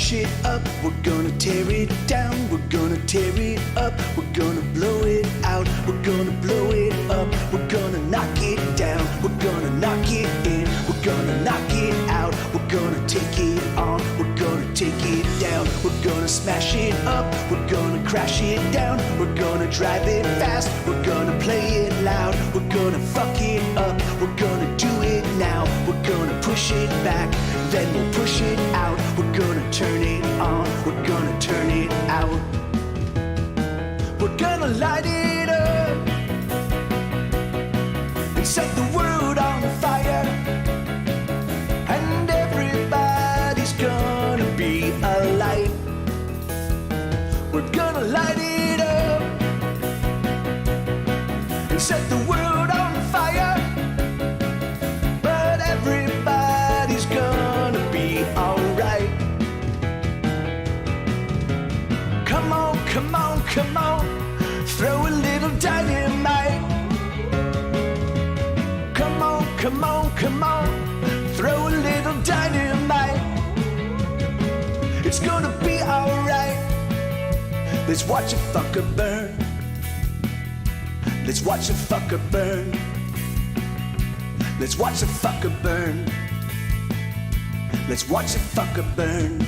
shit up, we're gonna tear it down, we're gonna tear it up, we're gonna blow it out, we're gonna blow it up, we're gonna knock it down, we're gonna knock it in, we're gonna knock it out, we're gonna take it on, we're gonna take it down, we're gonna smash it up, we're gonna crash it down, we're gonna drive it fast, we're gonna play it loud, we're gonna fuck it up, we're gonna do it now, we're gonna push it back, then we'll push it out, we're gonna turn it on, we're gonna turn it out, we're gonna light it up and set the world on fire, and everybody's gonna be a light. We're gonna light it up and set the world on fire, but everybody's gonna be alright. Come on, come on, come on, throw a little dynamite. Come on, come on, come on, throw a little dynamite. It's gonna be alright. Let's watch a fucker burn. Let's watch a fucker burn. Let's watch a fucker burn. Let's watch a fucker burn.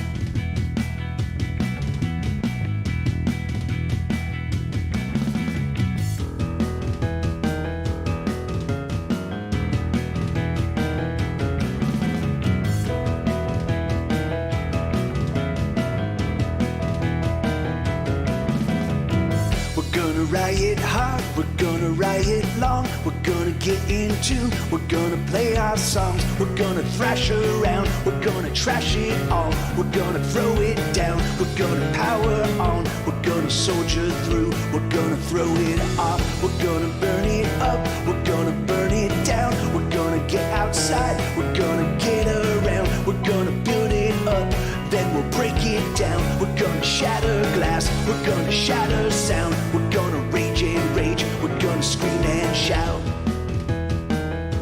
Riot hard, we're gonna riot long, we're gonna get into, we're gonna play our songs, we're gonna thrash around, we're gonna trash it all, we're gonna throw it down, we're gonna power on, we're gonna soldier through, we're gonna throw it off, we're gonna burn it up, we're gonna burn it down, we're gonna get outside, we're gonna get around, we're gonna build it up, then we'll break it down, we're gonna shatter glass, we're gonna shatter sound, we're gonna rage and rage, we're gonna scream and shout,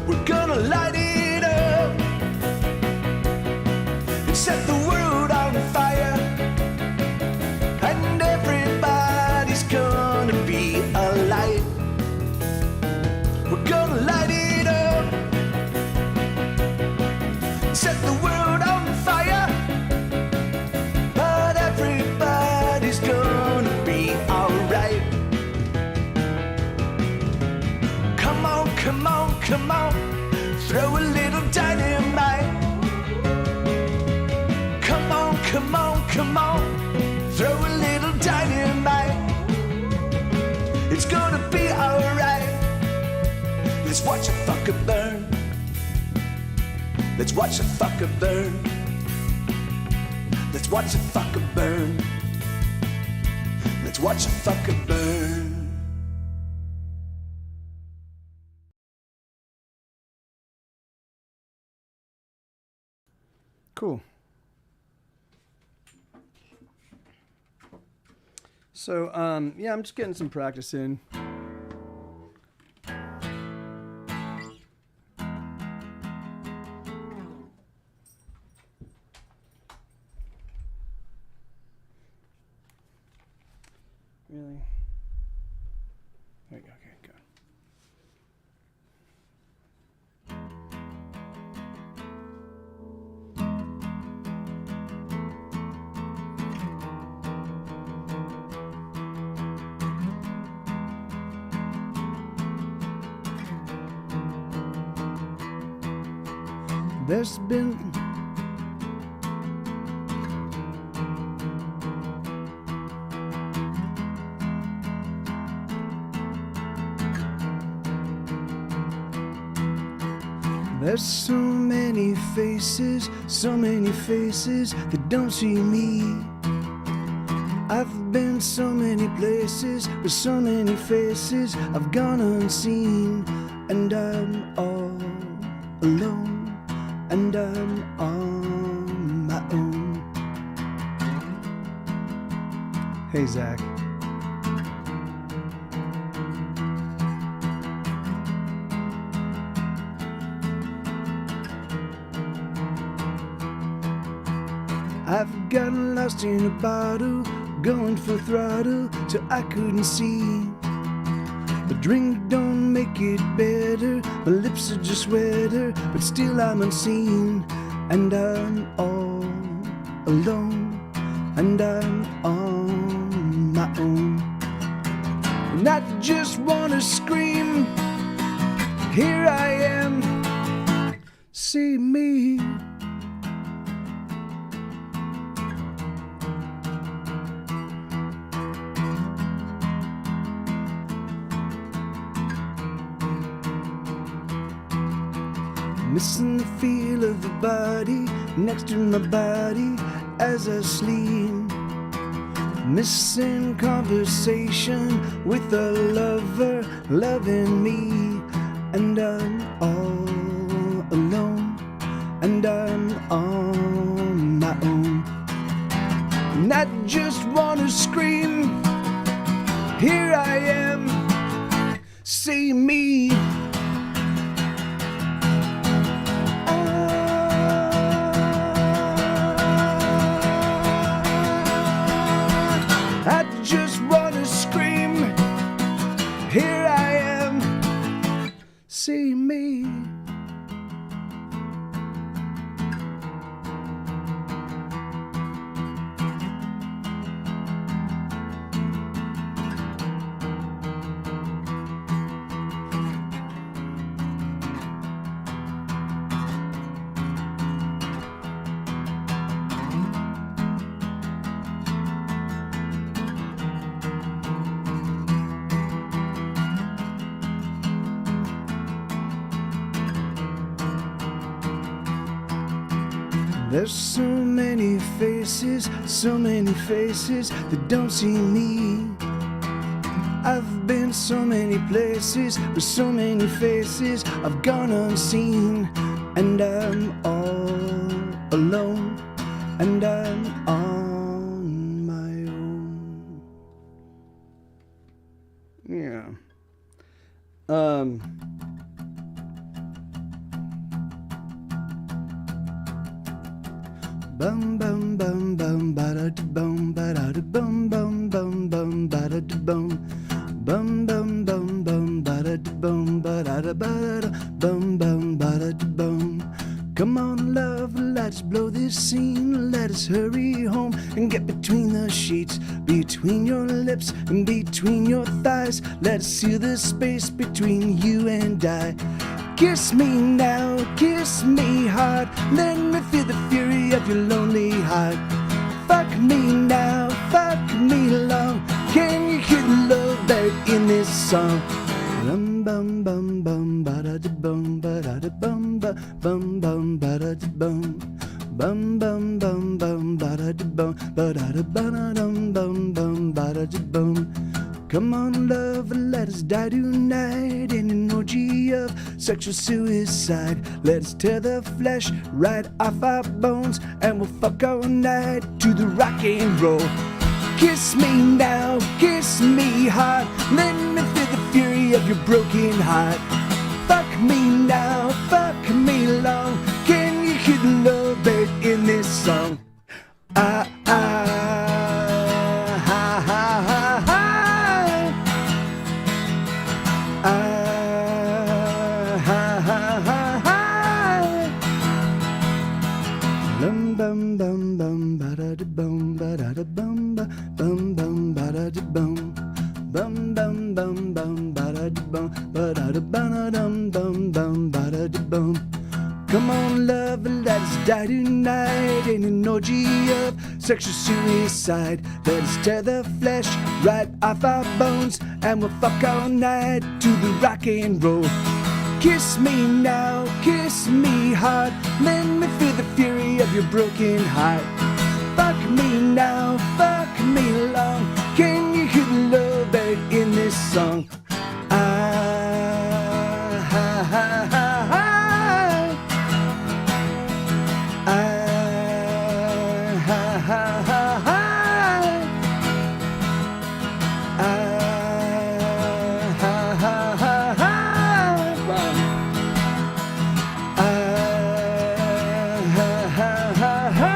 we're gonna light it up and set the world on fire, and everybody's gonna be a light. We're gonna light it up, set the world on fire, but everybody's gonna be alright. Come on, come on, come on, throw a little dynamite. Come on, come on, come on, throw a little dynamite. It's gonna be alright. Let's watch a fucker burn. Let's watch a fucker burn. Let's watch a fucker burn. Let's watch a fucker burn. Cool. So, yeah, I'm just getting some practice in. Really? There you go, okay, go. There's been there's so many faces that don't see me. I've been so many places with so many faces I've gone unseen, and I'm all alone, and I'm on my own. Hey, Zach. I've gotten lost in a bottle, going full throttle till I couldn't see. The drink don't make it better, my lips are just wetter, but still I'm unseen. And I'm all alone, and I'm on my own. And I just wanna scream, here I am, see me. Missing the feel of the body next to my body as I sleep. Missing conversation with a lover loving me. And I'm all alone, and I'm on my own. And I just wanna scream, here I am, see me. I just wanna scream, here I am, see me. There's so many faces that don't see me. I've been so many places with so many faces I've gone unseen. And I'm all alone, and I'm on my own. Yeah. Bum bum bum bum ba da bum ba da bum bum bum bum ba da bum bum bum bum bum ba da bum ba da bum bum ba da bum. Come on, love, let's blow this scene. Let us hurry home and get between the sheets, between your lips and between your thighs. Let's seal the space between you and I. Kiss me now, kiss me hard. Let me feel the fury of your lonely heart. Fuck me now, fuck me long. Can you hear the love buried in this song? Bum bum bum bum ba da bum ba da bum ba bum bum ba da bum bum bum bum bum ba da bum ba da bum bum ba da bum. Come on, love, let us die tonight in an orgy of sexual suicide. Let us tear the flesh right off our bones, and we'll fuck all night to the rock and roll. Kiss me now, kiss me hard. Let me feel the fury of your broken heart. Fuck me now, fuck me long. Can you hear the love buried in this song? Ah, ah, ha, ha, ha, ha. Bum bum bum bum ba da bum ba da bum ba bum bum ba da bum bum bum bum bum ba da bum ba da bum bum bum ba da bum. Come on, love, let us die tonight in an orgy of sexual suicide. Let us tear the flesh right off our bones, and we'll fuck all night to the rock and roll. Kiss me now, kiss me hard. Let me feel the fury of your broken heart. Fuck me now, fuck me long. Can you hear the love buried in this song? Ah, ha, ha, ha, ha. Ah, ha, ha, ha, ha. Ah, ha, ha, ha, ha. Ah, ha, ha, ha, ha.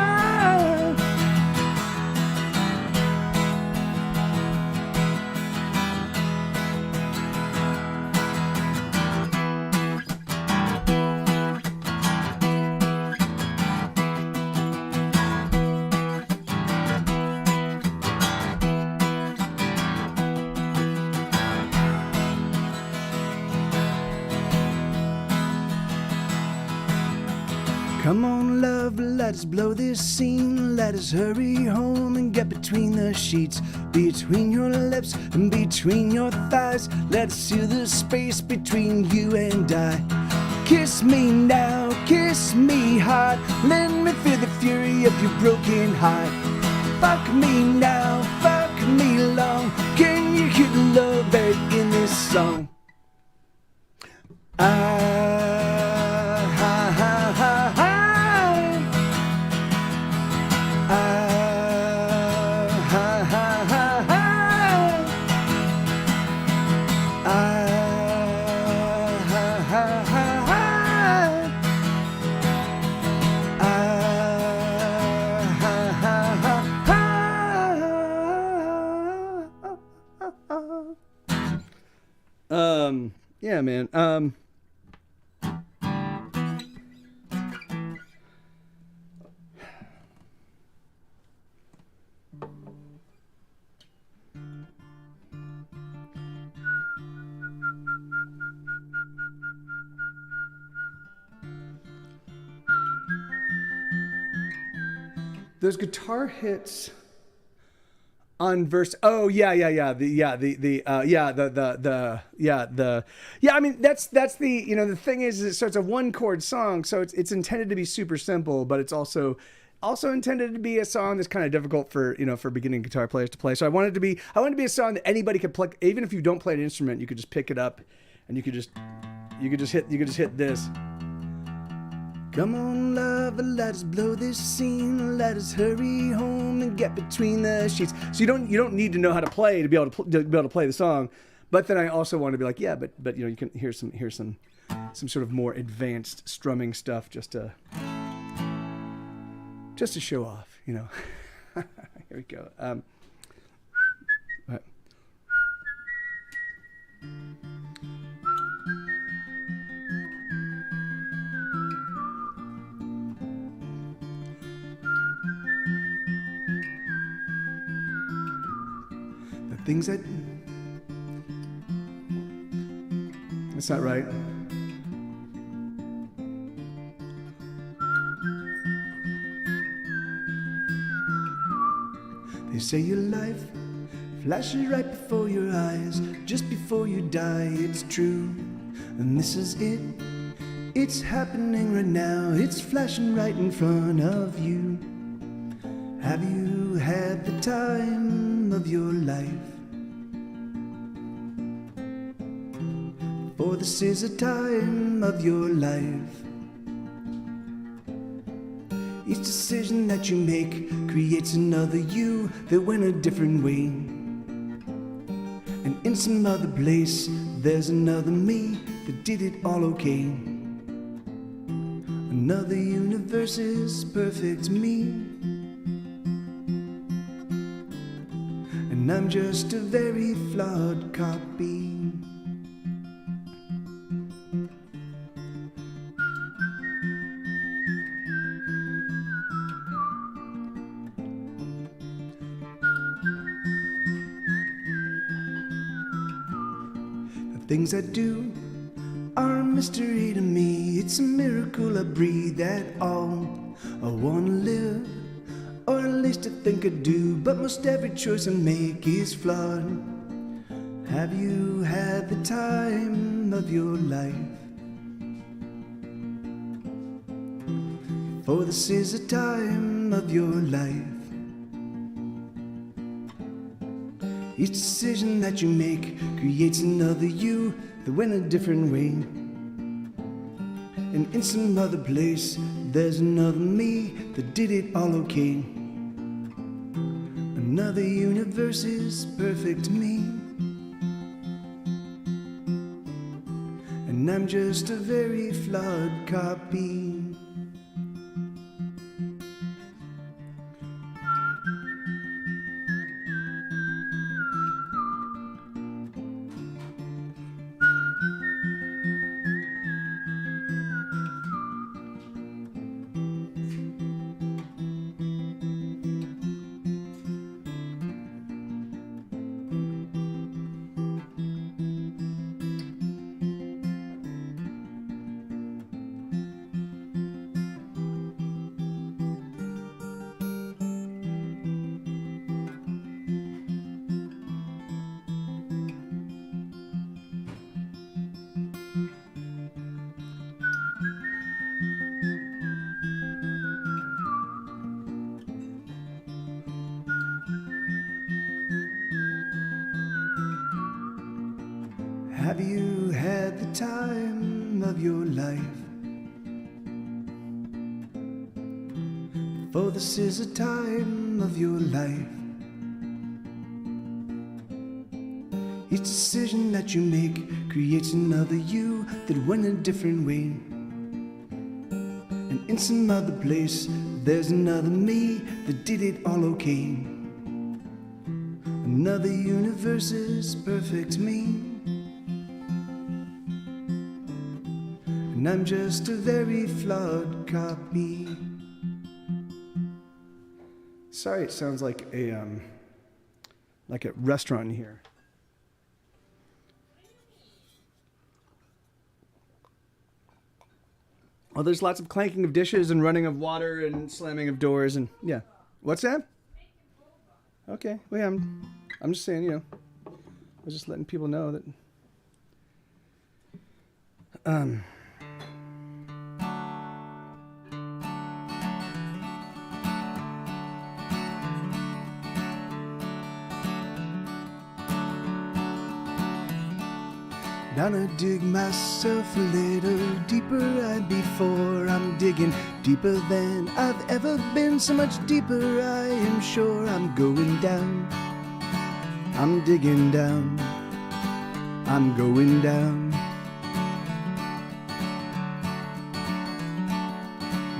Come on, love, let's blow this scene. Let us hurry home and get between the sheets, between your lips and between your thighs. Let's seal the space between you and I. Kiss me now, kiss me hard. Let me feel the fury of your broken heart. Fuck me now, fuck me long. Can you hear the love buried in this song? Yeah, man. Those guitar hits on verse. Oh yeah. I mean, that's the, the thing is so it's a 1-chord song, so it's intended to be super simple, but it's also intended to be a song that's kind of difficult for beginning guitar players to play. So I wanted to be a song that anybody could play, even if you don't play an instrument. You could just pick it up, and you could just hit this. Come on, love, let's blow this scene. Let us hurry home and get between the sheets. So you don't need to know how to play to be able to play the song. But then I also want to be like, yeah, but you can hear some sort of more advanced strumming stuff just to show off, Here we go. Things that... That's not right. They say your life flashes right before your eyes, just before you die. It's true, and this is it. It's happening right now. It's flashing right in front of you. Have you had the time of your life? For this is a time of your life. Each decision that you make creates another you that went a different way. And in some other place, there's another me that did it all okay. Another universe is perfect me, and I'm just a very flawed copy. Things I do are a mystery to me. It's a miracle I breathe at all. I wanna live, or at least I think I do, but most every choice I make is flawed. Have you had the time of your life? For this is a time of your life. Each decision that you make creates another you that went a different way. And in some other place, there's another me that did it all okay. Another universe is perfect me, and I'm just a very flawed copy. Have you had the time of your life? For this is a time of your life. Each decision that you make creates another you that went a different way. And in some other place, there's another me that did it all okay. Another universe's perfect me. And I'm just a very flawed copy. Sorry, it sounds like a restaurant in here. Well, there's lots of clanking of dishes and running of water and slamming of doors and yeah. What's that? Okay. Well, yeah, I'm just saying, you know, I was just letting people know that. Gonna dig myself a little deeper right before I'm digging deeper than I've ever been. So much deeper, I am sure I'm going down. I'm digging down. I'm going down.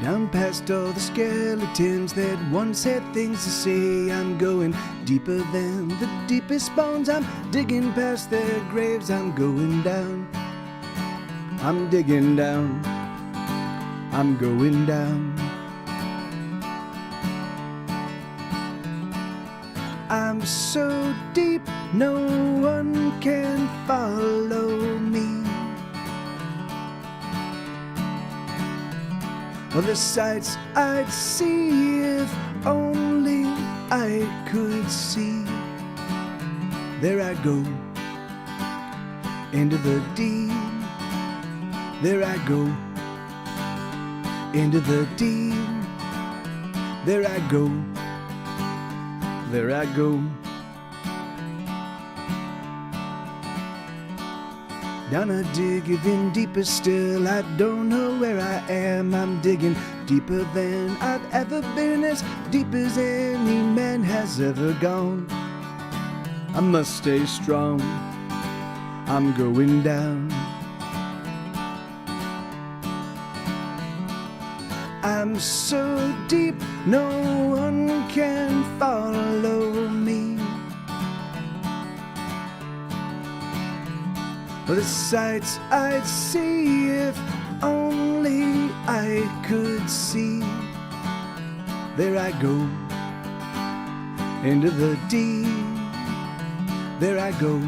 Down past all the skeletons that once had things to say. I'm going deeper than the deepest bones. I'm digging past their graves. I'm going down. I'm digging down. I'm going down. I'm so deep, no one can follow me. Well, the sights I'd see if only I could see. There I go, into the deep. There I go, into the deep. There I go, there I go. Down a dig even deeper still. I don't know where I am. I'm digging deeper than I've ever been, as deep as any man has ever gone. I must stay strong. I'm going down. I'm so deep, no one can follow me. The sights I'd see if only I could see. There I go, into the deep. There I go,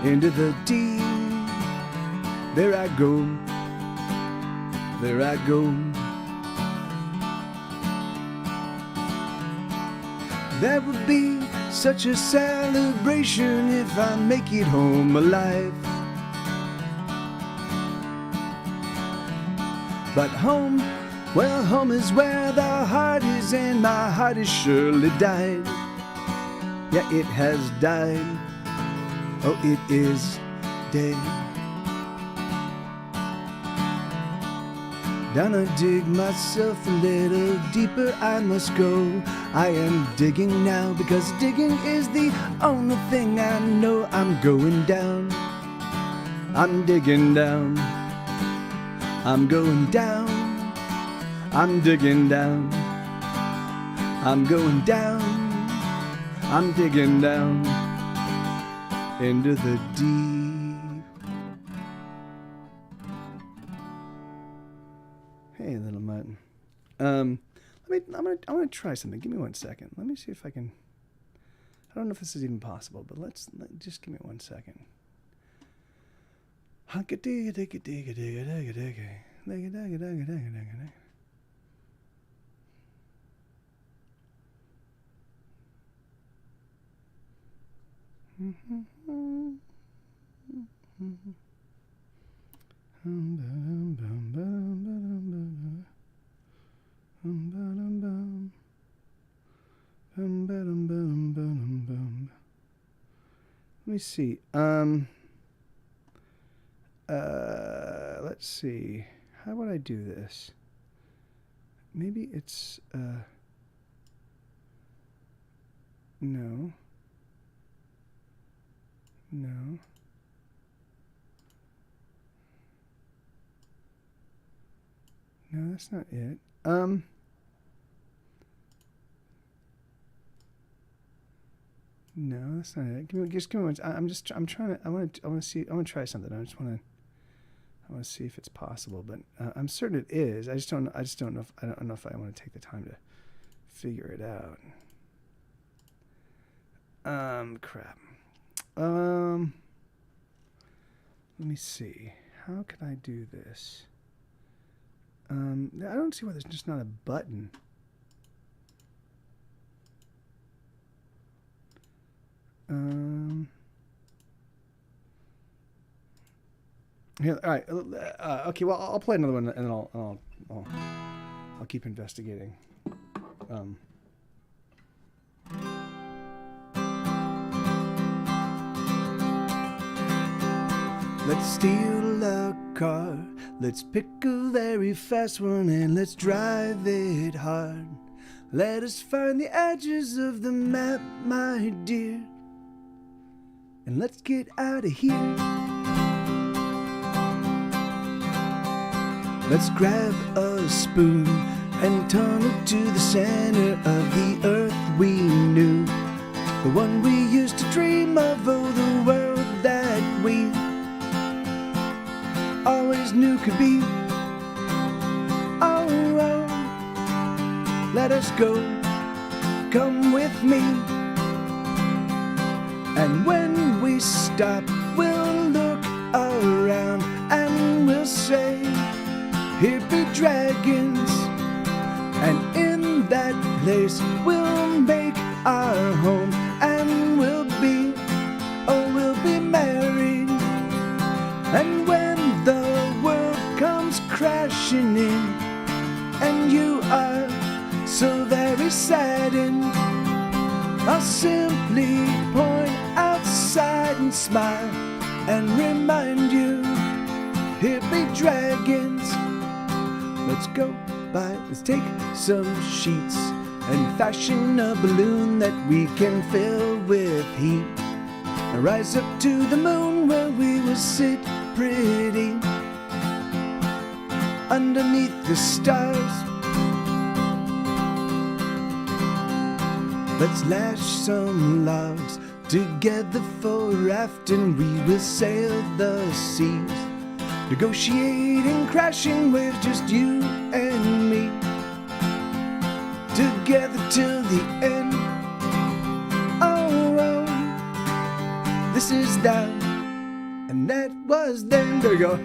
into the deep. There I go, there I go. That would be such a celebration if I make it home alive. But home, well, home is where the heart is, and my heart has surely died. Yeah, it has died. Oh, it is dead. Gonna dig myself a little deeper, I must go. I am digging now, because digging is the only thing I know. I'm going down. I'm digging down. I'm going down. I'm digging down. I'm going down. I'm digging down into the deep. Hey, little mutt. I'm gonna try something. Give me 1 second. Let me see if I can. I don't know if this is even possible, but just give me 1 second. Let me see. let's see. How would I do this? Maybe it's, no. No. No, that's not it. No, that's not it. Just give me one. I'm trying to. I want to see. I want to try something. I want to see if it's possible. But I'm certain it is. I just don't know. If I don't know if I want to take the time to figure it out. Crap. Let me see. How can I do this? I don't see why there's just not a button. Here, all right. Okay. Well, I'll play another one, and then I'll keep investigating. Let's steal a car. Let's pick a very fast one and let's drive it hard. Let us find the edges of the map, my dear, and let's get out of here. Let's grab a spoon and turn it to the center of the earth we knew, the one we used to dream of, oh, the world that we always knew could be. Oh, oh, let us go, come with me. And when we stop, we'll look around and we'll say, here be dragons. And in that place we'll make our home, and we'll be, oh, we'll be married. And when the world comes crashing in, and you are so very saddened, I'll simply point outside and smile and remind you, here be dragons. Let's go by, let's take some sheets and fashion a balloon that we can fill with heat, and rise up to the moon where we will sit pretty underneath the stars. Let's lash some logs together for a raft, and we will sail the seas, negotiating crashing waves, just you and me, together till the end. Oh, oh, this is now, and that was then. There we go.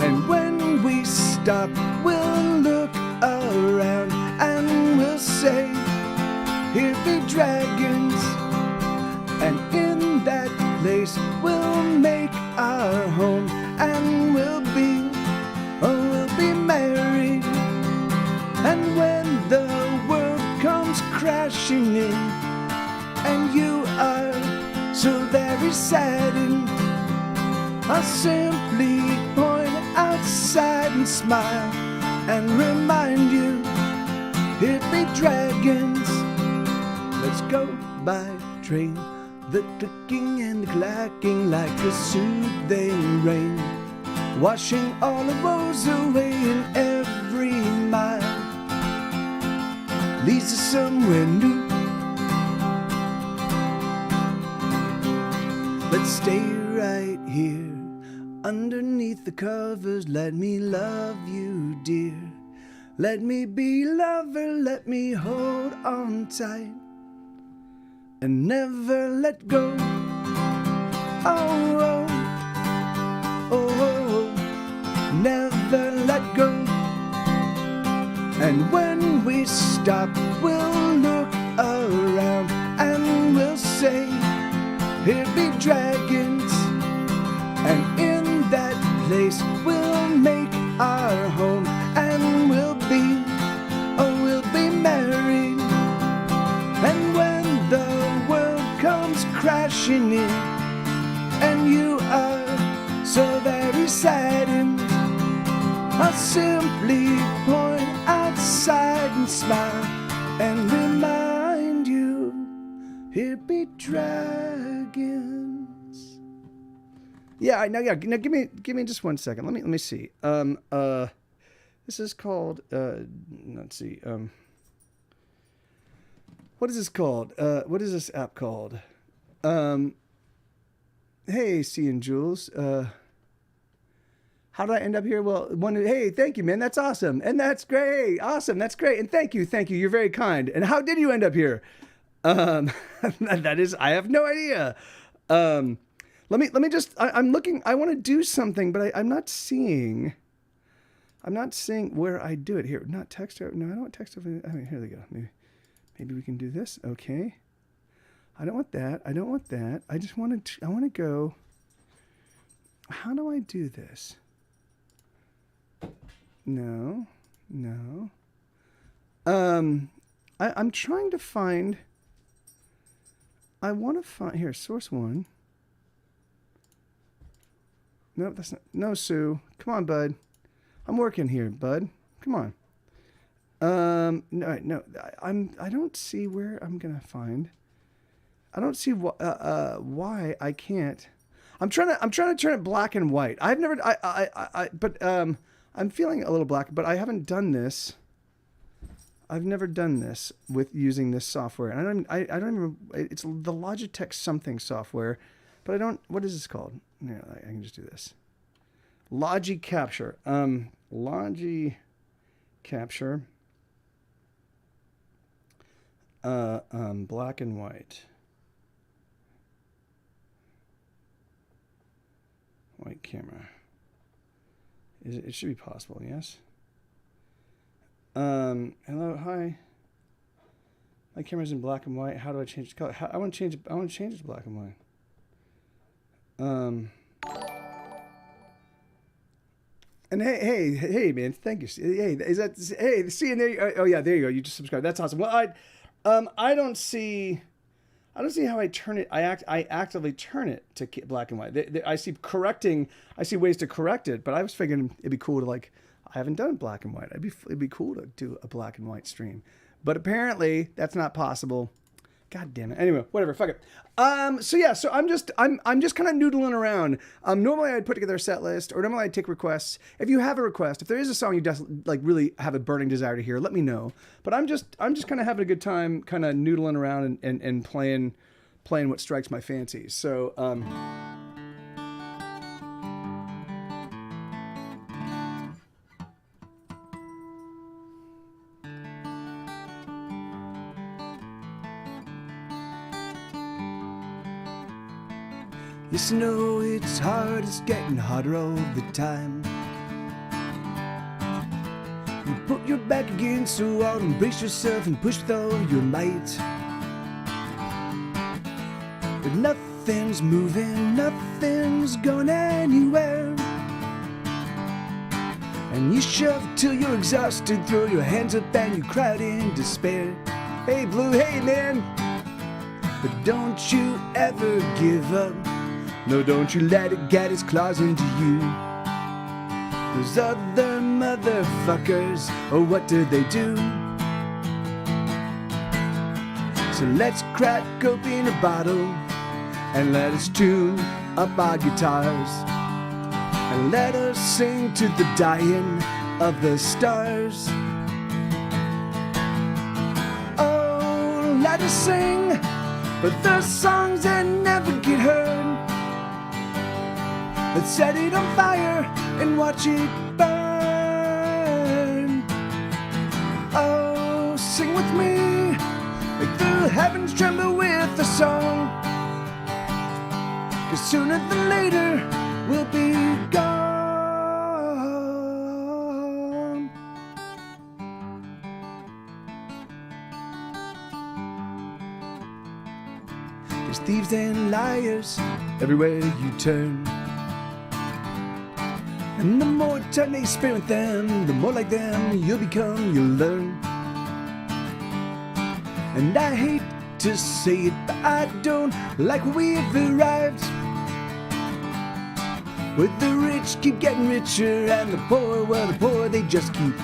And when we stop, we'll look around and we'll say, here be dragons. And in that place we'll make our home, and we'll be, oh, we'll be married. And when the world comes crashing in, and you are so very saddened, I'll simply point outside and smile and remind you, here be dragons. Let's go by train, the clicking and the clacking like a soothing rain, washing all the woes away in every mile, leads us somewhere new. Let's stay right here underneath the covers. Let me love you, dear. Let me be lover, let me hold on tight and never let go. Oh, oh, oh, oh, never let go. And when we stop, we'll look around and we'll say, here be dragons. And in that place we'll make our home, and we'll be, oh, we'll be married. And when the world comes crashing in, and you are so very saddened, I'll simply point outside and smile and remind you, here be dragons. Yeah, I know. Yeah, now give me just 1 second. Let me see. This is called. Let's see. What is this called? What is this app called? Hey, C and Jules. How did I end up here? Well, hey, thank you, man. That's awesome. And that's great. Awesome. That's great. And thank you. You're very kind. And how did you end up here? That is, I have no idea. Let me just, I'm looking, I want to do something, but I'm not seeing where I do it here. Not text. No, I don't want text. I mean, here they go. Maybe we can do this. Okay. I don't want that. I just want to, I want to go, how do I do this? No. I'm trying to find, I want to find, here, source one. Nope, that's not, no, Sue. Come on, bud. I'm working here, bud. Come on. No, I don't see where I'm going to find, I don't see why I can't. I'm trying to turn it black and white. I've never, but I'm feeling a little black, but I haven't done this. I've never done this with using this software. And I don't even, it's the Logitech something software, but I don't, what is this called? Yeah, I can just do this. Logi Capture. Logi Capture. Black and white. White camera. It should be possible, yes. Hello, hi. My camera's in black and white. How do I change the color? I want to change it to black and white. And hey, man, thank you. Hey, is that, hey, see, and there, oh yeah, there you go. You just subscribed. That's awesome. Well, I don't see how I turn it. I actively turn it to black and white. I see ways to correct it, but I was figuring it'd be cool to, like, I haven't done black and white. It'd be cool to do a black and white stream, but apparently that's not possible. God damn it. Anyway, whatever. Fuck it. So yeah, so I'm just kind of noodling around. Normally I'd put together a set list, or normally I'd take requests. If you have a request, if there is a song you just like really have a burning desire to hear, let me know. But I'm just kind of having a good time, kind of noodling around and playing what strikes my fancy. So yes, I know it's hard, it's getting harder all the time. You put your back against the wall and brace yourself and push with all your might. But nothing's moving, nothing's going anywhere. And you shove till you're exhausted, throw your hands up and you cry out in despair. Hey Blue, hey man, but don't you ever give up. No, don't you let it get its claws into you. Those other motherfuckers, oh, what did they do? So let's crack open a bottle and let us tune up our guitars and let us sing to the dying of the stars. Oh, let us sing, but the songs that never get heard. Let's set it on fire and watch it burn. Oh, sing with me, make the heavens tremble with the song. 'Cause sooner than later we'll be gone. There's thieves and liars everywhere you turn. And the more time they spend with them, the more like them you'll become, you'll learn. And I hate to say it, but I don't like where we've arrived. With the rich keep getting richer and the poor, well, the poor, they just keep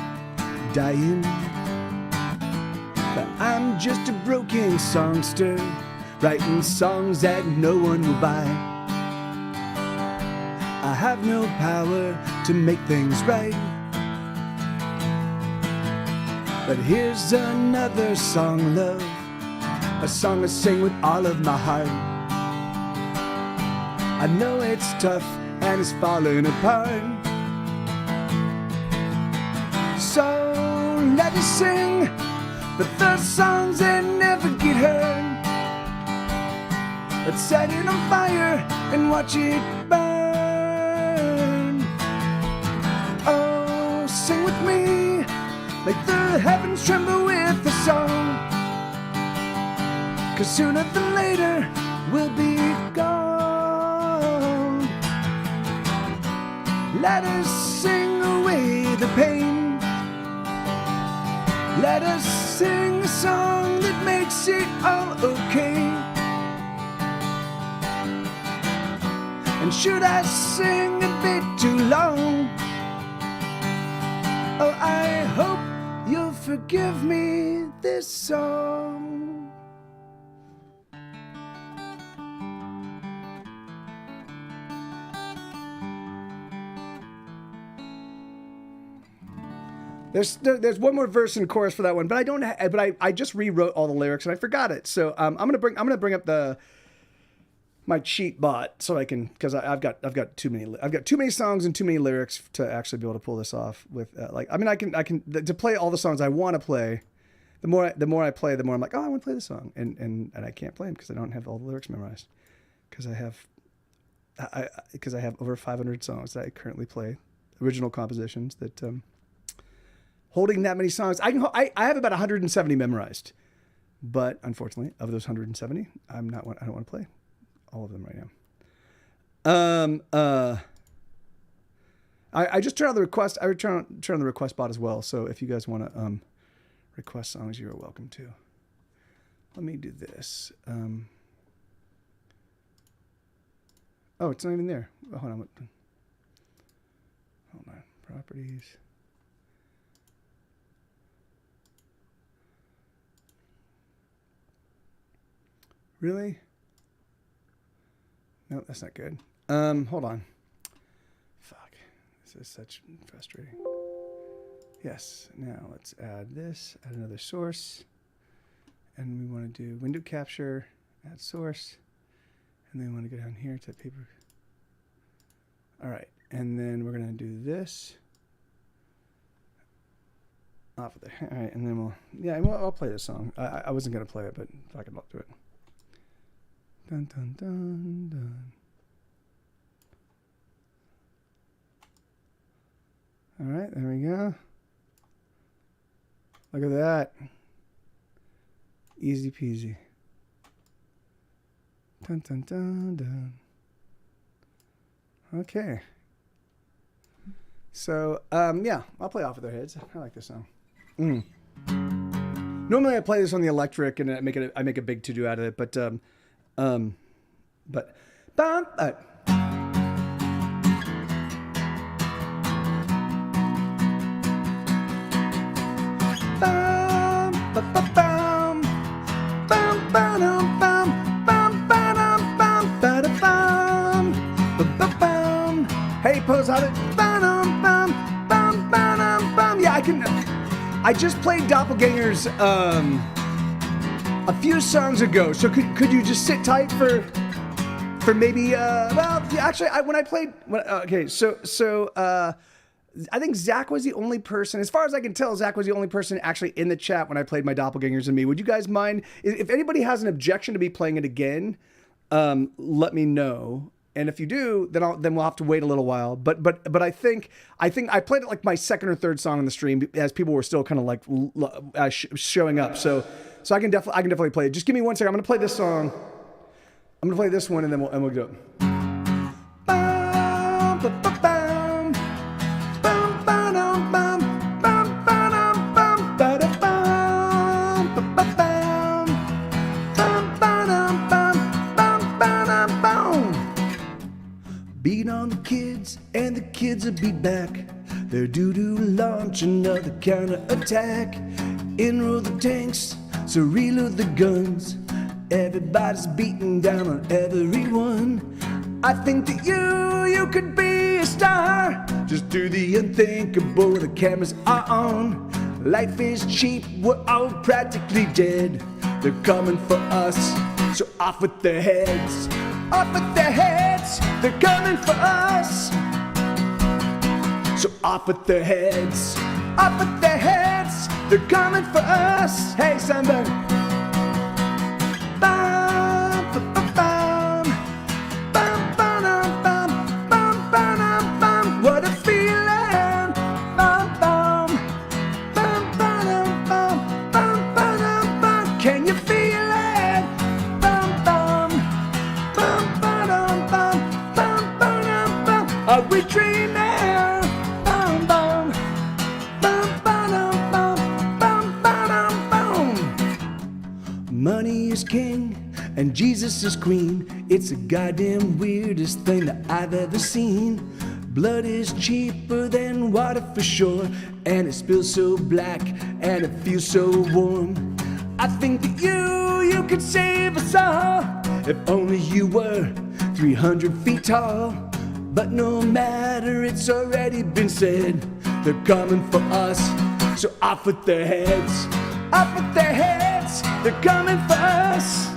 dying. But I'm just a broken songster, writing songs that no one will buy. I have no power to make things right. But here's another song, love, a song I sing with all of my heart. I know it's tough and it's falling apart. So let us sing the songs that never get heard. Let's set it on fire and watch it burn. Oh, sing with me, make the heavens tremble with the song. 'Cause sooner than later we'll be gone. Let us sing away the pain. Let us sing a song that makes it all okay. And should I sing a bit too long, oh, I hope you'll forgive me this song. There's one more verse and chorus for that one, but I don't. I just rewrote all the lyrics and I forgot it. So I'm gonna bring up my cheat bot so I can, because I've got too many songs and too many lyrics to actually be able to pull this off with I can to play all the songs I want to play. The more I play, the more I'm like, oh, I want to play this song, and I can't play them because I don't have all the lyrics memorized, because I have over 500 songs that I currently play, original compositions that. Holding that many songs, I have about 170 memorized, but unfortunately, of those 170, I don't want to play all of them right now. I just turned on the request. I turn on the request bot as well. So if you guys want to request songs, you're welcome to. Let me do this. Oh, it's not even there. Oh, hold on. Properties. Really? No, that's not good. Hold on. Fuck. This is such frustrating. Yes. Now let's add this, add another source. And we want to do window capture, add source. And then we want to go down here to paper. All right. And then we're going to do this. Off of there. All right. And then I'll play this song. I wasn't going to play it, but I can do it. Dun, dun, dun, dun. All right, there we go. Look at that. Easy peasy. Dun, dun, dun, dun. Okay. So, yeah, I'll play Off of Their Heads. I like this song. Normally I play this on the electric and I make a big to-do out of it, but hey, pose on it. Yeah, I just played Doppelgangers a few songs ago, so could you just sit tight for maybe well, actually I think Zach was the only person, as far as I can tell, Zach was the only person actually in the chat when I played my Doppelgangers and Me. Would you guys mind if anybody has an objection to me playing it again? Let me know. And if you do, then we'll have to wait a little while. But I think I played it like my second or third song on the stream as people were still kind of like showing up. So I can definitely play it. Just give me 1 second. I'm gonna play this song. I'm gonna play this one and then we'll do it. Beat on the kids kids will be back. They're due to launch another counterattack. In roll the tanks, so reload the guns. Everybody's beating down on everyone. I think that you could be a star. Just do the unthinkable, the cameras are on. Life is cheap, we're all practically dead. They're coming for us, so off with their heads. Off with their heads, they're coming for us. So off with their heads, off with their heads, they're coming for us. Hey, somebody. Bum, bum, bum, bum. Bum, ba-dum, bum, bum, ba-dum, bum. What a feeling. Bum, bum. Bum, ba-dum, bum, bum, ba-dum, bum. Can you feel it? Bum, bum. Bum, ba-dum, bum, bum, ba-dum, bum. Are we dreaming? Money is king and Jesus is queen. It's the goddamn weirdest thing that I've ever seen. Blood is cheaper than water for sure, and it spills so black and it feels so warm. I think that you could save us all if only you were 300 feet tall. But no matter, it's already been said, they're coming for us, so off with their heads. Off with their heads, they're coming for us.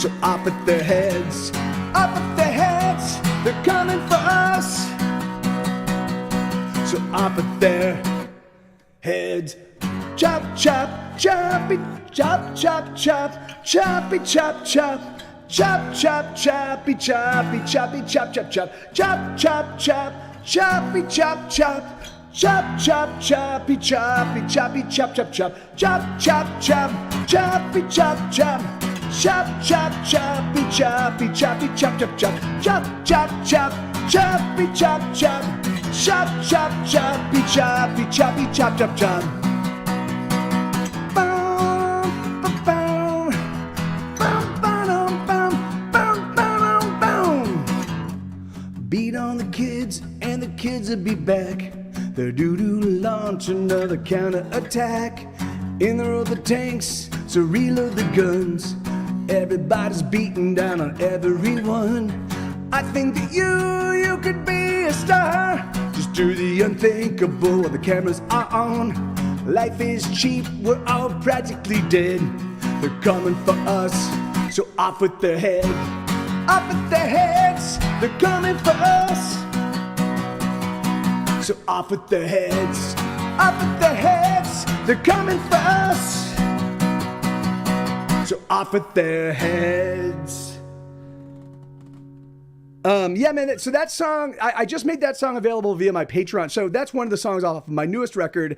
So off with their heads, off with their heads, they're coming for us. So off with their heads. Chop, chop, choppy, chop, chop, chop, choppy, chop, chop. Chop, chop, choppy, choppy, choppy, chop, chop, chop. Chop, chop, chop, choppy, chop, chop. Chop, chop, choppy, choppy, choppy, chop, chop, chop. Chop, chop, chop, choppy, chop, chop. Chop, chop, choppy, choppy, choppy, chop, chop, chop. Chop, chop, chop, choppy, chop, chop. Chop, chop, choppy, choppy, choppy, chop, chop, chop. Boom, boom, boom, boom, boom, boom, boom, boom. Beat on the kids, and the kids will be back. They're due to launch another counterattack. In the row the tanks, so reload the guns. Everybody's beating down on everyone. I think that you could be a star. Just do the unthinkable while the cameras are on. Life is cheap, we're all practically dead. They're coming for us, so off with their head. Off with their heads, they're coming for us. So off with their heads, off with their heads, they're coming for us. So off with their heads. Yeah, man. So that song, I just made that song available via my Patreon. So that's one of the songs off of my newest record.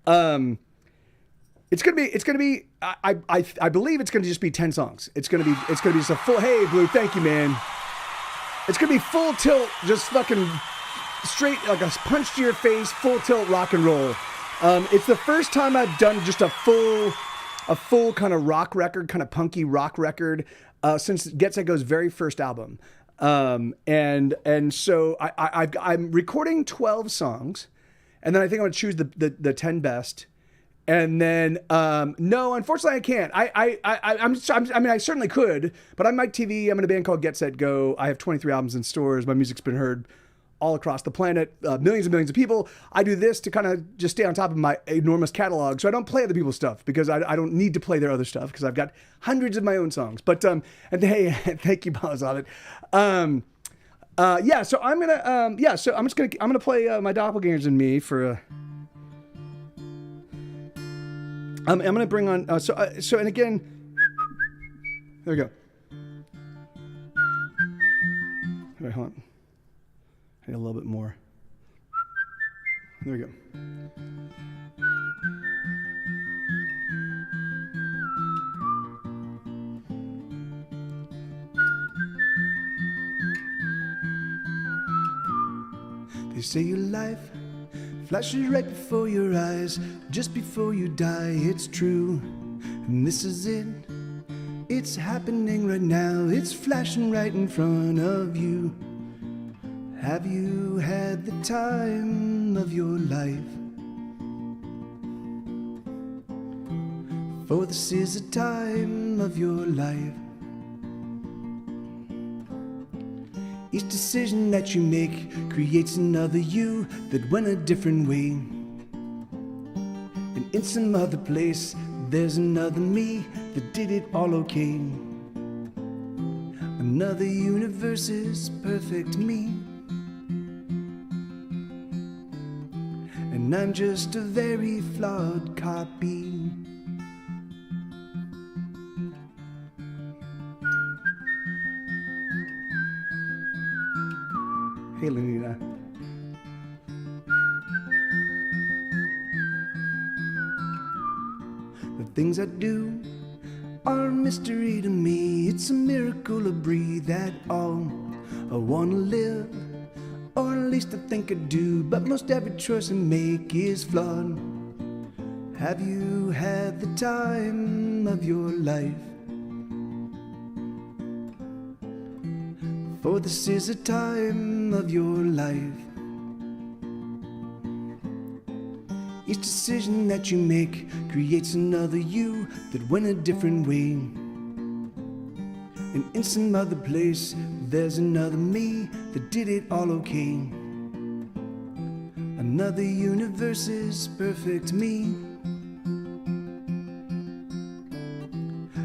It's gonna be. I believe it's gonna just be 10 songs. It's gonna be just a full. Hey, Blue, thank you, man. It's gonna be full tilt, just fucking straight, like a punch to your face, full tilt rock and roll. It's the first time I've done just a full kind of rock record, kind of punky rock record, since Get Set Go's very first album. And so I'm recording 12 songs, and then I think I'm gonna choose the 10 best. And then, no, unfortunately I can't. I mean, I certainly could, but I'm Mike TV. I'm in a band called Get Set Go. I have 23 albums in stores. My music's been heard all across the planet, millions and millions of people. I do this to kind of just stay on top of my enormous catalog. So I don't play other people's stuff because I don't need to play their other stuff because I've got hundreds of my own songs. But, and hey, thank you, Boz, on it. Yeah, so I'm gonna, so I'm gonna play My Doppelgangers and Me for a, I'm gonna bring on, so and again, there we go. All right, hold on. I need a little bit more. There we go. They say your life flashes right before your eyes, just before you die, it's true. And this is it, it's happening right now, it's flashing right in front of you. Have you had the time of your life? For this is the time of your life. Each decision that you make creates another you that went a different way. And in some other place, there's another me that did it all okay. Another universe's perfect me. And I'm just a very flawed copy. Hey, Lenina. The things I do are a mystery to me. It's a miracle to breathe at all. I wanna live, or at least I think I do. But most every choice I make is flawed. Have you had the time of your life? For this is a time of your life. Each decision that you make creates another you that went a different way. And in some other place, there's another me that did it all okay. Another universe's perfect me.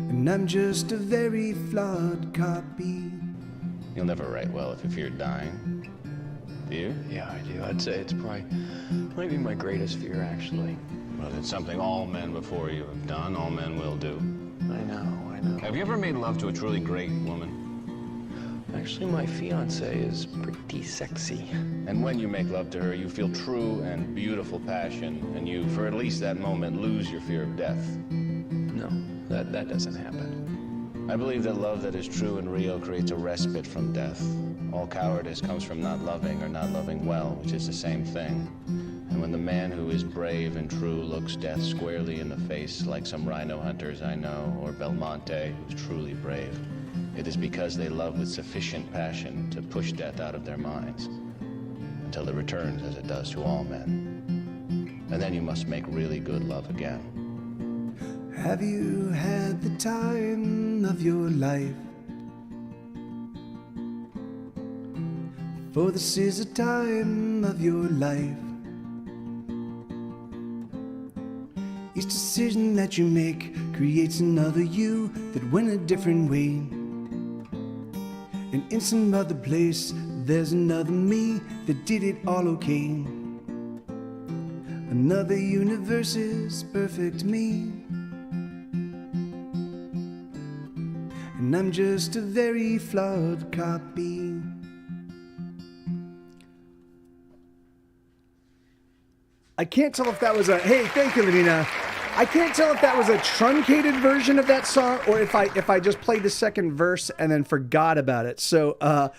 And I'm just a very flawed copy. You'll never write well if you fear dying. Do you? Yeah, I do. I'd say it's might be my greatest fear, actually. Well, it's something all men before you have done, all men will do. I know. Have you ever made love to a truly great woman? Actually, my fiance is pretty sexy. And when you make love to her, you feel true and beautiful passion, and you, for at least that moment, lose your fear of death. No, that doesn't happen. I believe that love that is true and real creates a respite from death. All cowardice comes from not loving or not loving well, which is the same thing. And when the man who is brave and true looks death squarely in the face, like some rhino hunters I know, or Belmonte, who's truly brave, it is because they love with sufficient passion to push death out of their minds, until it returns as it does to all men. And then you must make really good love again. Have you had the time of your life? For this is a time of your life. Each decision that you make creates another you that went a different way. And in some other place, there's another me that did it all okay. Another universe's perfect me. And I'm just a very flawed copy. I can't tell if that was a, hey, thank you, Lenina. I can't tell if that was a truncated version of that song or if I just played the second verse and then forgot about it. So I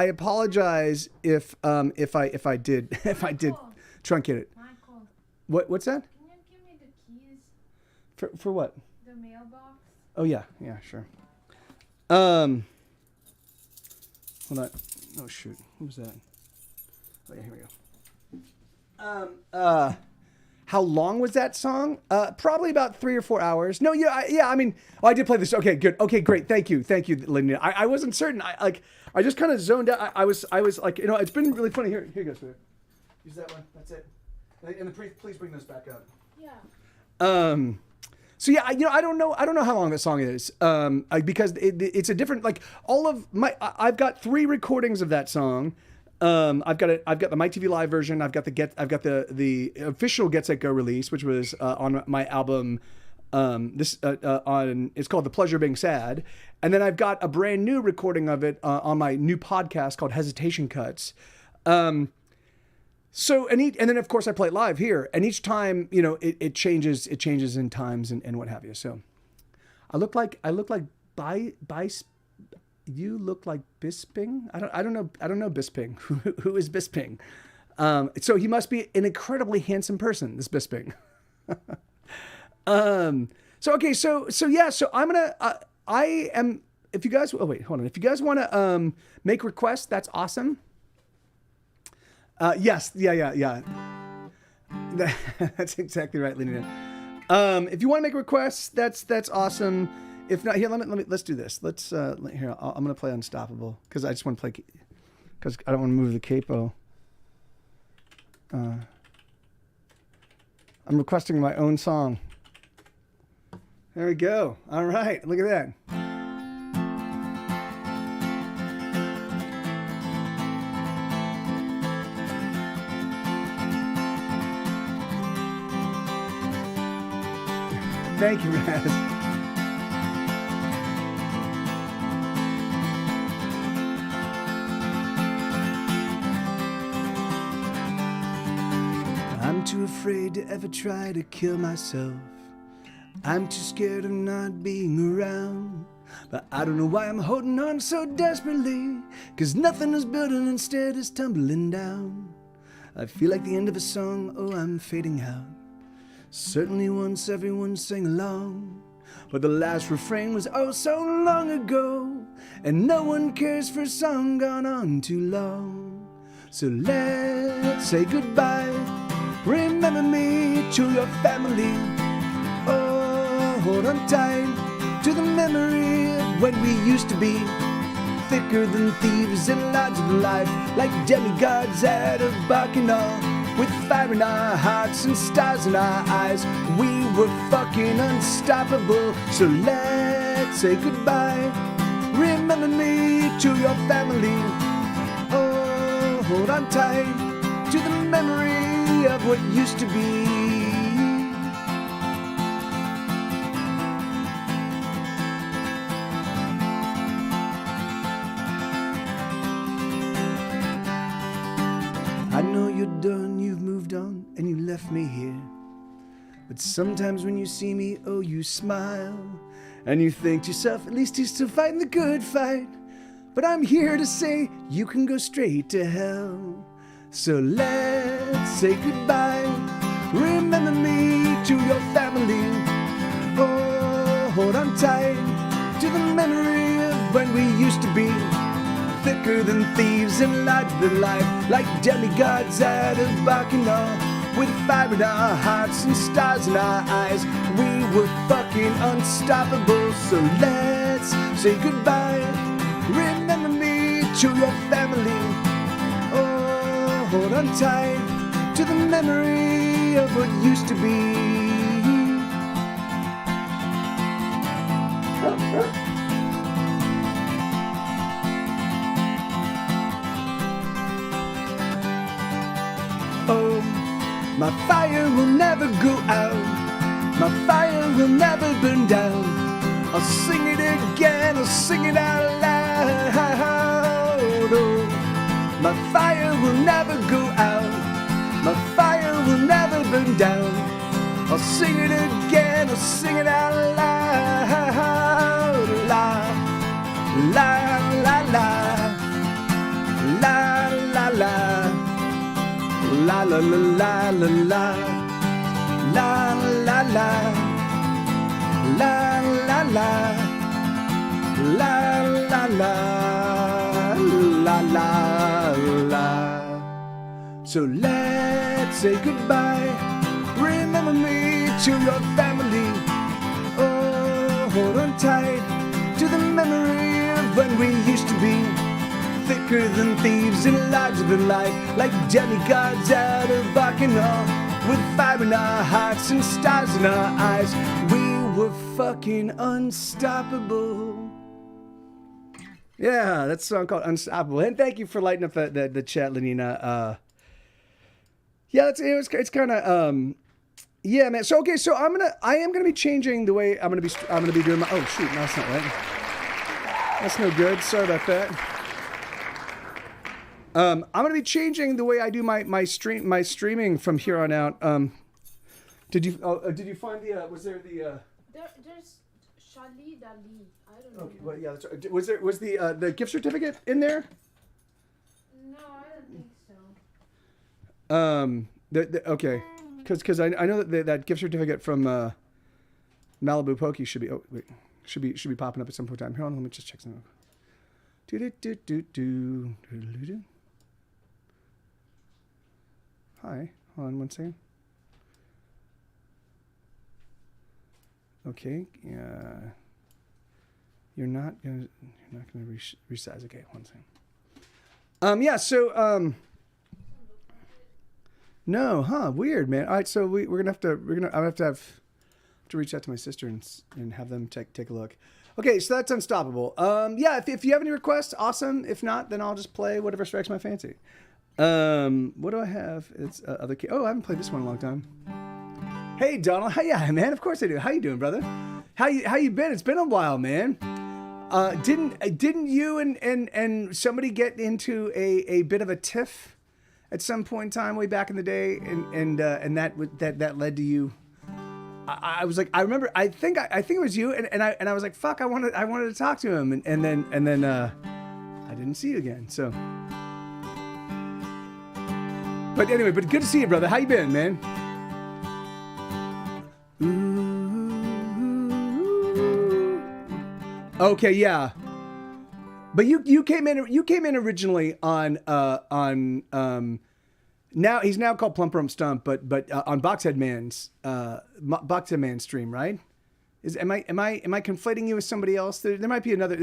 apologize if I did truncate it. Michael, What's that? can you give me the keys? For what? The mailbox? Oh yeah, sure. Hold on. Oh shoot, what was that? Oh yeah, here we go. How long was that song? Probably about 3 or 4 hours. No, I mean, I did play this. Okay, good. Okay, great. Thank you, Linda. I wasn't certain. I just kind of zoned out. I was like, it's been really funny. Here you go, sweetheart. Use that one. That's it. And please bring those back up. Yeah. So yeah, I don't know how long the song is, because it's a different, like all of my, I've got 3 recordings of that song. I've got the My TV Live version. I've got the official Get Set Go release, which was on my album. It's called The Pleasure of Being Sad, and then I've got a brand new recording of it on my new podcast called Hesitation Cuts. So and then of course I play it live here, and each time it changes in times and what have you. So I look like you look like Bisping. I don't know Bisping. Who is Bisping? So he must be an incredibly handsome person, this Bisping. So I'm gonna I am if you guys, oh wait, hold on. If you guys want to make requests, that's awesome. Yes, yeah. That's exactly right, Lena. If you want to make requests, that's awesome. If not, here, let's do this. Here, I'm gonna play Unstoppable because I just want to play, because I don't want to move the capo. I'm requesting my own song. There we go. All right, look at that. Thank you, Raz. I'm too afraid to ever try to kill myself. I'm too scared of not being around. But I don't know why I'm holding on so desperately, 'cause nothing is building, instead is tumbling down. I feel like the end of a song, oh, I'm fading out. Certainly once everyone sang along, but the last refrain was oh so long ago, and no one cares for a song gone on too long. So let's say goodbye. Remember me to your family. Oh, hold on tight to the memory of when we used to be thicker than thieves and larger than life, like demigods at a bacchanal. With fire in our hearts and stars in our eyes, we were fucking unstoppable. So let's say goodbye. Remember me to your family. Oh, hold on tight to the memory of what used to be. I know you're done, you've moved on, and you left me here. But sometimes when you see me, oh, you smile. And you think to yourself, at least he's still fighting the good fight. But I'm here to say, you can go straight to hell. So let's say goodbye. Remember me to your family. Oh, hold on tight to the memory of when we used to be thicker than thieves and larger than life, like demigods at a bacchanal. With fire in our hearts and stars in our eyes, we were fucking unstoppable. So let's say goodbye. Remember me to your family. Oh, hold on tight to the memory of what used to be. Oh, my fire will never go out. My fire will never burn down. I'll sing it again, I'll sing it out loud. Oh, my fire will never go out. My fire will never burn down. I'll sing it again, I'll sing it out loud. La, la, la, la. La, la, la. La la la la la la la la la la la la la la la la la. So let's say goodbye. Remember me to your family. Oh, hold on tight to the memory of when we used to be thicker than thieves and larger than life, like demigods out of bacchanal. With fire in our hearts and stars in our eyes, we were fucking unstoppable. Yeah, that's a song called Unstoppable. And thank you for lighting up the chat, Lenina. Yeah, it's kind of yeah, man. So okay, so I am gonna be changing the way I'm gonna be doing my. Oh shoot, no, that's not right. That's no good. Sorry about that. I'm gonna be changing the way I do my streaming from here on out. Did you find the was there the There's Shali Dali. I don't know. okay, well yeah, that's right. Was the gift certificate in there? No, I don't think so. Okay, because I know that gift certificate from Malibu Pokey should be. Oh wait, Should be popping up at some point in time. Here on, let me just check something. Do. Hi, hold on one second. Okay, you're not gonna resize. Okay, one second. Yeah. So no, huh? Weird, man. All right, so I'm gonna have to reach out to my sister and have them take a look. Okay, so that's Unstoppable. Yeah, if you have any requests, awesome. If not, then I'll just play whatever strikes my fancy. What do I have? It's other key. Oh, I haven't played this one in a long time. Hey, Donald. Yeah, man. Of course I do. How you doing, brother? How you been? It's been a while, man. Didn't you and somebody get into a bit of a tiff at some point in time way back in the day, and that led to you? I was like, I remember. I think it was you, and I was like, fuck. I wanted to talk to him, and then I didn't see you again. So, but anyway, but good to see you, brother. How you been, man? Okay, yeah. But you came in originally on now he's now called Plump Rump Stump, but on Boxhead Man's stream, right? Am I conflating you with somebody else? There might be another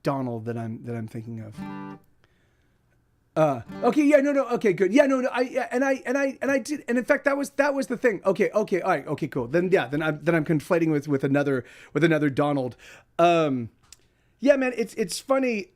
Donald that I'm thinking of. Okay, yeah, no, okay, good, yeah, no, I did, and in fact, that was the thing. Okay, all right, okay, cool. Then I'm conflating with another Donald. Yeah, man, it's funny.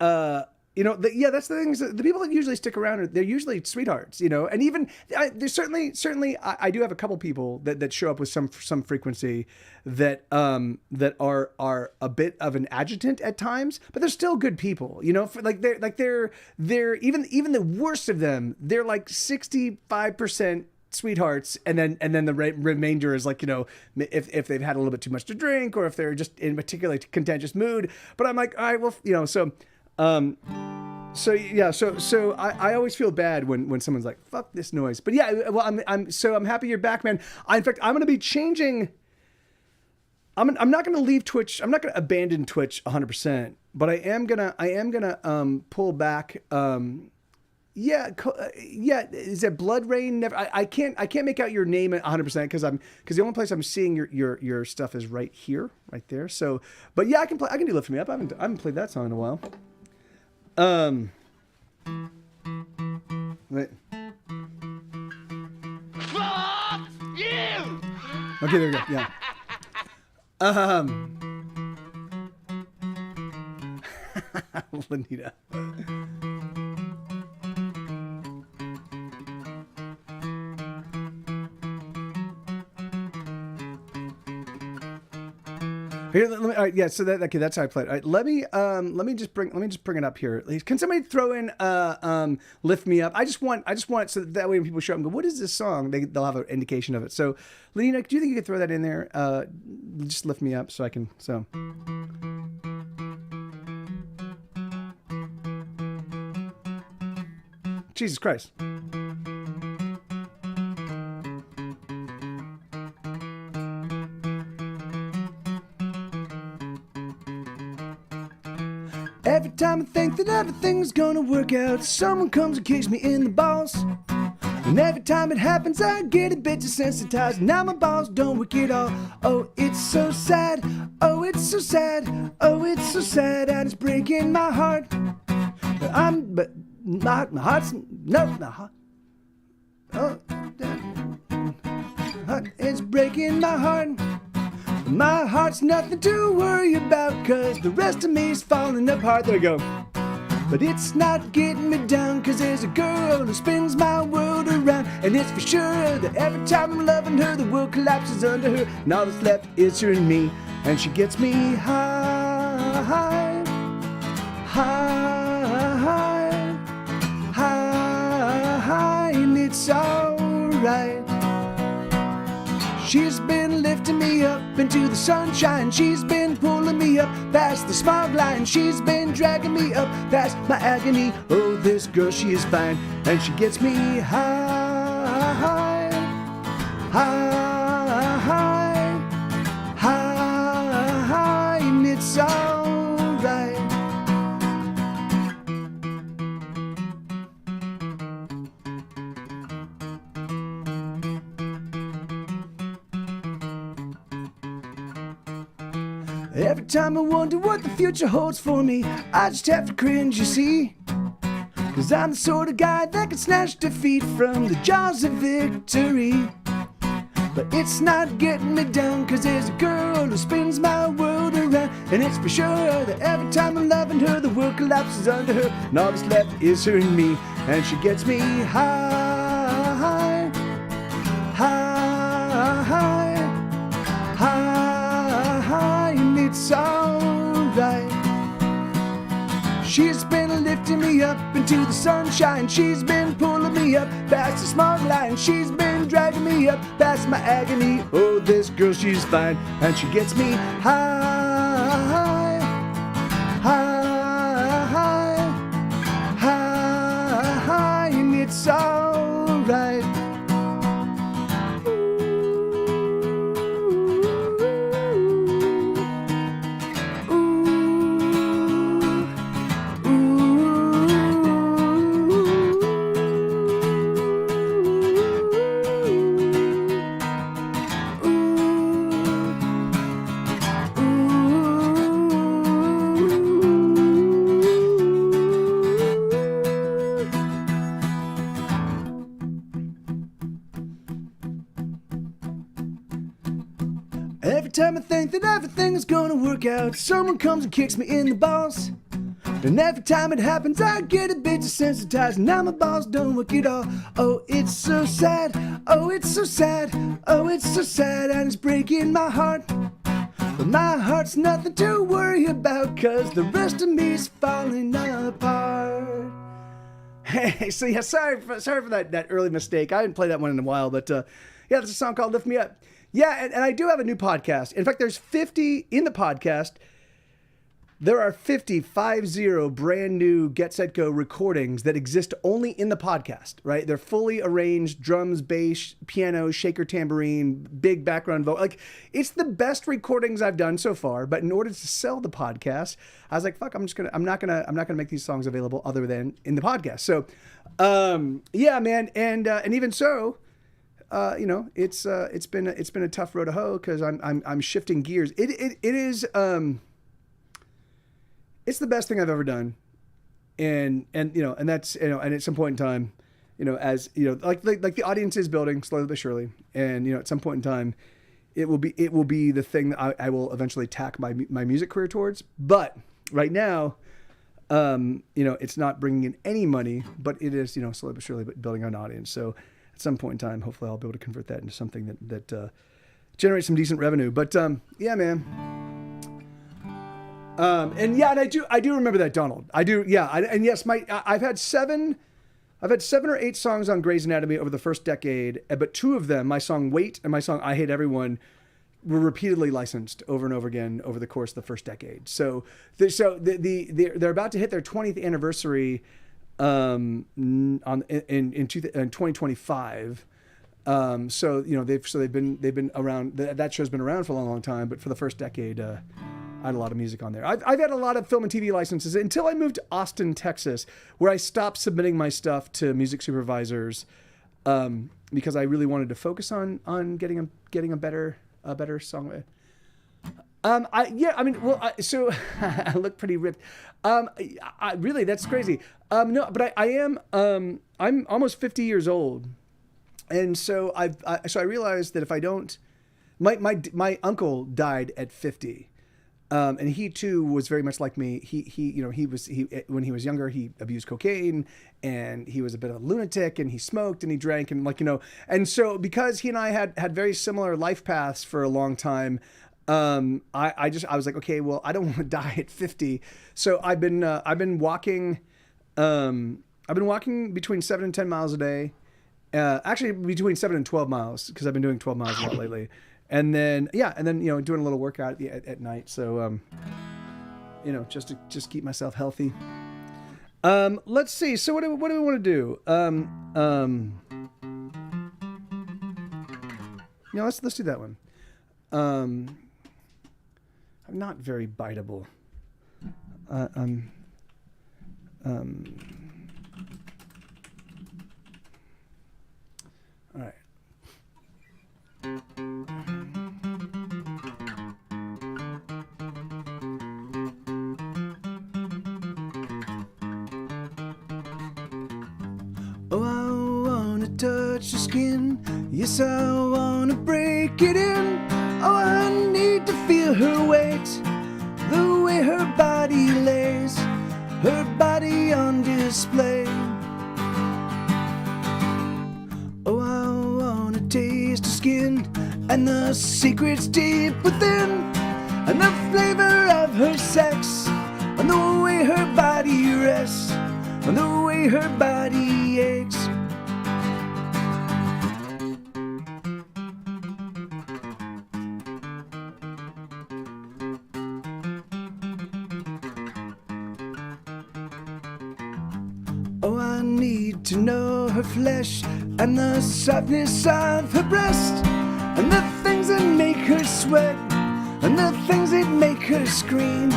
That's the things. The people that usually stick around they're usually sweethearts, and even there's certainly I do have a couple people that show up with some frequency that are a bit of an adjutant at times, but they're still good people, they're even the worst of them, they're like 65% sweethearts, and then the remainder is like, if they've had a little bit too much to drink, or if they're just in a particularly contentious mood. But I'm like, all right, well, so I always feel bad when someone's like, fuck this noise. But yeah, well, I'm happy you're back, man. In fact, I'm going to be changing. I'm not going to leave Twitch. I'm not going to abandon Twitch 100%, but I am going to pull back. Yeah. Is that Blood Rain? Never. I can't make out your name at 100% because the only place I'm seeing your stuff is right here, right there. So, but yeah, I can do Lift Me Up. I haven't played that song in a while. Wait. Fuck you! Okay, there we go. Yeah. Lanita. Here, all right, yeah. So that's how I play it. All right, let me just bring it up here. Can somebody throw in "Lift Me Up"? I just want it so that way when people show up and go, "What is this song?" They'll have an indication of it. So, Lena, do you think you could throw that in there? Just "Lift Me Up" so I can. So. Jesus Christ. Every time I think that everything's gonna work out, someone comes and kicks me in the balls. And every time it happens, I get a bit desensitized. Now my balls don't work at all. Oh, it's so sad. Oh, it's so sad. Oh, it's so sad. And it's breaking my heart. But my heart's no, my heart. Oh, it's breaking my heart. My heart's nothing to worry about, cause the rest of me's falling apart. There we go. But it's not getting me down, cause there's a girl who spins my world around. And it's for sure that every time I'm loving her, the world collapses under her. And all that's left is her and me. And she gets me high, high, high, high, high, and it's alright. She's been lifting me up into the sunshine. She's been pulling me up past the smog line. She's been dragging me up past my agony. Oh, this girl, she is fine. And she gets me high, high, high, Every time I wonder what the future holds for me, I just have to cringe, you see. 'Cause I'm the sort of guy that can snatch defeat from the jaws of victory. But it's not getting me down, 'cause there's a girl who spins my world around. And it's for sure that every time I'm loving her, the world collapses under her, and all that's left is her and me. And she gets me high, high, high, high, and it's alright. She's been lifting me up into the sunshine. She's been pulling me up past the smog line. She's been dragging me up past my agony. Oh, this girl, she's fine. And she gets me high, high, high, high, and it's alright. Every time I think that everything is gonna work out, someone comes and kicks me in the balls. And every time it happens, I get a bit desensitized. Now my balls don't work at all. Oh, it's so sad. Oh, it's so sad. Oh, it's so sad, and it's breaking my heart. But my heart's nothing to worry about, 'cause the rest of me's falling apart. Hey, so yeah, sorry for that early mistake. I haven't played that one in a while, but yeah, there's a song called Lift Me Up. Yeah, and I do have a new podcast. In fact, there's 50 in the podcast. There are 50 brand new Get Set Go recordings that exist only in the podcast, right? They're fully arranged, drums, bass, piano, shaker, tambourine, big background vocal. Like, it's the best recordings I've done so far. But in order to sell the podcast, I was like, fuck, I'm not gonna make these songs available other than in the podcast. So, yeah, man, and even so, you know, it's been a tough road to hoe, because I'm shifting gears. It is. It's the best thing I've ever done, and you know, and that's, you know, and at some point in time, you know, as you know, like the audience is building slowly but surely, and you know, at some point in time, it will be the thing that I will eventually tack my music career towards. But right now, you know, it's not bringing in any money, but it is, you know, slowly but surely building an audience. So at some point in time, hopefully, I'll be able to convert that into something that generates some decent revenue. But yeah, man. And yeah, and I do remember that, Donald. I do, yeah. And yes, I've had 7 or 8 songs on Grey's Anatomy over the first decade, but 2 of them, my song "Wait" and my song "I Hate Everyone," were repeatedly licensed over and over again over the course of the first decade. So they're about to hit their 20th anniversary in 2025. So you know, they've been around. That show's been around for a long time, but for the first decade, I had a lot of music on there. I've had a lot of film and TV licenses until I moved to Austin, Texas, where I stopped submitting my stuff to music supervisors, because I really wanted to focus on getting a better song. So I look pretty ripped. Really, that's crazy. No, but I am. I'm almost 50 years old, and so I realized that if I don't, my uncle died at 50. And he too was very much like me. When he was younger, he abused cocaine, and he was a bit of a lunatic, and he smoked and he drank, and and so because he and I had very similar life paths for a long time, I was like, okay, well, I don't want to die at 50. So I've been walking between 7 and 10 miles a day. Actually between 7 and 12 miles, because I've been doing 12 miles a lot lately. And then, you know, doing a little workout at night. So, you know, just to keep myself healthy. Let's see. So what do we want to do? You know, let's do that one. I'm not very biteable. All right. Oh, I wanna touch your skin. Yes, I wanna break it in. Oh, I need to feel her weight, the way her body lays, her body on display. Oh, I wanna taste her skin and the secrets deep within, and the flavor of her sex, and the way her body rests, and the way her body aches. Oh, I need to know her flesh and the softness of her breast, and the things that make her sweat, and the things that make her scream.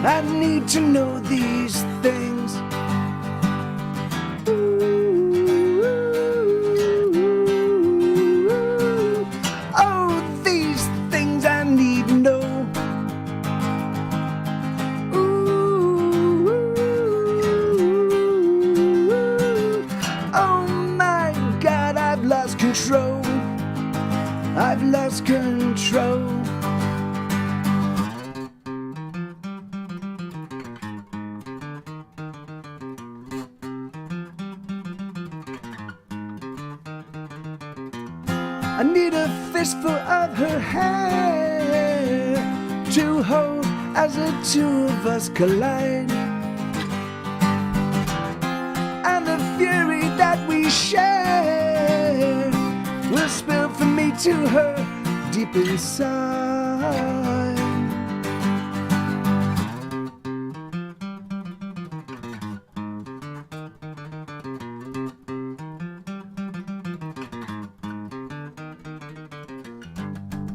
I need to know these things. Ooh, oh, these things I need to know. Oh my God, I've lost control. I've lost control. I need a fistful of her hair to hold as the two of us collide, and the fury that we share will spill from me to her deep inside.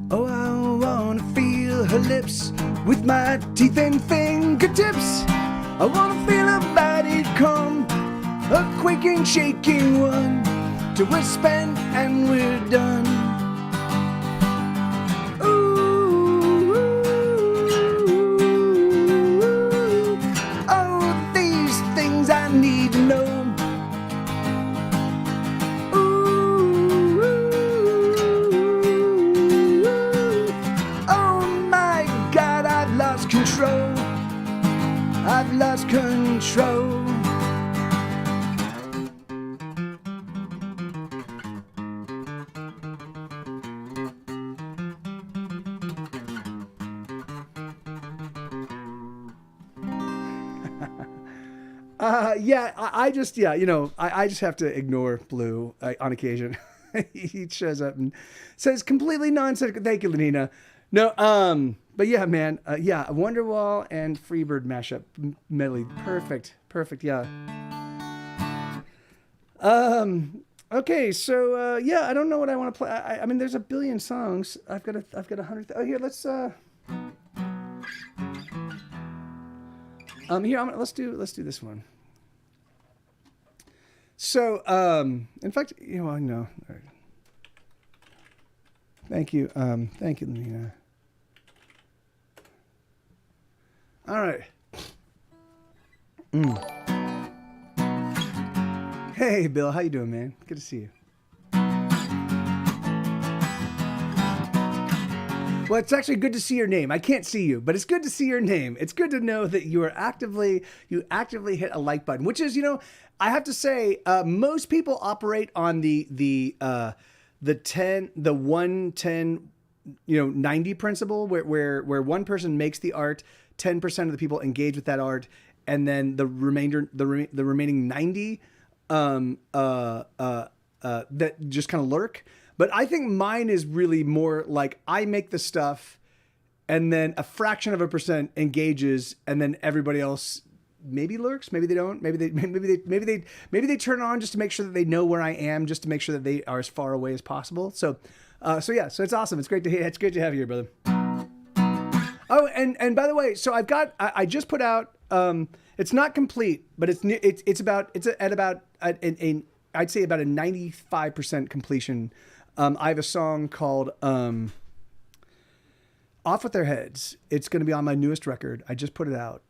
Oh, I wanna feel her lips with my teeth and fingertips. I wanna feel her body come, a quaking, shaking one, till we're spent and we're done. Ooh, oh, these things I need to know. Control. I've lost control. Yeah, I just, yeah, you know, I just have to ignore Blue on occasion. He shows up and says completely nonsense. Thank you, Lenina. No, but yeah, man, yeah, Wonderwall and Freebird mashup medley, perfect, yeah. Okay, so yeah, I don't know what I want to play. I mean, there's a billion songs. I've got 100. Oh, here, let's here, let's do this one. So, in fact, you know, no. All right. Thank you, Lenina. All right. Hey, Bill, how you doing, man? Good to see you. Well, it's actually good to see your name. I can't see you, but it's good to see your name. It's good to know that you actively hit a like button, which is, you know, I have to say, most people operate on the 110, 90 principle, where one person makes the art, 10% of the people engage with that art, and then the remaining 90 that just kind of lurk. But I think mine is really more like I make the stuff, and then a fraction of a percent engages, and then everybody else maybe lurks, maybe they don't, maybe they turn on just to make sure that they know where I am, just to make sure that they are as far away as possible. So yeah, so it's awesome. It's great to have you here, brother. Oh, and by the way, so I just put out. It's not complete, but I'd say about a 95% completion. I have a song called Off With Their Heads. It's going to be on my newest record. I just put it out.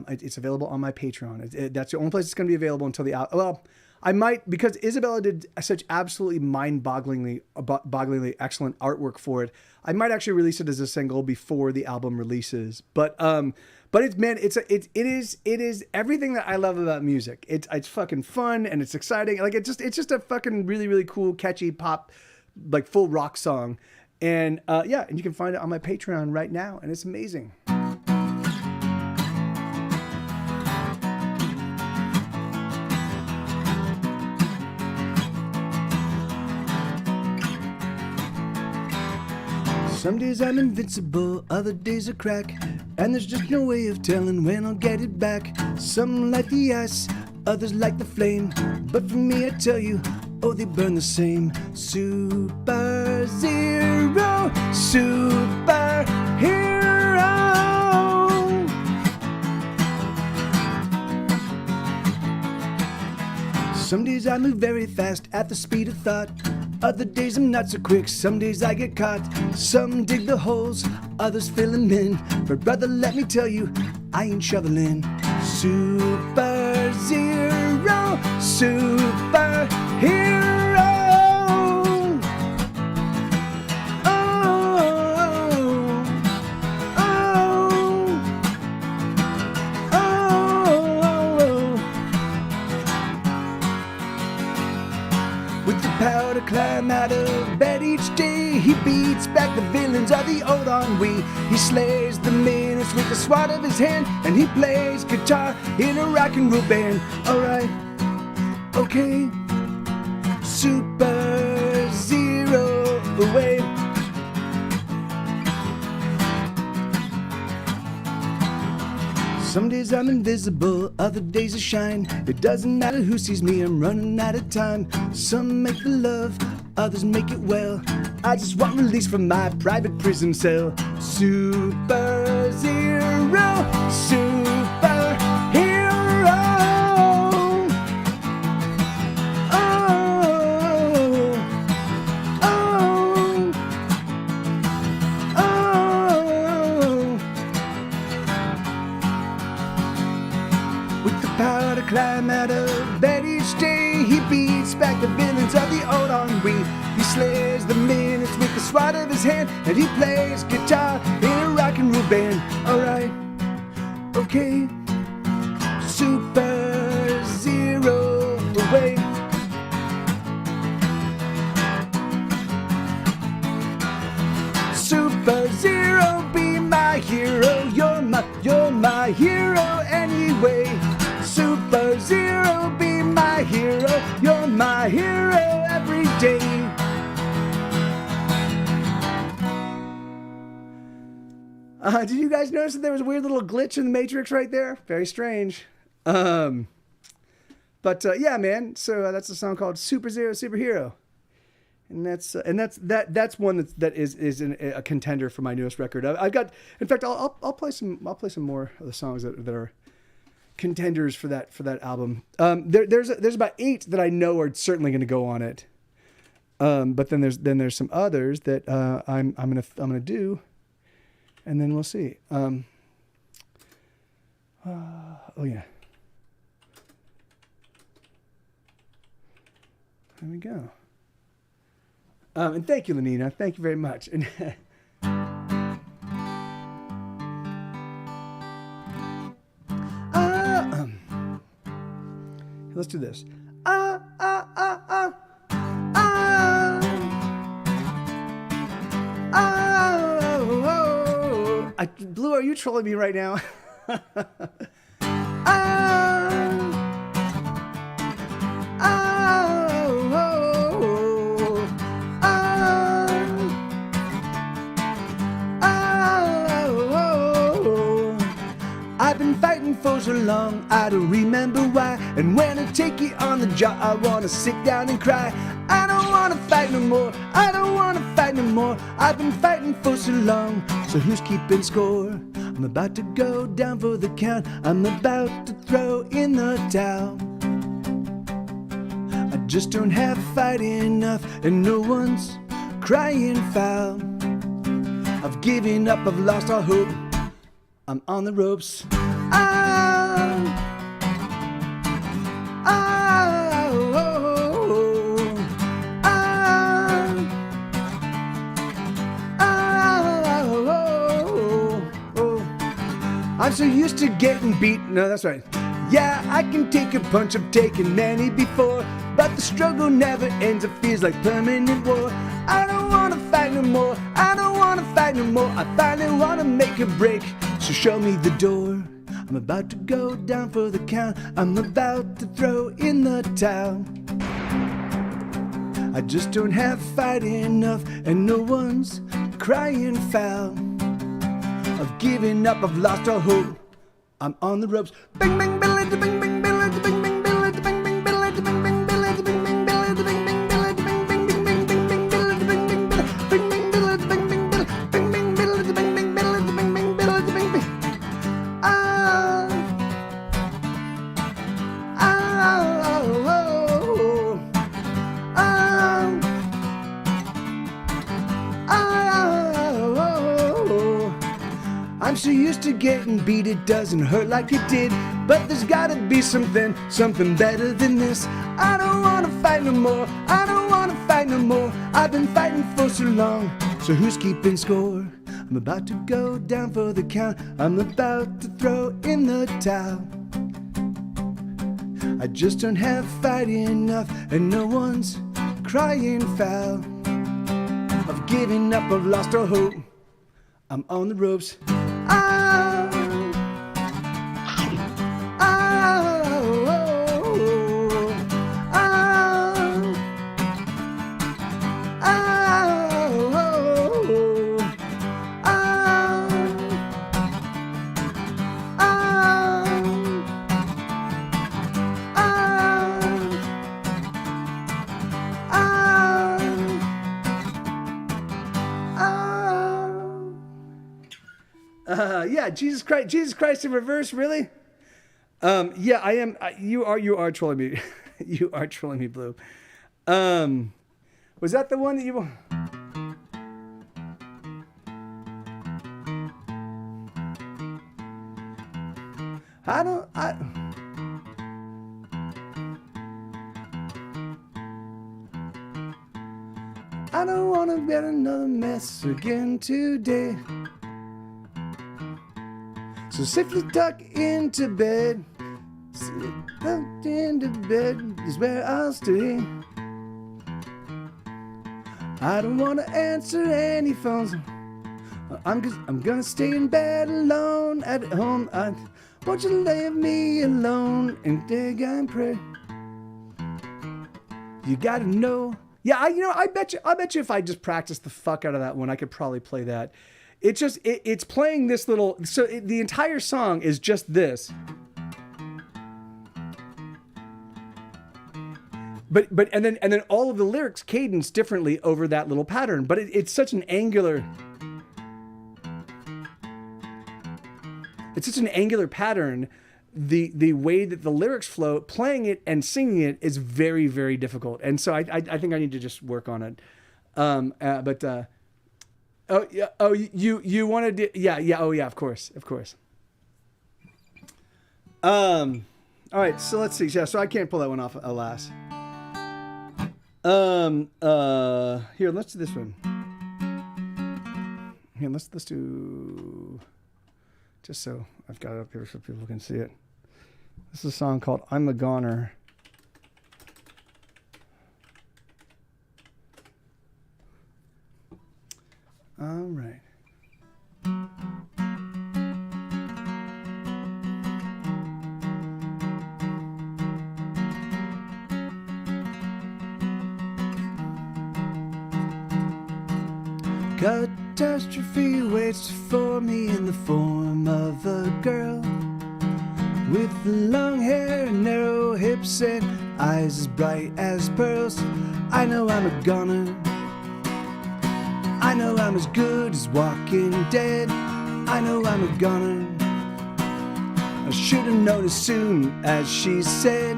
It's available on my Patreon. That's the only place it's going to be available until well, I might, because Isabella did such absolutely mind-bogglingly excellent artwork for it. I might actually release it as a single before the album releases. But it is everything that I love about music. It's fucking fun and it's exciting. Like it's just a fucking really, really cool, catchy pop, like full rock song. And yeah, and you can find it on my Patreon right now, and it's amazing. Some days I'm invincible, other days are crack, and there's just no way of telling when I'll get it back. Some like the ice, others like the flame, but for me I tell you, oh, they burn the same. Super Zero, super hero. Some days I move very fast at the speed of thought. Other days I'm not so quick, some days I get caught. Some dig the holes, others fill them in. But brother, let me tell you, I ain't shoveling. Super Zero, super hero. Power to climb out of bed each day. He beats back the villains of the old ennui. He slays the menace with the swat of his hand, and he plays guitar in a rock and roll band. Alright, okay, Super Zero away. Some days I'm invisible, other days I shine. It doesn't matter who sees me, I'm running out of time. Some make the love, others make it well. I just want release from my private prison cell. Super Zero, super hero. Power to climb out of bed each day. He beats back the villains of the old ennui. He slays the minutes with the swat of his hand, and he plays guitar in a rock and roll band. Alright, okay, Super Zero away. Super Zero, be my hero. You're my hero anyway. Super Zero, be my hero. You're my hero every day. Did you guys notice that there was a weird little glitch in the Matrix right there? Very strange. Yeah, man. So that's a song called Super Zero, Superhero, and that's one that is a contender for my newest record. I've got, in fact, I'll play some more of the songs that are contenders for that album. There's about 8 that I know are certainly going to go on it. But then there's some others that I'm gonna do, and then we'll see. Oh yeah. There we go. And thank you, Lenina. Thank you very much. And let's do this. Blue, are you trolling me right now? I've been fighting for so long, I don't remember why. And when I take you on the jaw, I wanna sit down and cry. I don't wanna fight no more, I don't wanna fight no more. I've been fighting for so long, so who's keeping score? I'm about to go down for the count, I'm about to throw in the towel. I just don't have fight enough, and no one's crying foul. I've given up, I've lost all hope, I'm on the ropes. Oh, oh, I'm so used to getting beat. No, that's right. Yeah, I can take a punch, I've taken many before, but the struggle never ends, it feels like permanent war. I don't wanna fight no more, I don't wanna fight no more, I finally wanna make a break, so show me the door. I'm about to go down for the count, I'm about to throw in the towel. I just don't have fight enough, and no one's crying foul. I've given up, I've lost all hope, I'm on the ropes. Bing, bing, bing, bing, bing, bing, bing, bing, bing, bing, bing, bing, bing, bing, bing, bing, bing, I'm so used to getting beat, it doesn't hurt like it did. But there's gotta be something better than this. I don't wanna fight no more, I don't wanna fight no more. I've been fighting for so long, so who's keeping score? I'm about to go down for the count, I'm about to throw in the towel. I just don't have fight enough, and no one's crying foul. I've given up, I've lost all hope, I'm on the ropes. Yeah, Jesus Christ in reverse, really? Yeah, I am. You are trolling me. You are trolling me, Blue. Was that the one that you? I don't want to get another mess again today. So safely tuck into bed. Tucked into bed is where I'll stay. I don't want to answer any phones. I'm gonna stay in bed alone at home. Won't you leave me alone and dig and pray? You gotta know. Yeah, I bet you if I just practiced the fuck out of that one, I could probably play that. It's playing this little, so the entire song is just this. But and then all of the lyrics cadence differently over that little pattern. But it's such an angular. It's such an angular pattern. The way that the lyrics flow, playing it and singing it is very, very difficult. And so I think I need to just work on it. Oh yeah. Oh, you wanted to? Yeah. Oh yeah. Of course. All right. So let's see. Yeah. So I can't pull that one off, alas. Here. Let's do this one. Here. Let's do. Just so I've got it up here so people can see it. This is a song called "I'm a Goner." All right. Catastrophe waits for me in the form of a girl with long hair and narrow hips and eyes as bright as pearls. I know I'm a goner. I know I'm as good as Walking Dead. I know I'm a goner. I should have known as soon as she said,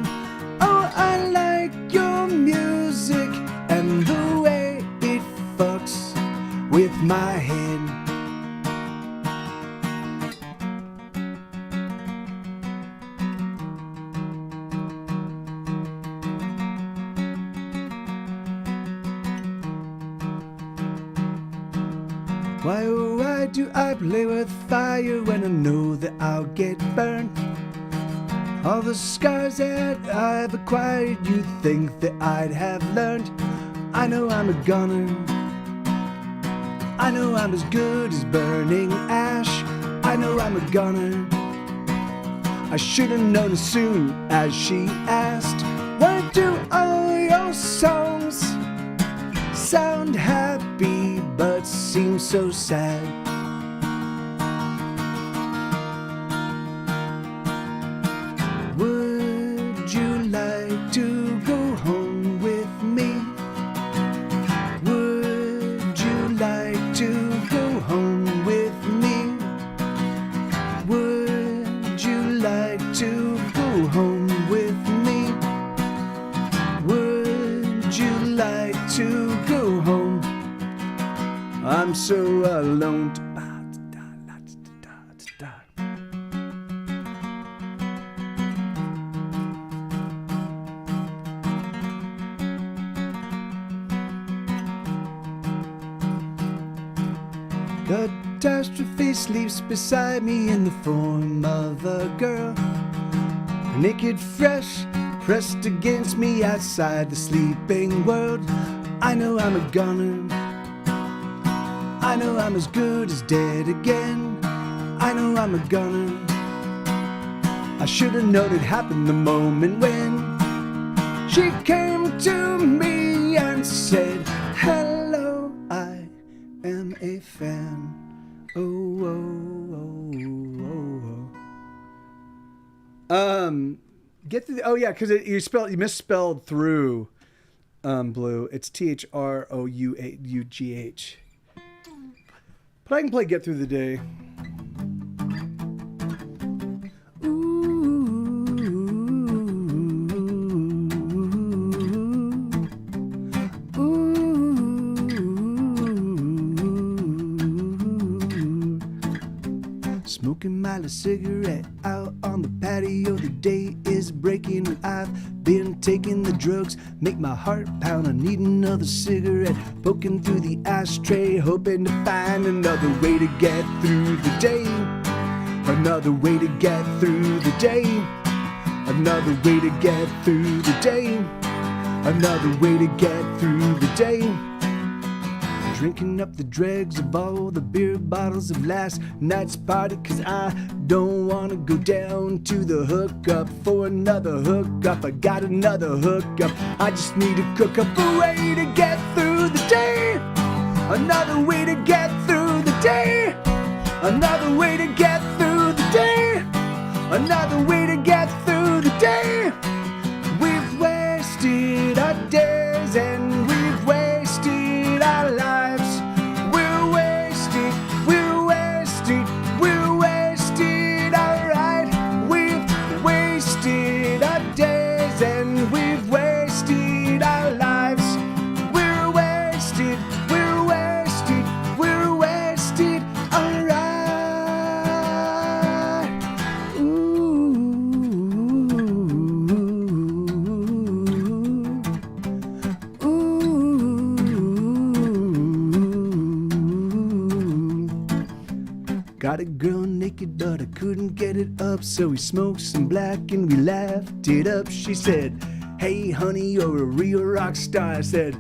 oh, I like your music and the way it fucks with my head. Why, oh, why Why do I play with fire when I know that I'll get burned? All the scars that I've acquired, you'd think that I'd have learned. I know I'm a gunner, I know I'm as good as burning ash. I know I'm a gunner, I should've known as soon as she asked. Why do all your songs sound happy but seem so sad? Would you like to go home with me? Would you like to go home with me? Would you like to go home with me? Would you like to go home? I'm so alone. Catastrophe sleeps beside me in the form of a girl, naked, fresh, pressed against me outside the sleeping world. I know I'm a gunner, I know I'm as good as dead again. I know I'm a gunner, I should've known it happened the moment when she came to me and said, hello, I am a fan. Oh, oh, oh, oh, oh. Get the, oh yeah, because you misspelled through, Blue. It's THROUGH. But I can play Get Through the Day. Smoking my last cigarette out on the patio. The day is breaking and I've been taking the drugs. Make my heart pound, I need another cigarette. Poking through the ashtray, hoping to find another way to get through the day. Another way to get through the day. Another way to get through the day. Another way to get through the day. Drinking up the dregs of all the beer bottles of last night's party, 'cause I don't wanna go down to the hookup for another hookup. I got another hookup, I just need to cook up a way to get through the day. Another way to get through the day. Another way to get through the day. Another way to get through the day. We've wasted our days and we've wasted our lives. We're wasted, we're wasted, we're wasted, alright. We've wasted our days and we've wasted our lives. We're wasted, we're wasted, we're wasted, alright. Got a girl naked, but I couldn't get it up, so we smoked some black and we laughed it up. She said, hey honey, you're a real rock star. I said,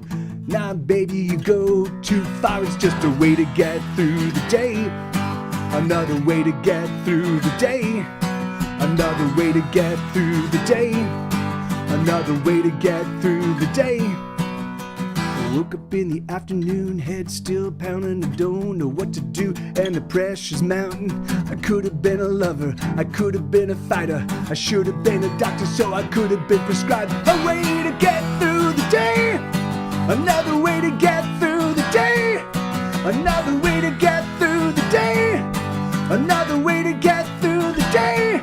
nah baby, you go too far. It's just a way to get through the day. Another way to get through the day. Another way to get through the day. Another way to get through the day. Woke up in the afternoon, head still pounding. I don't know what to do, and the pressure's mounting. I could have been a lover, I could have been a fighter. I should have been a doctor, so I could have been prescribed a way to get through the day. Another way to get through the day. Another way to get through the day. Another way to get through the day.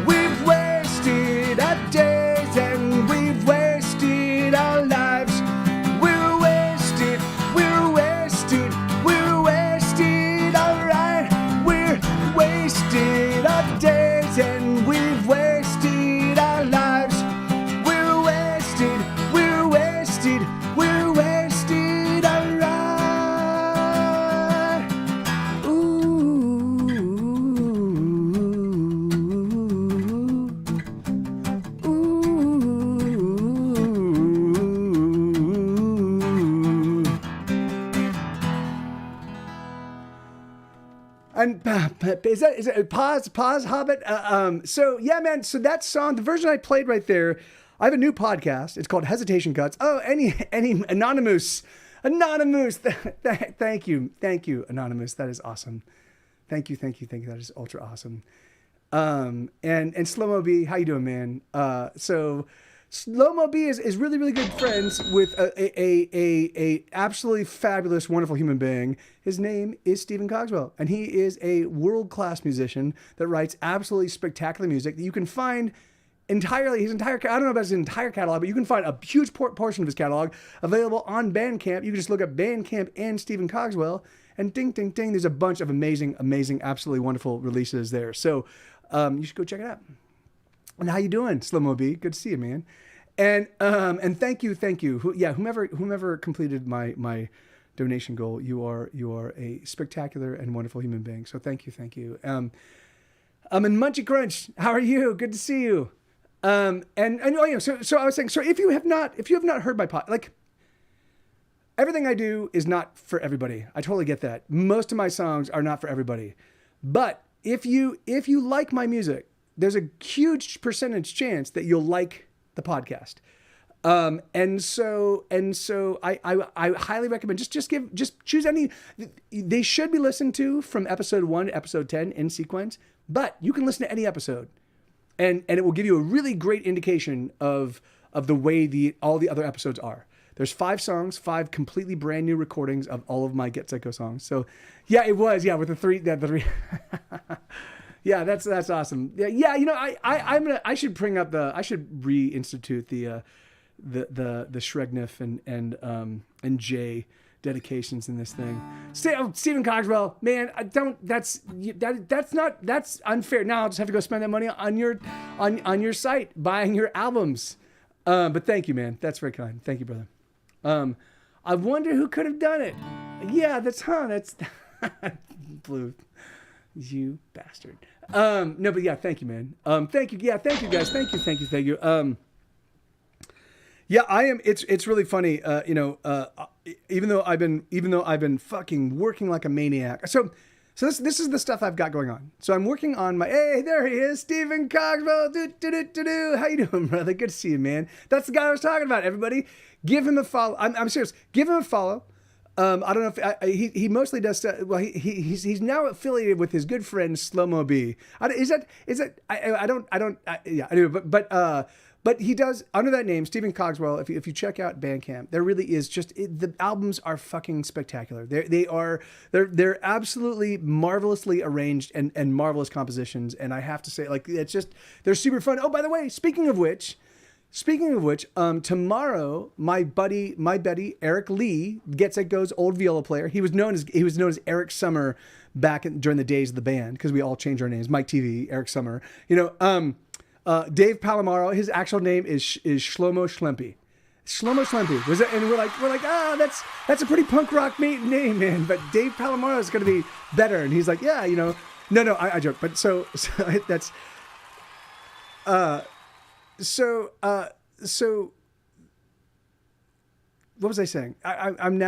We've wasted our days and we've wasted our lives. We're wasted, we're wasted, we're wasted, alright. We're wasted our days and we've wasted our lives. We're wasted, And is it pause Hobbit? So yeah, man. So that song, the version I played right there, I have a new podcast. It's called Hesitation Cuts. Oh, any anonymous. Thank you, anonymous. That is awesome. Thank you. That is ultra awesome. And Slow Mo B, how you doing, man? So Slow Mo B is really, really good friends with a absolutely fabulous, wonderful human being. His name is Stephen Cogswell, and he is a world-class musician that writes absolutely spectacular music that you can find entirely, I don't know about his entire catalog, but you can find a huge portion of his catalog available on Bandcamp. You can just look up Bandcamp and Stephen Cogswell, and ding, ding, ding, there's a bunch of amazing, absolutely wonderful releases there. So you should go check it out. And how you doing, Slow Mo B? Good to see you, man. And thank you. Whomever completed my donation goal, you are a spectacular and wonderful human being. So thank you. And Munchy Crunch, how are you? Good to see you. So I was saying, so if you have not heard my pod, like, everything I do is not for everybody. I totally get that. Most of my songs are not for everybody. But if you like my music, there's a huge percentage chance that you'll like the podcast. And so I highly recommend just choose any. They should be listened to from episode 1 to episode 10 in sequence, but you can listen to any episode, and it will give you a really great indication of the way all the other episodes are. There's 5 songs, 5 completely brand new recordings of all of my Get Psycho songs. So yeah, it was, with the three. Yeah, that's awesome. Yeah. You know, I should reinstitute the Shregnif and Jay dedications in this thing. Stephen Cogswell, man, that's unfair. Now I'll just have to go spend that money on your site buying your albums. But thank you, man. That's very kind. Thank you, brother. I wonder who could have done it. Yeah, that's Blue. You bastard. No, but yeah, thank you, man. Thank you. Yeah, thank you guys. Thank you. Yeah, I am. It's really funny. Even though I've been fucking working like a maniac. So this is the stuff I've got going on. So I'm working on hey, there he is, Stephen Cogswell. How you doing, brother? Good to see you, man. That's the guy I was talking about. Everybody, give him a follow. I'm serious. Give him a follow. I don't know if he mostly does stuff. Well, he's now affiliated with his good friend Slow Mo B. But he does under that name, Stephen Cogswell. If you check out Bandcamp, there really is the albums are fucking spectacular. They're absolutely marvelously arranged and marvelous compositions. And I have to say, like, they're super fun. Oh, by the way, speaking of which, tomorrow my buddy Eric Lee, Get Set Go's old viola player. He was known as Eric Summer during the days of the band, because we all changed our names. Mike TV, Eric Summer. Dave Palomaro. His actual name is Shlomo Schlempe. Shlomo Schlempe was it? And we're like, that's a pretty punk rock name, man. But Dave Palomaro is going to be better. And he's like, yeah, no, I joke. But so that's. So what was I saying? I'm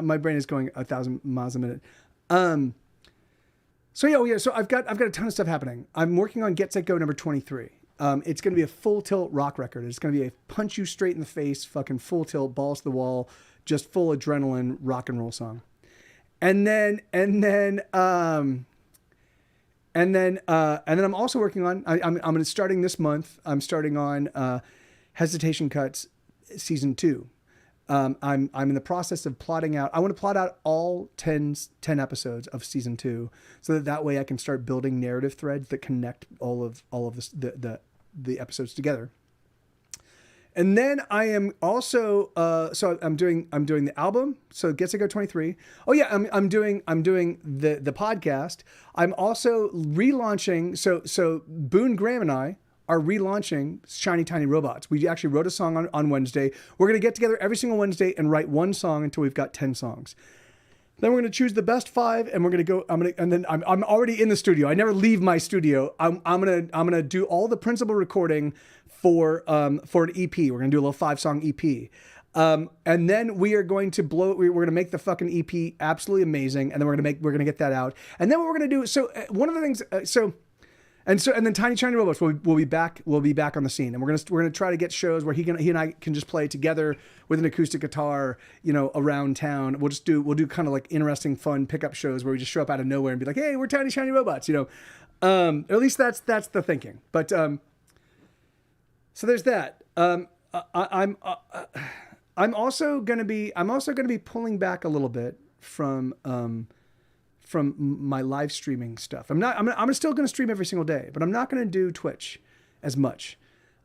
my brain is going 1,000 miles a minute. So I've got a ton of stuff happening. I'm working on Get Set Go number 23. It's going to be a full tilt rock record. It's going to be a punch you straight in the face, fucking full tilt, balls to the wall, just full adrenaline rock and roll song. And then I'm also working on. I'm starting this month. I'm starting on Hesitation Cuts season 2. I'm in the process of plotting out. I want to plot out all 10 episodes of season 2, so that way I can start building narrative threads that connect all of the episodes together. And then I am also so I'm doing the album. So Get Set Go 23. Oh yeah, I'm doing the podcast. I'm also relaunching. So Boone Graham and I are relaunching Shiny Tiny Robots. We actually wrote a song on Wednesday. We're gonna get together every single Wednesday and write one song until we've got 10 songs. Then we're gonna choose the best 5, and we're gonna go. I'm already in the studio. I never leave my studio. I'm gonna do all the principal recording for an EP. We're gonna do a little 5-song EP. And then we are going to we're going to make the fucking EP absolutely amazing. And then we're going to get that out. And then what we're going to do. So one of the things, and then Tiny Shiny Robots will be back. We'll be back on the scene, and we're gonna try to get shows where he and I can just play together with an acoustic guitar, around town. We'll do kind of like interesting, fun pickup shows where we just show up out of nowhere and be like, hey, we're Tiny Shiny Robots, Or at least that's the thinking. But so there's that. I'm also gonna be pulling back a little bit from my live streaming stuff. I'm still going to stream every single day, but I'm not going to do Twitch as much.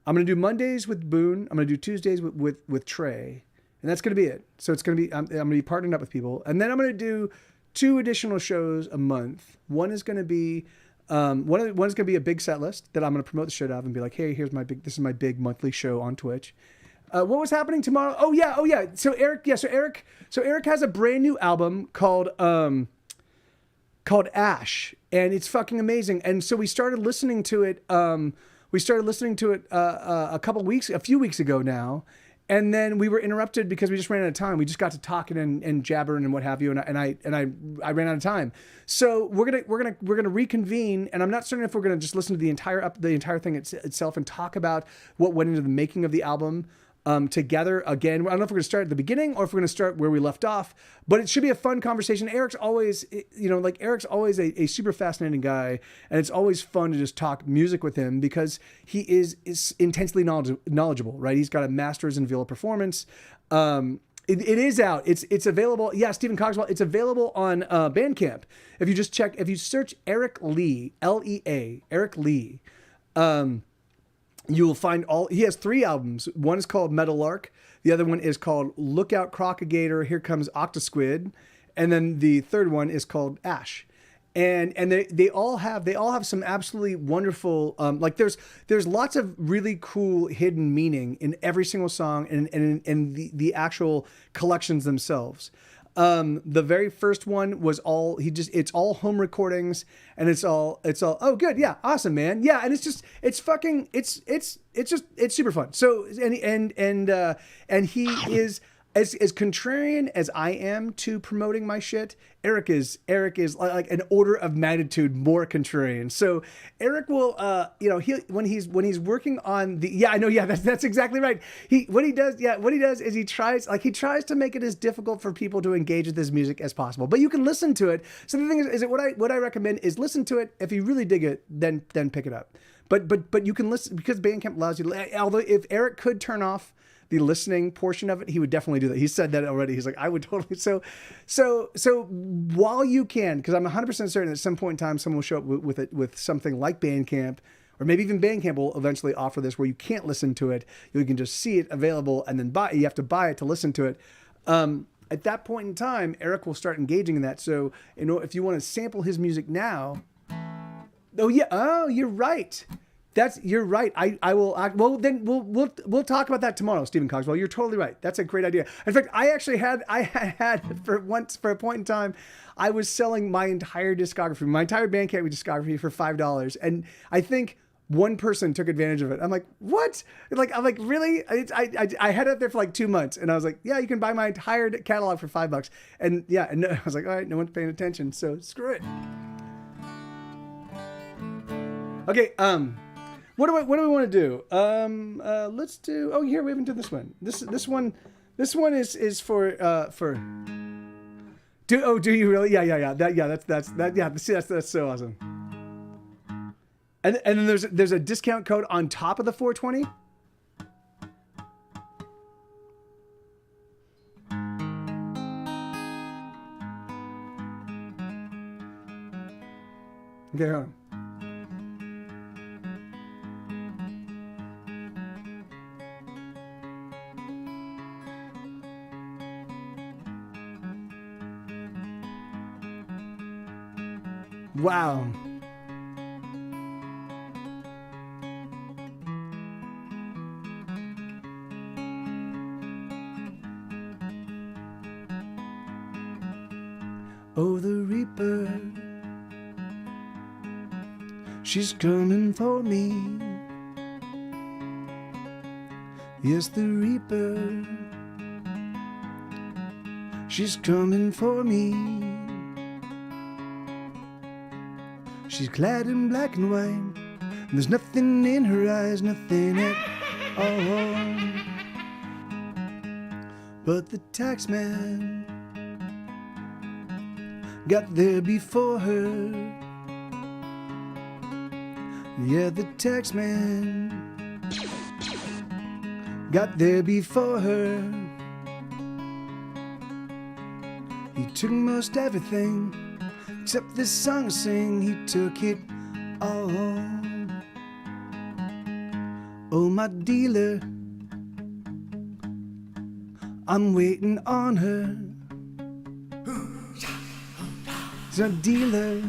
I'm going to do Mondays with Boone. I'm going to do Tuesdays with Trey, and that's going to be it. So it's going to be, I'm going to be partnering up with people. And then I'm going to do 2 additional shows a month. One is going to be, one is going to be a big set list that I'm going to promote the shit out of and be like, hey, this is my big monthly show on Twitch. What was happening tomorrow? Oh yeah. So Eric has a brand new album called Ash, and it's fucking amazing. And so we started listening to it. A few weeks ago now, and then we were interrupted because we just ran out of time. We just got to talking and jabbering and what have you, and I ran out of time. So we're gonna reconvene, and I'm not certain if we're gonna just listen to the entire thing itself and talk about what went into the making of the album. Together again. I don't know if we're going to start at the beginning or if we're going to start where we left off, but it should be a fun conversation. Eric's always, Eric's always a super fascinating guy, and it's always fun to just talk music with him because he is intensely knowledgeable, right? He's got a master's in viola performance. It is out. It's available. Yeah, Stephen Cogswell. It's available on Bandcamp. If you search Eric Lee, Lea, Eric Lee, you will find he has 3 albums. One is called Meadowlark. The other one is called Lookout Crocagator, Here Comes Octosquid. And then the third one is called Ash. And they all have some absolutely wonderful, there's lots of really cool hidden meaning in every single song and in the actual collections themselves. The very first one was it's all home recordings, and it's all, oh good. Yeah. Awesome, man. Yeah. And it's super fun. So, and he is as contrarian as I am to promoting my shit. Eric is like an order of magnitude more contrarian. So Eric will, when he's working on that's exactly right. What he does is he tries to make it as difficult for people to engage with his music as possible, but you can listen to it. So the thing is that what I recommend is listen to it. If you really dig it, then pick it up. But you can listen because Bandcamp allows you to, although if Eric could turn off the listening portion of it, he would definitely do that. He said that already. He's like, I would totally. So while you can, because I'm 100% certain at some point in time, someone will show up with something like Bandcamp, or maybe even Bandcamp will eventually offer this where you can't listen to it. You can just see it available and then you have to buy it to listen to it. At that point in time, Eric will start engaging in that. So, if you want to sample his music now, you're right. You're right. I will act. Well, then we'll talk about that tomorrow, Stephen Cogswell. You're totally right. That's a great idea. In fact, I had for a point in time, I was selling my entire discography, my entire Bandcamp discography for $5, and I think one person took advantage of it. I'm like, what? I'm like, really? I had it there for like 2 months, and I was like, yeah, you can buy my entire catalog for $5, and yeah, and I was like, all right, no one's paying attention, so screw it. Okay, what do we want to do? Let's do. Oh, here we haven't done this one. This one is for. Do you really? Yeah. That's so awesome. And then there's a discount code on top of the 420. Okay, hold on. Wow. Oh, the Reaper, she's coming for me. Yes, the Reaper, She's coming for me. She's clad in black and white, and there's nothing in her eyes, nothing at all. But the taxman got there before her. Yeah, the taxman got there before her. He took most everything except this song to sing. He took it all. Oh, my dealer, I'm waiting on her. The dealer,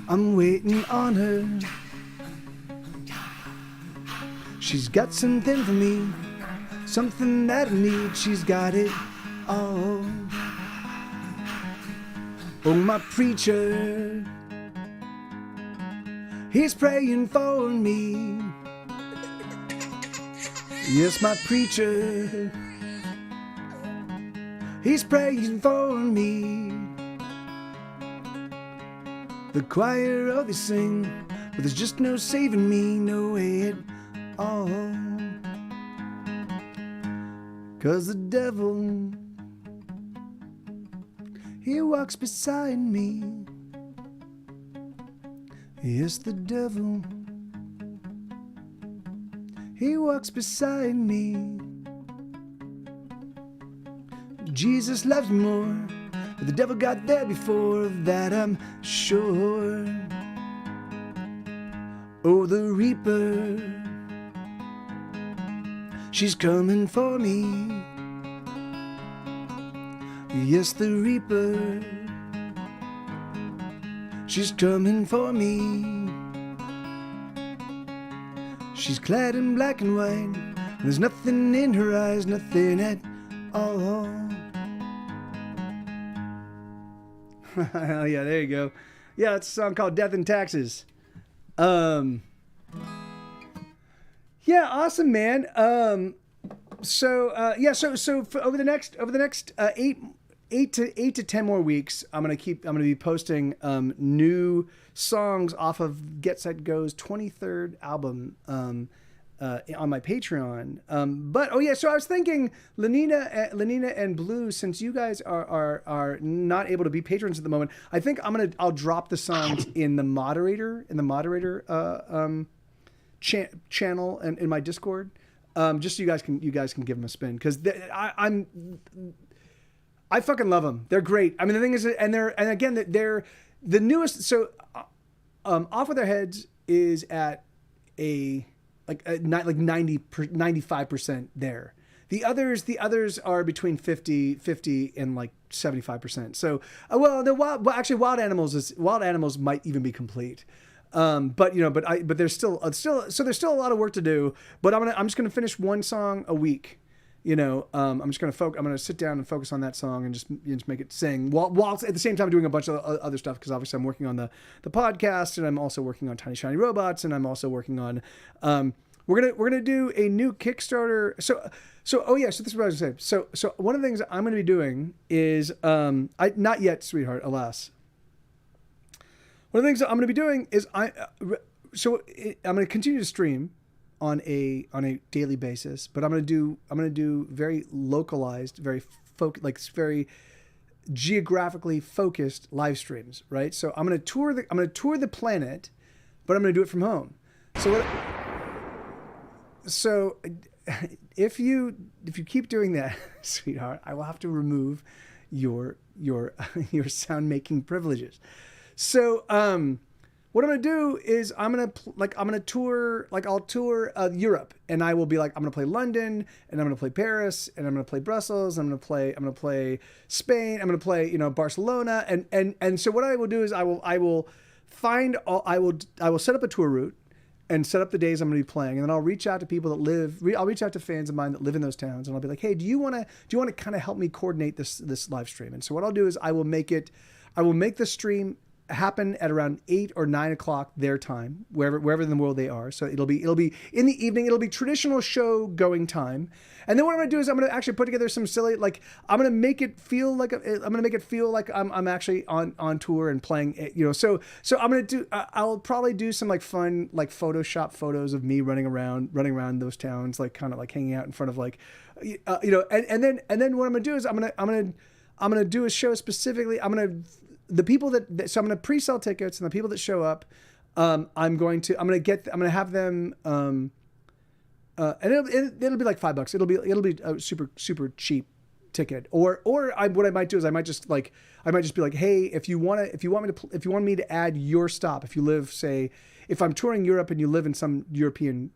I'm waiting on her. She's got something for me, something that I need. She's got it all. Oh, my preacher, he's praying for me. Yes, my preacher, he's praying for me. The choir, oh, they sing, but there's just no saving me, no way at all. 'Cause the devil, he walks beside me. Yes, the devil, he walks beside me. Jesus loves me more, but the devil got there before that, I'm sure. Oh, the reaper, she's coming for me. Yes, the reaper, she's coming for me. She's clad in black and white, and there's nothing in her eyes, nothing at all. Oh yeah, there you go. Yeah, it's a song called Death and Taxes. Yeah, awesome, man. So for over the next 8 to 10 more weeks, I'm gonna be posting new songs off of Get Set Go's 23rd album on my Patreon. But so I was thinking, Lenina and Blue, since you guys are not able to be patrons at the moment, I think I'll drop the songs in the moderator channel and in my Discord, just so you guys can give them a spin, because I fucking love them. They're great. I mean, the thing is, they're the newest. So, Off With Their Heads is at a 95% there. The others are between 50 and like 75%. So, Wild Animals might even be complete. But there's still so there's still a lot of work to do. But I'm just gonna finish one song a week. I'm just gonna I'm gonna sit down and focus on that song and just make it sing while at the same time doing a bunch of other stuff, because obviously I'm working on the podcast, and I'm also working on Tiny Shiny Robots, and I'm also working on we're gonna do a new Kickstarter. So this is what I was gonna say. So one of the things I'm gonna be doing is not yet, sweetheart, alas. One of the things that I'm gonna be doing is I'm gonna continue to stream on a daily basis, but I'm gonna do very localized, very very geographically focused live streams, right? So I'm gonna tour the planet, but I'm gonna do it from home. So if you keep doing that, sweetheart, I will have to remove your sound making privileges. So what I'm gonna do is I'll tour Europe, and I will be like, I'm gonna play London, and I'm gonna play Paris, and I'm gonna play Brussels, I'm gonna play Spain, I'm gonna play Barcelona, and so what I will do is I will set up a tour route and set up the days I'm gonna be playing, and then I'll reach out to people I'll reach out to fans of mine that live in those towns, and I'll be like, hey, do you want to kind of help me coordinate this live stream? And so what I'll do is I will make the stream happen at around 8 or 9 o'clock their time, wherever in the world they are. So it'll be in the evening. It'll be traditional show going time. And then what I'm going to do is I'm going to actually put together some silly, like I'm going to make it feel like I'm actually on tour and playing, so I'm going to do, I'll probably do some like fun, like Photoshop photos of me running around those towns, like kind of like hanging out in front of like, and then what I'm going to do is I'm going to do a show specifically. I'm going to pre-sell tickets, and the people that show up, I'm going to have them, and it'll be like $5. It'll be a super cheap ticket. What I might do is I might just be like, hey, if you want me to add your stop, if you live, say, if I'm touring Europe and you live in some European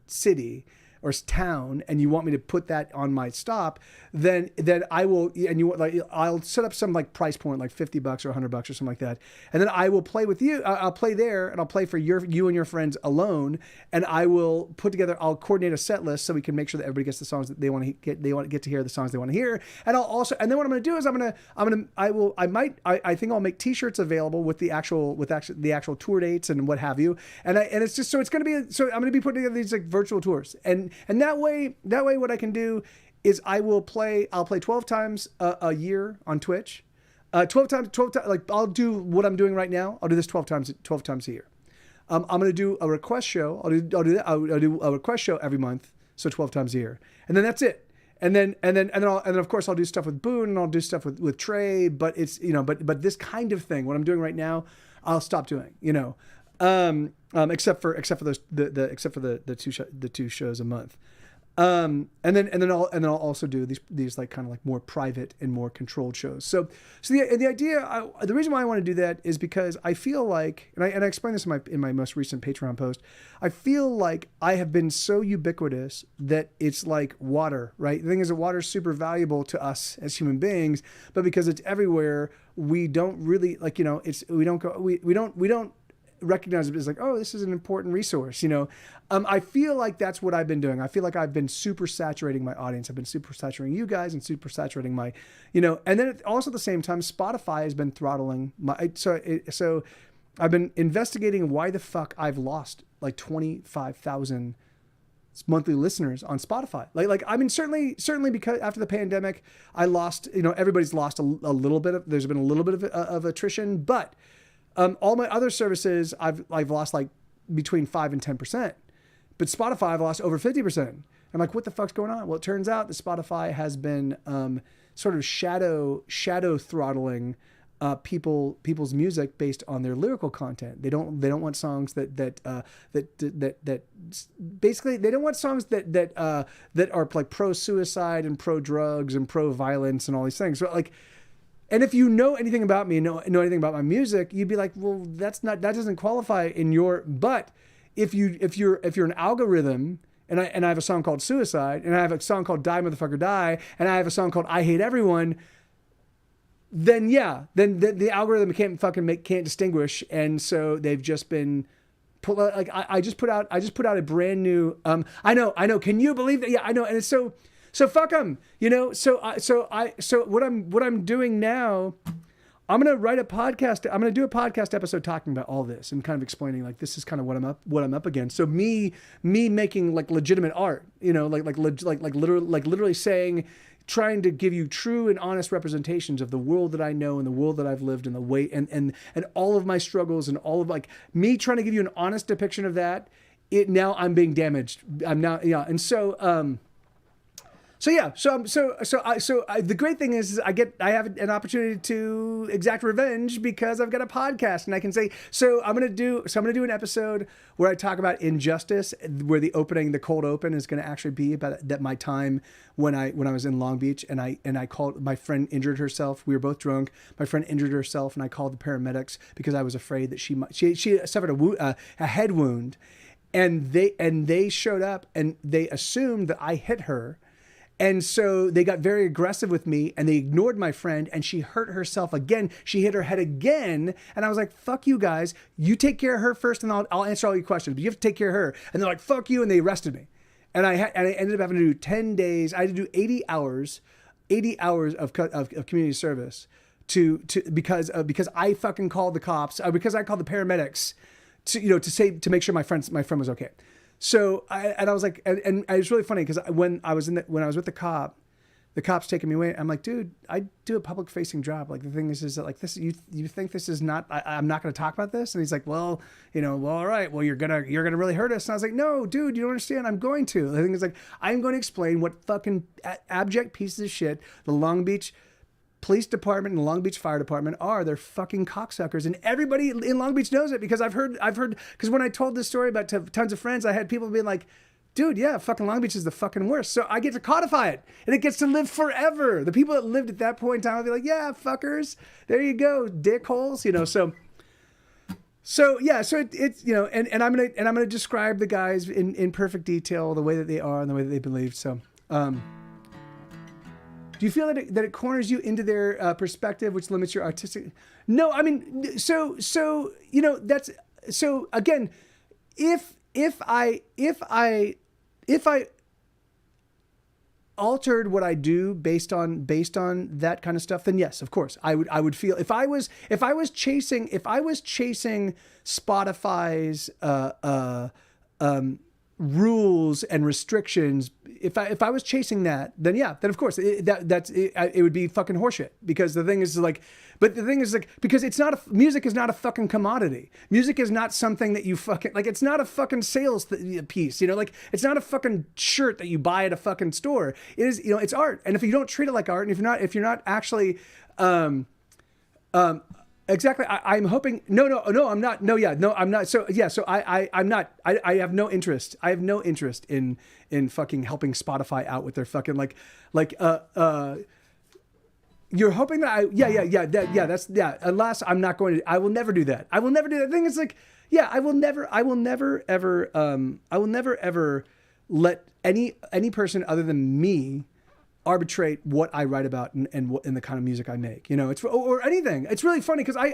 city or town, and you want me to put that on my stop, then I will, and I'll set up some like price point, like $50 or $100 or something like that. And then I will play with you. I'll play there, and I'll play for you and your friends alone. And I'll coordinate a set list so we can make sure that everybody gets the songs that they want to get. They want to get to hear the songs they want to hear. And then what I'm going to do is I think I'll make T-shirts available with the actual tour dates and what have you. And it's just, so it's going to be, so I'm going to be putting together these like virtual tours. And that way what I can do is I'll play 12 times a year on Twitch. 12 times, like I'll do what I'm doing right now. I'll do this 12 times a year. I'm going to do a request show. I'll do a request show every month. So 12 times a year. And then that's it. And then of course I'll do stuff with Boone, and I'll do stuff with Trey, but it's, but this kind of thing, what I'm doing right now, I'll stop doing, except for the two shows a month. And then I'll also do these like kind of like more private and more controlled shows. So the idea, the reason why I want to do that is because I feel like, and I explained this in my most recent Patreon post, I feel like I have been so ubiquitous that it's like water, right? The thing is that water is super valuable to us as human beings, but because it's everywhere, we don't really we don't recognize it as like, oh, this is an important resource. I feel like that's what I've been doing. I feel like I've been super saturating my audience. I've been super saturating you guys and super saturating my, and then also at the same time, Spotify has been throttling my, so I've been investigating why the fuck I've lost like 25,000 monthly listeners on Spotify. Like, I mean, certainly because after the pandemic, I lost, everybody's lost a little bit there's been a little bit of attrition, but all my other services, I've lost like between 5 and 10%, but Spotify I've lost over 50%. I'm like, what the fuck's going on? Well, it turns out that Spotify has been sort of shadow throttling people's music based on their lyrical content. They don't want songs that basically they don't want songs that are like pro suicide and pro drugs and pro violence and all these things. So like. And if you know anything about me and know anything about my music, you'd be like, well, that doesn't qualify in your. But if you're an algorithm, and I have a song called Suicide, and I have a song called Die Motherfucker Die, and I have a song called I Hate Everyone, then the algorithm can't distinguish, and so they've just been. Like I just put out a brand new. I know. Can you believe that? Yeah, I know, and it's so. So fuck them, So what I'm doing now, I'm gonna write a podcast. I'm gonna do a podcast episode talking about all this and kind of explaining like this is kind of what I'm up against. So me making like legitimate art, literally saying, trying to give you true and honest representations of the world that I know and the world that I've lived and the way and all of my struggles and all of like me trying to give you an honest depiction of that. Now I'm being damaged. I'm now and so. The great thing is I have an opportunity to exact revenge because I've got a podcast and I can say, I'm going to do an episode where I talk about injustice, where the cold open is going to actually be about that my time when I was in Long Beach and I called, my friend injured herself. We were both drunk. My friend injured herself and I called the paramedics because I was afraid that she suffered a head wound, and they showed up and they assumed that I hit her. And so they got very aggressive with me and they ignored my friend and she hurt herself again. She hit her head again. And I was like, fuck you guys. You take care of her first and I'll answer all your questions. But you have to take care of her. And they're like, fuck you. And they arrested me. And I ended up having to do 10 days. I had to do 80 hours of community service because I fucking called the cops, because I called the paramedics to make sure my friend was okay. So I was like, and it was really funny because when I was with the cops taking me away, I'm like, dude, I do a public facing job. Like the thing is that like this, you think this is not, I'm not going to talk about this. And he's like, well, all right, well, you're going to really hurt us. And I was like, no, dude, you don't understand. I'm going to. The thing is like, I'm going to explain what fucking abject pieces of shit the Long Beach Police Department and the Long Beach Fire Department are. They're fucking cocksuckers, and everybody in Long Beach knows it because I've heard because when I told this story about to tons of friends, I had people being like, dude, yeah, fucking Long Beach is the fucking worst. So I get to codify it, and it gets to live forever. The people that lived at that point in time will be like, yeah, fuckers, there you go, dickholes, So yeah, so it's and I'm gonna describe the guys in perfect detail, the way that they are and the way that they believe. So. Do you feel that it corners you into their perspective, which limits your artistic? No, I mean, so that's so again, if I altered what I do based on that kind of stuff, then yes, of course, I would feel if I was chasing Spotify's rules and restrictions, if I was chasing that, then yeah, then of course it would be fucking horseshit. Because the thing is like, because music is not a fucking commodity. Music is not something that you fucking like. It's not a fucking sales piece. Like it's not a fucking shirt that you buy at a fucking store. It is, it's art. And if you don't treat it like art, and if you're not actually, exactly. I'm hoping. No, I'm not. No, yeah, no, I'm not. So yeah, so I'm not. I have no interest. I have no interest in fucking helping Spotify out with their fucking You're hoping that that's Unless I'm not going to. I will never do that. I will never do that. The thing is like, yeah, I will never ever let any person other than me arbitrate what I write about and the kind of music I make, it's or anything. It's really funny because I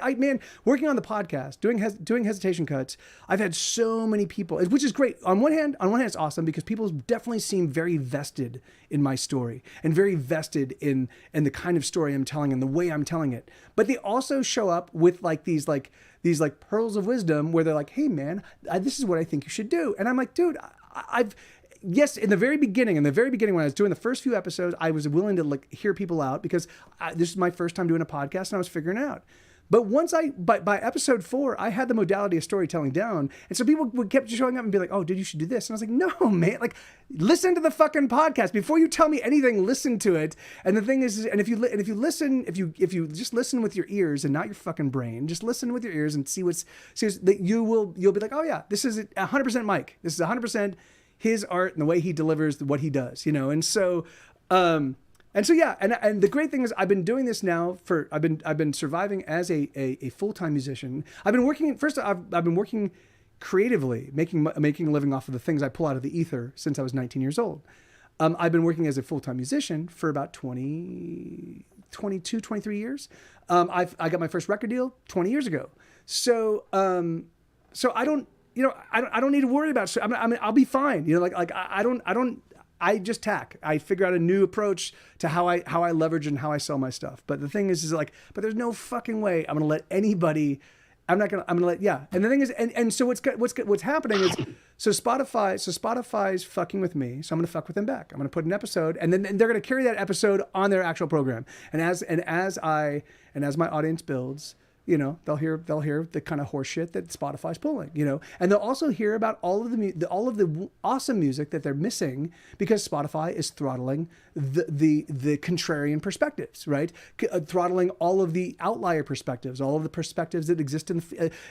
working on the podcast, doing hesitation cuts, I've had so many people, which is great. On one hand, it's awesome because people definitely seem very vested in my story and very vested in the kind of story I'm telling and the way I'm telling it. But they also show up with these pearls of wisdom where they're like, hey man, this is what I think you should do. And I'm like, dude, yes, in the very beginning when I was doing the first few episodes, I was willing to hear people out because this is my first time doing a podcast and I was figuring it out. But by episode 4, I had the modality of storytelling down. And so people kept showing up and be like, oh, dude, you should do this. And I was like, no, man, listen to the fucking podcast before you tell me anything, listen to it. And the thing is, and if you just listen with your ears and not your fucking brain, just listen with your ears and see that you'll be like, oh yeah, this is 100% Mike. This is 100% his art and the way he delivers what he does, and so yeah, and the great thing is I've been doing this now I've been surviving as a full-time musician. I've been working creatively, making a living off of the things I pull out of the ether since I was 19 years old. I've been working as a full-time musician for about 22, 23 years. I got my first record deal 20 years ago. So I don't need to worry about shit. I mean, I'll be fine. I just tack. I figure out a new approach to how I leverage and how I sell my stuff. But the thing is but there's no fucking way I'm going to let anybody, I'm going to let, yeah. And the thing is, and so what's happening is, so Spotify's fucking with me. So I'm going to fuck with them back. I'm going to put an episode and then they're going to carry that episode on their actual program. And as my audience builds, they'll hear the kind of horse shit that Spotify's pulling, and they'll also hear about all of the awesome music that they're missing because Spotify is throttling the contrarian perspectives, right? Throttling all of the outlier perspectives, all of the perspectives that exist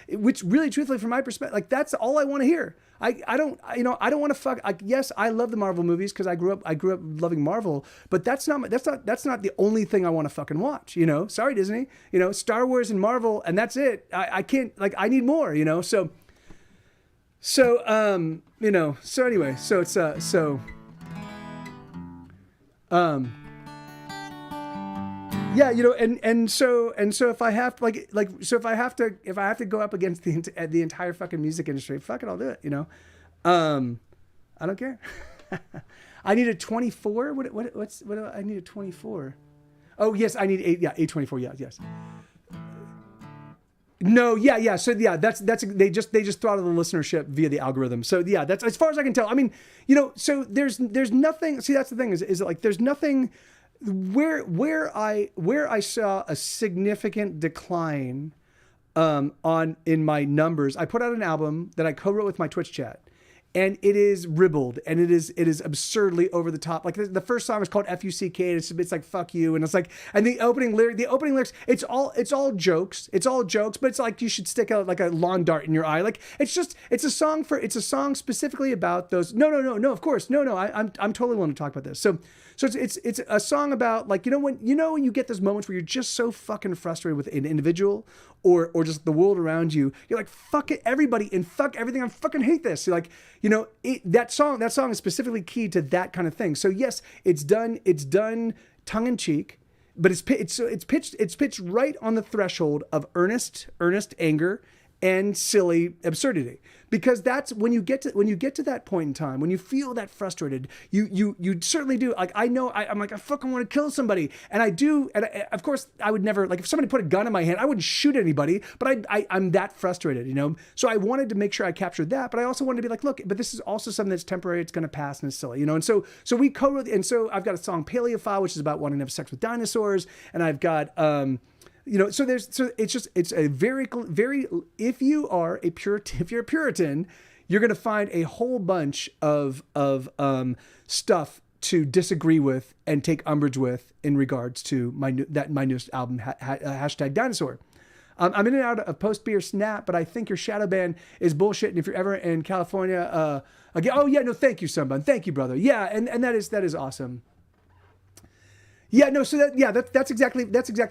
which really, truthfully, from my perspective, that's all I want to hear. I don't want to fuck. Yes, I love the Marvel movies because I grew up loving Marvel, but that's not the only thing I want to fucking watch. Sorry Disney. Star Wars and Marvel, and that's it. I can't. I need more. So anyway, so it's yeah, and so if I have if I have to go up against the entire fucking music industry, fuck it, I'll do it. I don't care. I need a 24. What do I need a 24? Oh yes, I need 824. Yeah, yes. No, yeah. So yeah, that's they just throttle the listenership via the algorithm. So yeah, that's as far as I can tell. I mean, so there's nothing. See, that's the thing is like there's nothing where I saw a significant decline in my numbers. I put out an album that I co-wrote with my Twitch chat. And it is ribald, and it is absurdly over the top. Like the first song is called FUCK, and it's like fuck you, and it's like, and the opening lyrics, it's all jokes, but it's like you should stick out like a lawn dart in your eye. Like it's a song specifically about those. No, of course, no. I'm totally willing to talk about this. So it's a song about like when you get those moments where you're just so fucking frustrated with an individual or just the world around you. You're like fuck it, everybody, and fuck everything. I fucking hate this. You're like that song is specifically key to that kind of thing. So yes, it's done tongue in cheek, but it's pitched right on the threshold of earnest anger and silly absurdity. Because that's when you get to that point in time, when you feel that frustrated, you certainly do. Like I'm like I fucking want to kill somebody, and I do. And of course I would never, like if somebody put a gun in my hand, I wouldn't shoot anybody. But I'm that frustrated, So I wanted to make sure I captured that, but I also wanted to be like, look, but this is also something that's temporary. It's going to pass and it's silly, And so we co-wrote, and so I've got a song Paleophile, which is about wanting to have sex with dinosaurs, and I've got it's a very, if you're a Puritan, you're going to find a whole bunch of stuff to disagree with and take umbrage with in regards to my newest album, hashtag Dinosaur. I'm in and out of post beer snap, but I think your shadow ban is bullshit. And if you're ever in California, again, oh yeah, no, thank you, Sunbun. Thank you, brother. Yeah. And that is awesome. Yeah, no, so that's exactly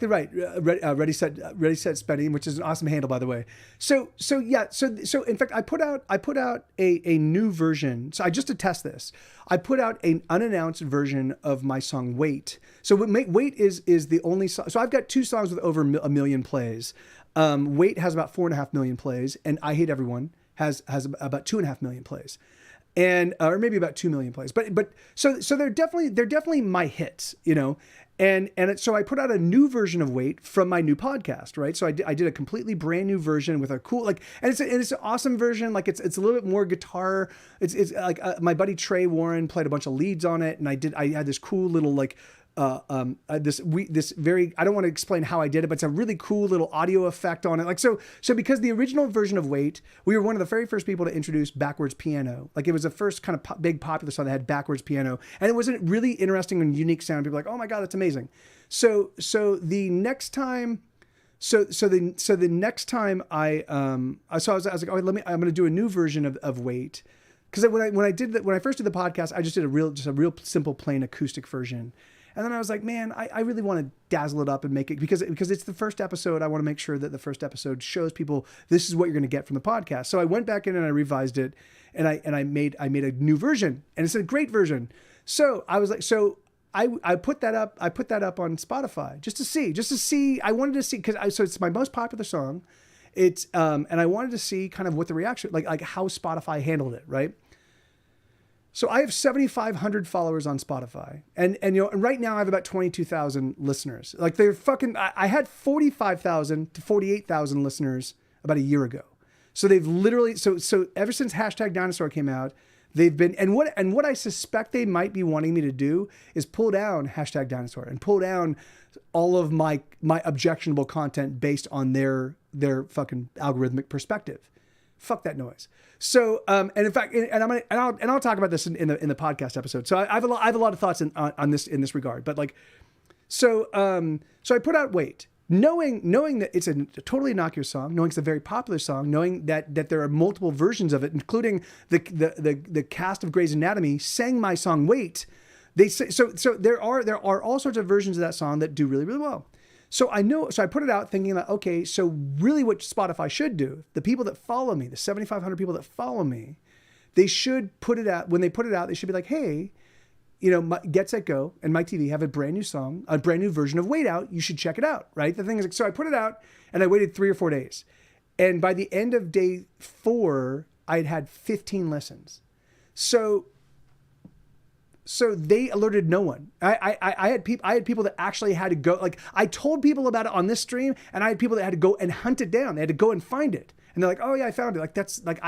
right. Ready set spending, which is an awesome handle, by the way. So in fact, I put out a new version. So just to test this, I put out an unannounced version of my song Wait. So Wait is the only song. So I've got two songs with over a million plays. Wait has about 4.5 million plays, and I Hate Everyone has about 2.5 million plays. And or maybe about 2 million plays, but so they're definitely my hits, and so I put out a new version of Wait from my new podcast, right? So I did a completely brand new version with a cool and it's an awesome version. Like it's a little bit more guitar. It's like my buddy Trey Warren played a bunch of leads on it, and I had this cool little like. This very, I don't want to explain how I did it, but it's a really cool little audio effect on it. Like, so because the original version of Wait, we were one of the very first people to introduce backwards piano. Like it was the first kind of big popular song that had backwards piano. And it was a really interesting and unique sound. People were like, oh my God, that's amazing. So the next time, the next time I was like, oh, I'm going to do a new version of Wait. Cause when I first did the podcast, I just did a real simple, plain acoustic version. And then I was like, man, I really want to dazzle it up and make it because it's the first episode. I want to make sure that the first episode shows people this is what you're going to get from the podcast. So I went back in and I revised it, and I made a new version, and it's a great version. So I was like, I put that up on Spotify just to see. I wanted to see so it's my most popular song. It's and I wanted to see kind of what the reaction like how Spotify handled it, right? So I have 7,500 followers on Spotify, and right now I have about 22,000 listeners. Like they're fucking. I had 45,000 to 48,000 listeners about a year ago. So they've literally so ever since hashtag Dinosaur came out, they've been and what I suspect they might be wanting me to do is pull down hashtag Dinosaur and pull down all of my objectionable content based on their fucking algorithmic perspective. Fuck that noise. So, and in fact, I'll talk about this in the podcast episode. So I have a lot of thoughts on this in this regard. But like, so I put out Wait, knowing that it's a totally innocuous song, knowing it's a very popular song, knowing that there are multiple versions of it, including the cast of Grey's Anatomy sang my song Wait. They say so there are all sorts of versions of that song that do really, really well. So I put it out thinking that, okay, so really what Spotify should do, the people that follow me, the 7,500 people that follow me, they should put it out, when they put it out, they should be like, hey, Get Set Go and Mike TV have a brand new song, a brand new version of Wait out. You should check it out, right? The thing is, so I put it out and I waited 3 or 4 days. And by the end of day 4, I'd had 15 listens. So they alerted no one. I had people that actually had to go, like I told people about it on this stream, and I had people that had to go and hunt it down. They had to go and find it. And they're like, oh yeah, I found it. Like that's like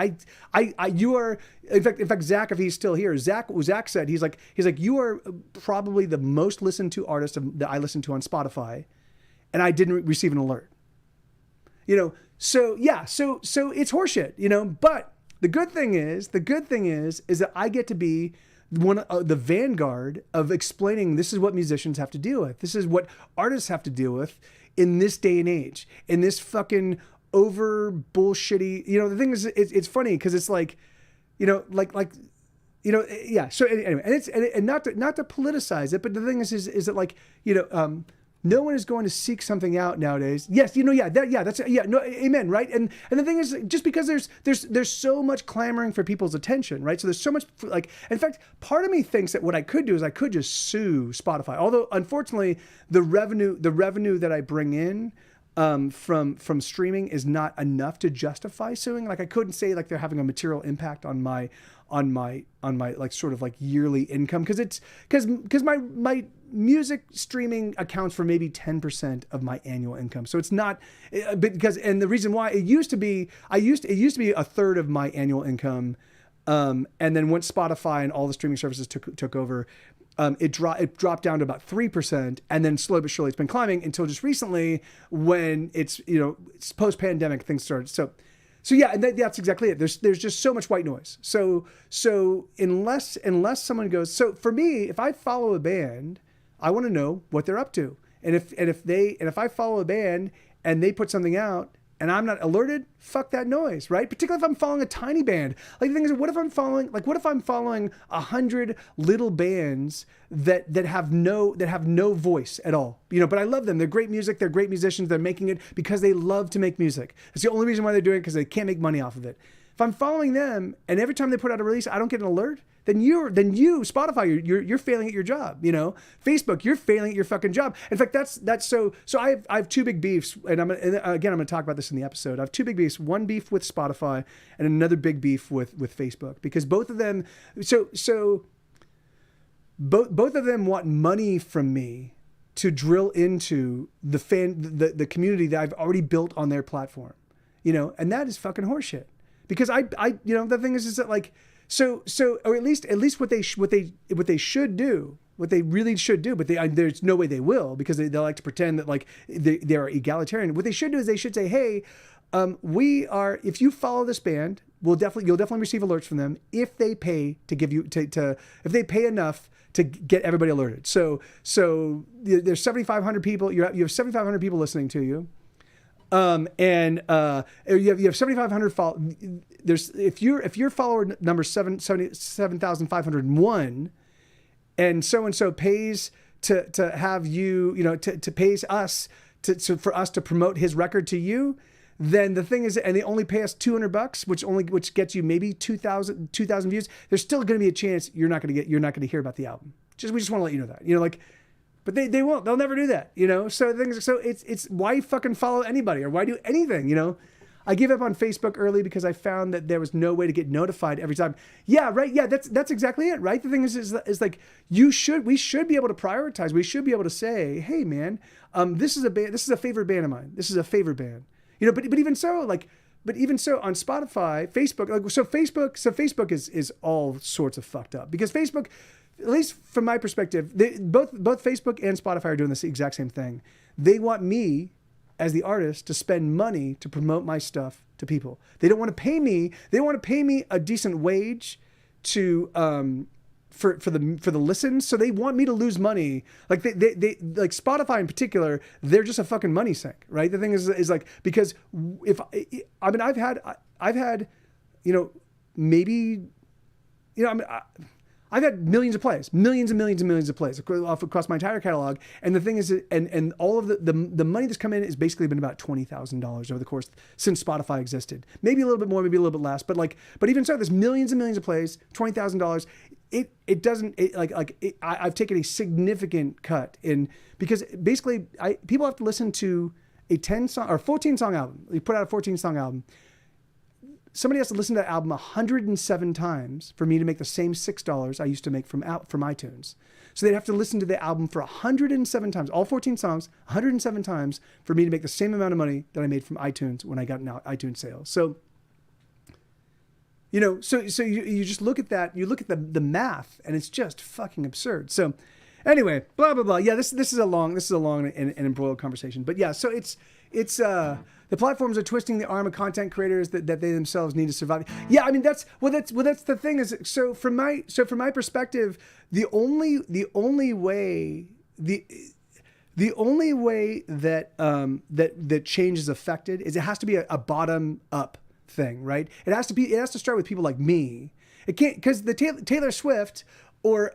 you are in fact Zach, if he's still here, Zach said he's like you are probably the most listened to artist that I listen to on Spotify, and I didn't receive an alert. You know, so yeah, so it's horseshit, you know. But the good thing is that I get to be one of the vanguard of explaining this is what musicians have to deal with. This is what artists have to deal with in this day and age, in this fucking over bullshitty, you know. The thing is, it's funny because it's like, you know, like, you know, yeah. So anyway, and not to politicize it, but the thing is that like, you know, no one is going to seek something out nowadays. Yes, you know, no, amen, right? And the thing is, just because there's so much clamoring for people's attention, right? So there's so much, like, in fact, part of me thinks that what I could do is I could just sue Spotify. Although, unfortunately, the revenue that I bring in from streaming is not enough to justify suing. Like I couldn't say like they're having a material impact on my like sort of like yearly income, because my music streaming accounts for maybe 10% of my annual income. So it's not because, and the reason why it used to be a third of my annual income. And then once Spotify and all the streaming services took over, it dropped down to about 3%, and then slowly but surely it's been climbing until just recently when it's, you know, it's post-pandemic things started. So yeah, and that's exactly it. There's just so much white noise. So unless someone goes, so for me, if I follow a band, I want to know what they're up to, and if I follow a band and they put something out and I'm not alerted, fuck that noise, right? Particularly if I'm following a tiny band. Like the thing is, what if I'm following 100 little bands that have no voice at all? You know, but I love them. They're great music. They're great musicians. They're making it because they love to make music. It's the only reason why they're doing it, because they can't make money off of it. If I'm following them and every time they put out a release, I don't get an alert, then you, Spotify, you're failing at your job. You know, Facebook, you're failing at your fucking job. In fact, that's so I have two big beefs, and I'm going to talk about this in the episode. I have two big beefs: one beef with Spotify and another big beef with Facebook, because both of them, both of them want money from me to drill into the community that I've already built on their platform. You know, and that is fucking horseshit. Because I you know, the thing is that like, so or at least what they should do, what they really should do, but there's no way they will, because they like to pretend that like they're egalitarian. What they should do is they should say, hey, if you follow this band, you'll definitely receive alerts from them if they pay to give you if they pay enough to get everybody alerted. So there's 7,500 people. You have 7,500 people listening to you. And you have 7,500 if your follower number 7,501, and so pays to have you, you know, to pays us for us to promote his record to you, then the thing is, and they only pay us $200, which gets you maybe 2,000 views. There's still going to be a chance you're not going to hear about the album. We just want to let you know that, you know, like. But they won't. They'll never do that, you know. So it's why fucking follow anybody, or why do anything, you know? I gave up on Facebook early because I found that there was no way to get notified every time. Yeah, right. Yeah, that's exactly it, right? The thing is like we should be able to prioritize. We should be able to say, hey man, this is a favorite band of mine. This is a favorite band, you know. But even so on Spotify, Facebook, like Facebook is all sorts of fucked up, because Facebook, at least from my perspective, both Facebook and Spotify are doing this exact same thing. They want me, as the artist, to spend money to promote my stuff to people. They don't want to pay me. They want to pay me a decent wage to for the listens. So they want me to lose money. Like they like Spotify in particular, they're just a fucking money sink, right? The thing is like, because I've had, you know, maybe, you know, I've had millions of plays, millions and millions and millions of plays across my entire catalog. And the thing is, and all of the money that's come in has basically been about $20,000 over the course since Spotify existed. Maybe a little bit more, maybe a little bit less, but even so, there's millions and millions of plays, $20,000. I've taken a significant cut in, because basically people have to listen to a 10 song or 14 song album. We put out a 14 song album. somebody has to listen to that album 107 times for me to make the same $6 I used to make from iTunes. So they'd have to listen to the album for 107 times, all 14 songs, 107 times for me to make the same amount of money that I made from iTunes when I got an iTunes sale. So, you know, so you just look at that, you look at the math, and it's just fucking absurd. So anyway, blah, blah, blah. Yeah, this is a long and embroiled conversation. But yeah, so it's the platforms are twisting the arm of content creators that they themselves need to survive. Yeah, I mean that's the thing is, so from my perspective, the only way that that change is affected is it has to be a bottom up thing, right? It has to start with people like me. It can't, because the Taylor Swift or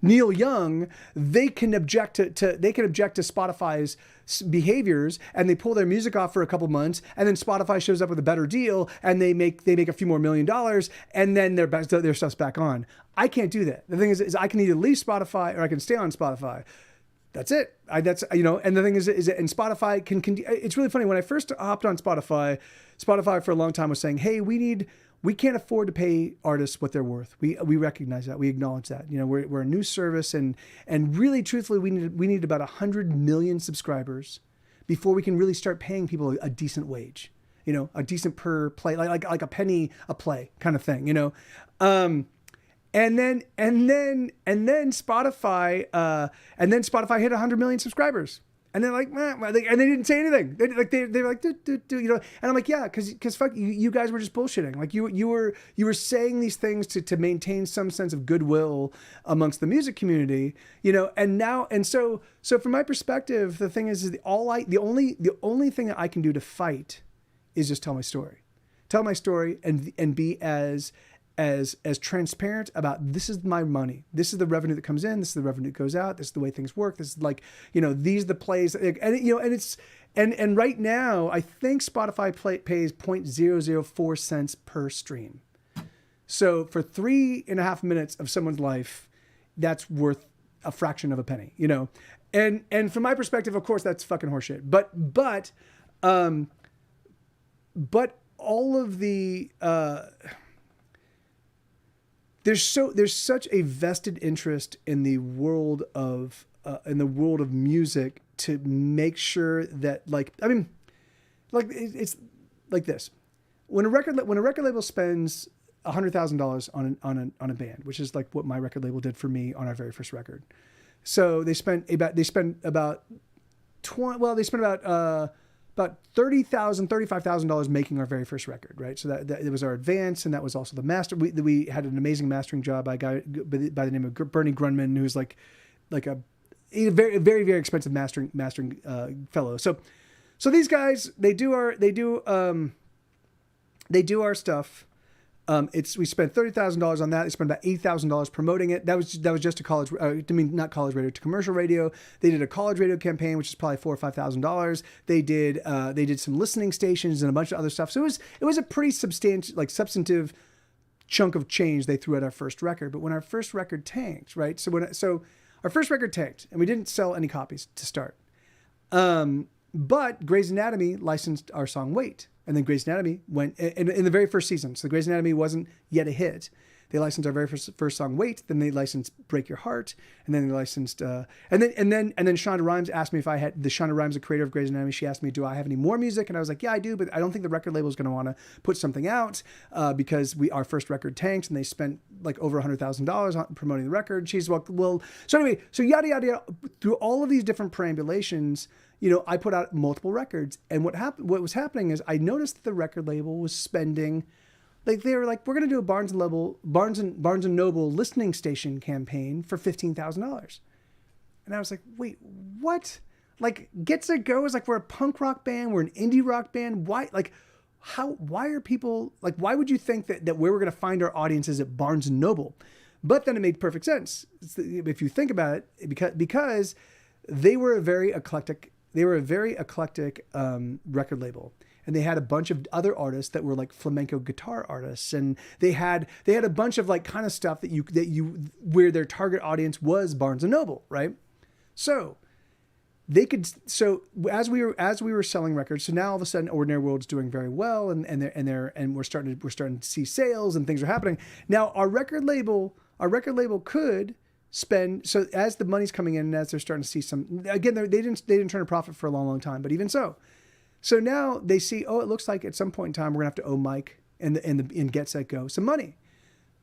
Neil Young, they can object to Spotify's behaviors, and they pull their music off for a couple months, and then Spotify shows up with a better deal, and they make a few more $1 million, and then their stuff's back on. I can't do that. The thing is I can either leave Spotify or I can stay on Spotify. That's it. And the thing is and Spotify can. It's really funny. When I first hopped on Spotify for a long time was saying, hey, we can't afford to pay artists what they're worth. We recognize that. We acknowledge that. You know, we're a new service, and really, truthfully, we need about 100 million subscribers before we can really start paying people a decent wage. You know, a decent per play, like a penny a play kind of thing. You know, and then Spotify hit 100 million subscribers. And they're like, and they didn't say anything. They were like, you know. And I'm like, yeah, because fuck you guys were just bullshitting. Like you were saying these things to maintain some sense of goodwill amongst the music community, you know. And so from my perspective, the thing is the only thing that I can do to fight is just tell my story, and be as transparent about, this is my money. This is the revenue that comes in. This is the revenue that goes out. This is the way things work. This is like, you know, these are the plays, and you know, and it's, and right now I think Spotify pays 0.004 cents per stream. So for 3.5 minutes of someone's life, that's worth a fraction of a penny, you know? And from my perspective, of course, that's fucking horseshit. But all of the, there's such a vested interest in the world of music to make sure that, like, I mean, like it's like this: when a record label spends $100,000 on a band, which is like what my record label did for me on our very first record. So they spent about $35,000 making our very first record, right? So that it was our advance, and that was also the master. We had an amazing mastering job by a guy by the name of Bernie Grunman, who's like a very, very, very expensive mastering fellow. So these guys, they do our stuff. We spent $30,000 on that. They spent about $8,000 promoting it. That was just to college. Not college radio, to commercial radio. They did a college radio campaign, which is probably $4,000 or $5,000. They did some listening stations and a bunch of other stuff. So it was a pretty substantive chunk of change they threw at our first record. But when our first record tanked, right? So our first record tanked, and we didn't sell any copies to start. But Grey's Anatomy licensed our song "Wait." And then Grey's Anatomy went in the very first season. So Grey's Anatomy wasn't yet a hit. They licensed our very first song, "Wait." Then they licensed "Break Your Heart," and then they licensed and then Shonda Rhimes asked me if I had Shonda Rhimes, the creator of Grey's Anatomy. She asked me, "Do I have any more music?" And I was like, "Yeah, I do, but I don't think the record label is going to want to put something out because our first record tanked, and they spent like over $100,000 on promoting the record." She's well. So anyway, so yada yada yada. Through all of these different perambulations, you know, I put out multiple records, and what was happening is I noticed that the record label was spending. Like they were like, we're going to do a Barnes and Noble listening station campaign for $15,000. And I was like, wait, what? Like Get Set Go is like, we're a punk rock band. We're an indie rock band. Why? Like why are people like, why would you think that where we're going to find our audience is at Barnes and Noble? But then it made perfect sense. If you think about it, because they were a very eclectic record label. And they had a bunch of other artists that were like flamenco guitar artists, and they had a bunch of like kind of stuff that where their target audience was Barnes and Noble, right? So they could. So as we were selling records, so now all of a sudden, Ordinary World's doing very well, and we're starting to see sales and things are happening. Now our record label could spend, so as the money's coming in and as they're starting to see some, again, they didn't turn a profit for a long time, but even so now they see, oh, it looks like at some point in time we're gonna have to owe Mike and Get Set Go some money.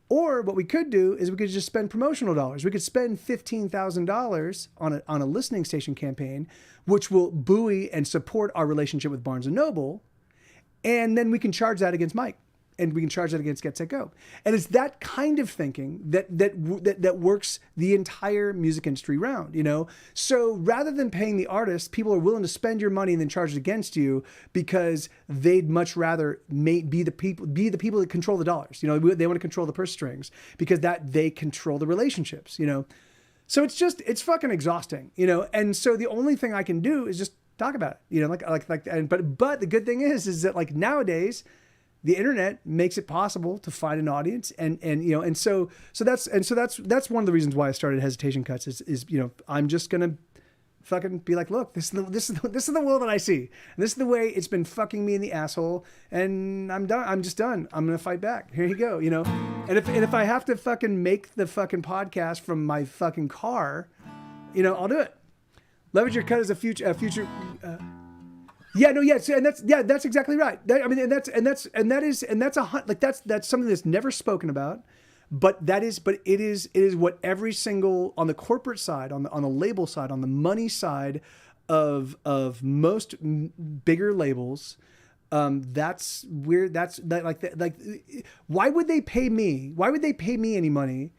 Or what we could do is we could just spend promotional dollars. We could spend $15,000 on a listening station campaign, which will buoy and support our relationship with Barnes & Noble. And then we can charge that against Mike. And we can charge that against Get Set Go. And it's that kind of thinking that works the entire music industry round, you know? So rather than paying the artist, people are willing to spend your money and then charge it against you because they'd much rather be the people that control the dollars. You know, they want to control the purse strings because that they control the relationships, you know? So it's fucking exhausting, you know? And so the only thing I can do is just talk about it, you know, but the good thing is that like nowadays, the internet makes it possible to find an audience, and you know, and so that's one of the reasons why I started Hesitation Cuts is you know, I'm just gonna fucking be like, look, this is the world that I see, and this is the way it's been fucking me in the asshole, and I'm done. I'm just done. I'm gonna fight back. Here you go, you know, and if I have to fucking make the fucking podcast from my fucking car, you know, I'll do it. Leverage Your Cut is a future. Yeah, no, yeah, so, that's exactly right. That's something that's never spoken about, but it is what every single, on the corporate side, on the label side, on the money side of most bigger labels, that's weird. Why would they pay me? Why would they pay me any money?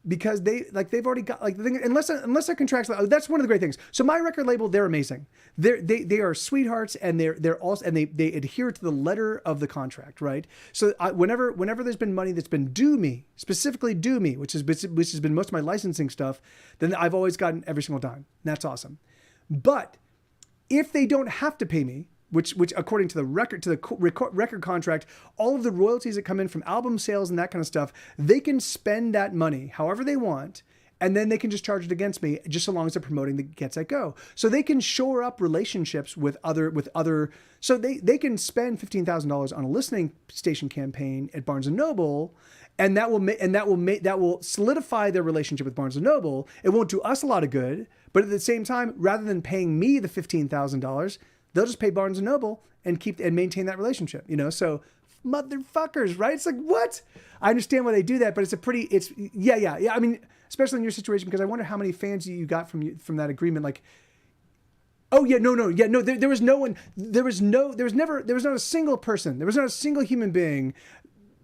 Because they've already got like the thing, unless they're contractual. That's one of the great things. So my record label, they're amazing. They are sweethearts, and they're also, and they adhere to the letter of the contract, right? So whenever there's been money that's been specifically due me, which has been most of my licensing stuff, then I've always gotten every single dime. That's awesome. But if they don't have to pay me, which according to the record contract, all of the royalties that come in from album sales and that kind of stuff, they can spend that money however they want, and then they can just charge it against me, just so long as they're promoting the Get Set Go. So they can shore up relationships with other. So they can spend $15,000 on a listening station campaign at Barnes & Noble, and that will solidify their relationship with Barnes & Noble. It won't do us a lot of good, but at the same time, rather than paying me the $15,000, they'll just pay Barnes & Noble and maintain that relationship, you know? So motherfuckers, right? It's like, what? I understand why they do that, but yeah. I mean, especially in your situation, because I wonder how many fans you got from that agreement. Like, oh yeah, no. There was no one, there was not a single person. There was not a single human being.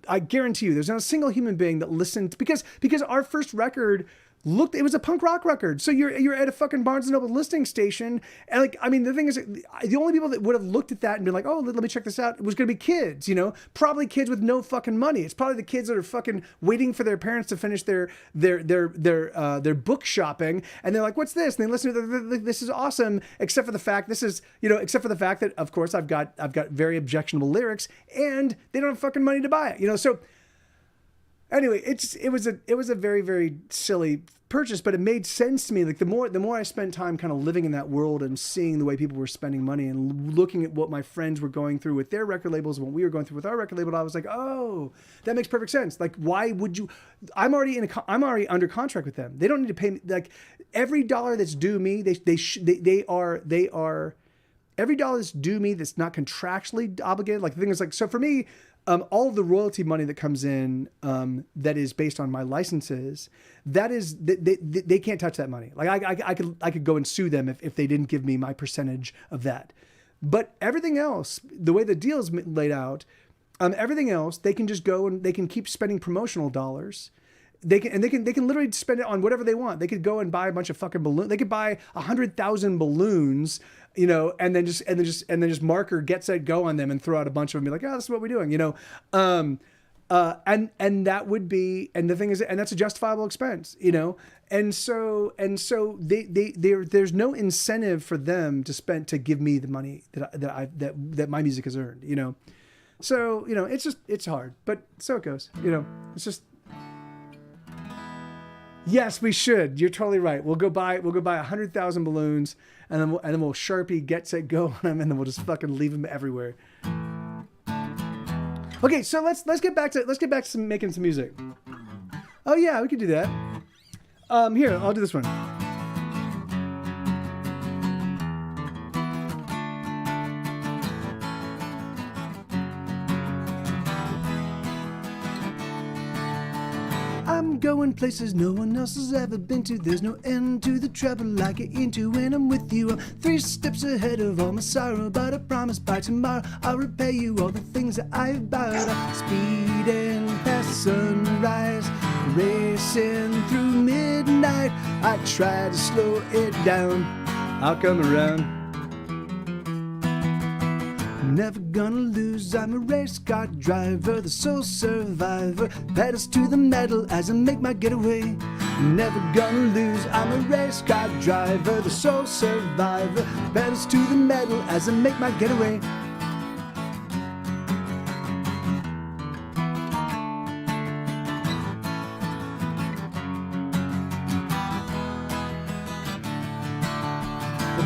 I guarantee you, there's not a single human being that listened, because our first record, it was a punk rock record. So you're at a fucking Barnes & Noble listening station. And like, I mean, the thing is, the only people that would have looked at that and been like, oh, let me check this out, was going to be kids, you know, probably kids with no fucking money. It's probably the kids that are fucking waiting for their parents to finish their book shopping. And they're like, what's this? And they listen to this is awesome. Except for the fact that, of course, I've got very objectionable lyrics and they don't have fucking money to buy it, you know? So anyway, it was a very, very silly purchase, but it made sense to me. Like the more I spent time kind of living in that world and seeing the way people were spending money and looking at what my friends were going through with their record labels and what we were going through with our record label, I was like, oh, that makes perfect sense. Like, why would you? I'm already under contract with them. They don't need to pay me. Like every dollar that's due me, they are every dollar that's due me that's not contractually obligated. Like the thing is, like, so for me, all of the royalty money that comes in, that is based on my licenses, they can't touch that money. Like I could go and sue them if they didn't give me my percentage of that. But everything else, the way the deal is laid out, everything else, they can just go and they can keep spending promotional dollars. They can literally spend it on whatever they want. They could go and buy a bunch of fucking balloons. They could buy 100,000 balloons, you know, and then just marker Get Set Go on them and throw out a bunch of them and be like, oh, this is what we're doing, you know. And that would be, and the thing is, and that's a justifiable expense, you know. And so there's no incentive for them to give me the money that my music has earned, you know. So, you know, it's hard, but so it goes, you know. It's just Yes, we should. You're totally right. We'll go buy 100,000 balloons, and then we'll Sharpie Get Set Go on them, and then we'll just fucking leave them everywhere. Okay, so let's get back to making some music. Oh yeah, we could do that. Here, I'll do this one. I'm going places no one else has ever been to. There's no end to the trouble I get into when I'm with you. I'm 3 steps ahead of all my sorrow, but I promise by tomorrow I'll repay you all the things that I've borrowed. I'm speeding past sunrise, racing through midnight. I try to slow it down, I'll come around. Never gonna lose, I'm a race car driver, the sole survivor, pedals to the metal as I make my getaway. Never gonna lose, I'm a race car driver, the sole survivor, pedals to the metal as I make my getaway.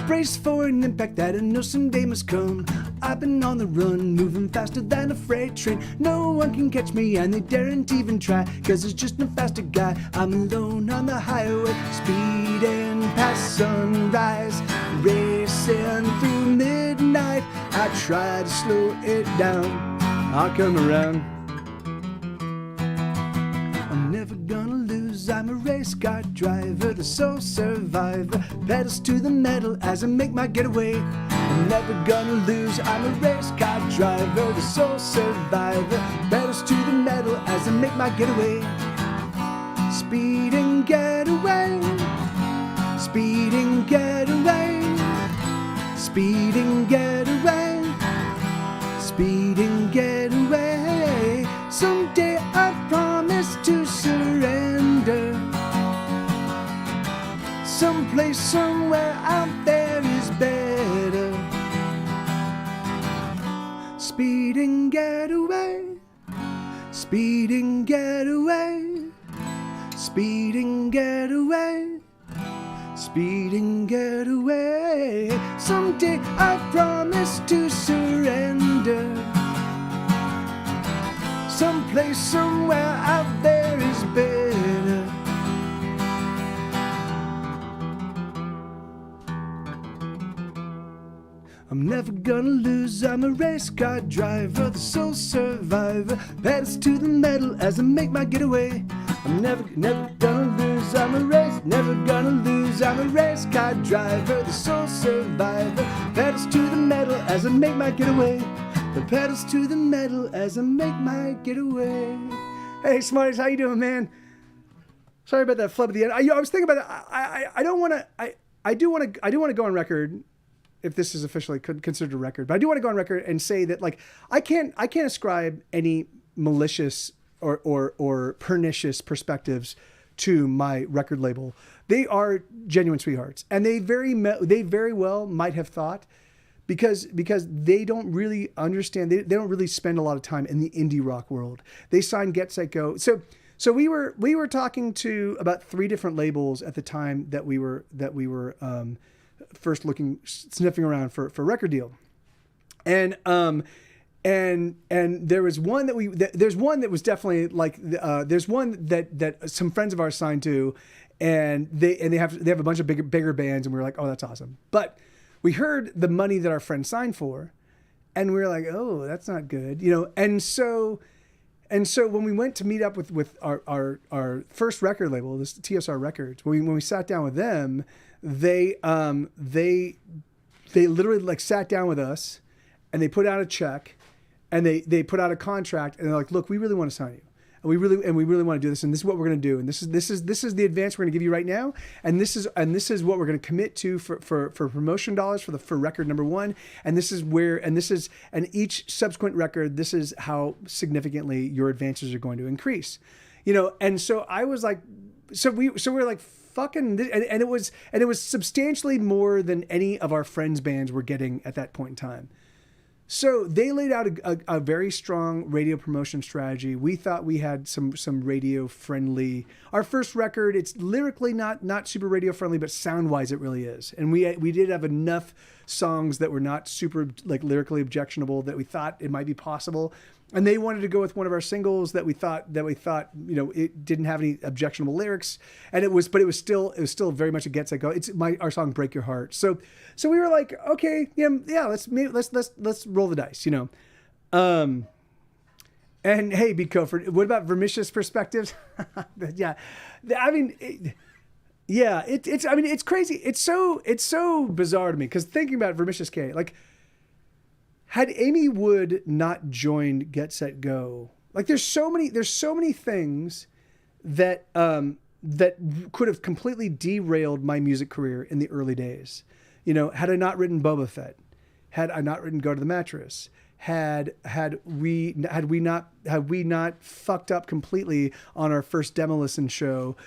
Brace for an impact that I know someday must come. I've been on the run, moving faster than a freight train. No one can catch me and they daren't even try, cause there's just no faster guy. I'm alone on the highway, speeding past sunrise, racing through midnight. I try to slow it down, I'll come around. I'm never gonna lose, I'm a race car driver, the sole survivor, pedals to the metal as I make my getaway. I'm never gonna lose, I'm a race car driver, the sole survivor, pedals to the metal as I make my getaway. Speeding getaway, speeding getaway, speeding getaway, speeding getaway. Someday I promise to surrender. Someplace, somewhere out there is better. Speeding getaway, speeding getaway, speeding getaway, speeding getaway. Someday I promise to surrender. Someplace, somewhere out there is better. I'm never gonna lose, I'm a race car driver, the sole survivor, pedals to the metal as I make my getaway. I'm never gonna lose, I'm a race, never gonna lose, I'm a race car driver, the sole survivor, pedals to the metal as I make my getaway. The pedals to the metal as I make my getaway. Hey, Smarties, how you doing, man? Sorry about that flub at the end. I was thinking about that. I don't want to. I do want to go on record, if this is officially considered a record. But I do want to go on record and say that, like, I can't ascribe any malicious or pernicious perspectives to my record label. They are genuine sweethearts, and they very well might have thought. Because they don't really understand, they don't really spend a lot of time in the indie rock world. They signed Get Set Go. So we were talking to about 3 different labels at the time that we were first sniffing around for a record deal, and there was one there's one that was definitely like there's one that some friends of ours signed to, and they have a bunch of bigger bands, and we were like, oh, that's awesome, but we heard the money that our friend signed for, and we were like, oh, that's not good, you know. And so when we went to meet up with our first record label, this TSR Records, when we sat down with them, they literally like sat down with us, and they put out a check, and they put out a contract, and they're like, look, we really want to sign you. And we really want to do this, and this is what we're going to do, and this is the advance we're going to give you right now, and this is what we're going to commit to for promotion dollars for record number 1, and each subsequent record, this is how significantly your advances are going to increase, you know. And so I was like, so we're like, fucking this, and it was substantially more than any of our friends' bands were getting at that point in time. So they laid out a very strong radio promotion strategy. We thought we had some radio friendly. Our first record, it's lyrically not super radio friendly, but sound wise it really is. And we did have enough songs that were not super like lyrically objectionable that we thought it might be possible. And they wanted to go with one of our singles that we thought it didn't have any objectionable lyrics, but it was still very much a get set go. It's our song "Break Your Heart." So we were like, okay, yeah, let's roll the dice, And hey, Beat Cofer, what about Vermicious Perspectives? Yeah, I mean. It's crazy. It's so bizarre to me because thinking about Vermicious K, like. Had Amy Wood not joined Get Set Go, like there's so many things that could have completely derailed my music career in the early days. Had I not written Boba Fett, had I not written Go to the Mattress, had we not fucked up completely on our first Demo Listen show,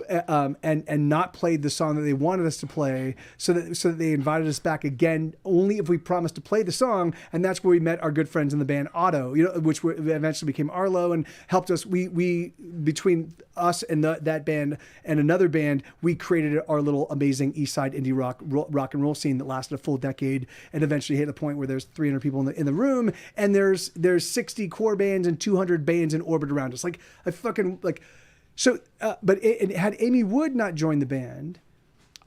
and not played the song that they wanted us to play, so that they invited us back again only if we promised to play the song, and that's where we met our good friends in the band Otto, which eventually became Arlo and helped us. We between us and that band and another band, we created our little amazing East Side indie rock and roll scene that lasted a full decade and eventually hit a point where there's 300 people in the room and there's 60 core bands and 200 bands in orbit around us. Like I fucking like. So, had Amy Wood not joined the band,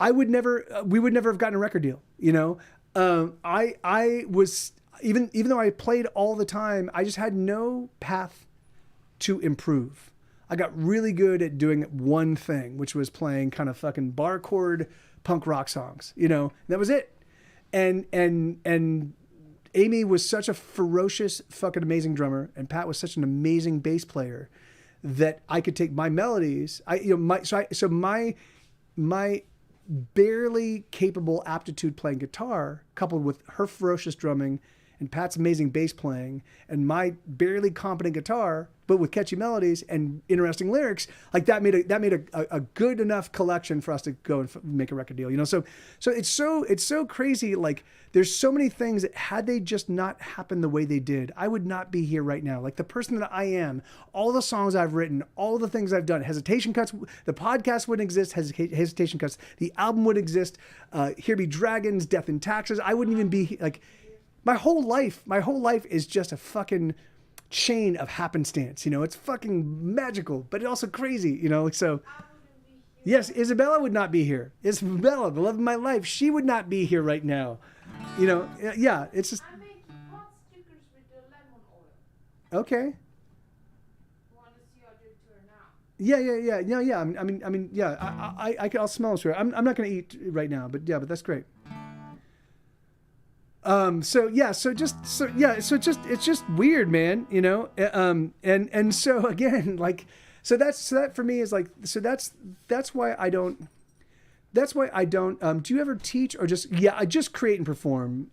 we would never have gotten a record deal. I was even though I played all the time, I just had no path to improve. I got really good at doing one thing, which was playing kind of fucking bar chord punk rock songs. That was it. And Amy was such a ferocious fucking amazing drummer, and Pat was such an amazing bass player that I could take my melodies, my barely capable aptitude playing guitar, coupled with her ferocious drumming and Pat's amazing bass playing, and my barely competent guitar, but with catchy melodies and interesting lyrics, like that made a good enough collection for us to go and make a record deal. So it's so crazy. Like there's so many things that had they just not happened the way they did, I would not be here right now. Like the person that I am, all the songs I've written, all the things I've done, Hesitation Cuts, the podcast wouldn't exist. Hesitation Cuts, the album would exist. Here Be Dragons, Death and Taxes. I wouldn't even be like. My whole life is just a fucking chain of happenstance. It's fucking magical, but also crazy. So yes, Isabella would not be here. Isabella, the love of my life, she would not be here right now. Yeah, it's just. I make hot stickers with the lemon oil. Okay. Want to see how they turn out? Yeah. I mean, yeah. I'll smell it. I'm not going to eat right now, but that's great. It's just weird, man, and so again, like, that for me is like, that's why I don't, do you ever teach or I just create and perform.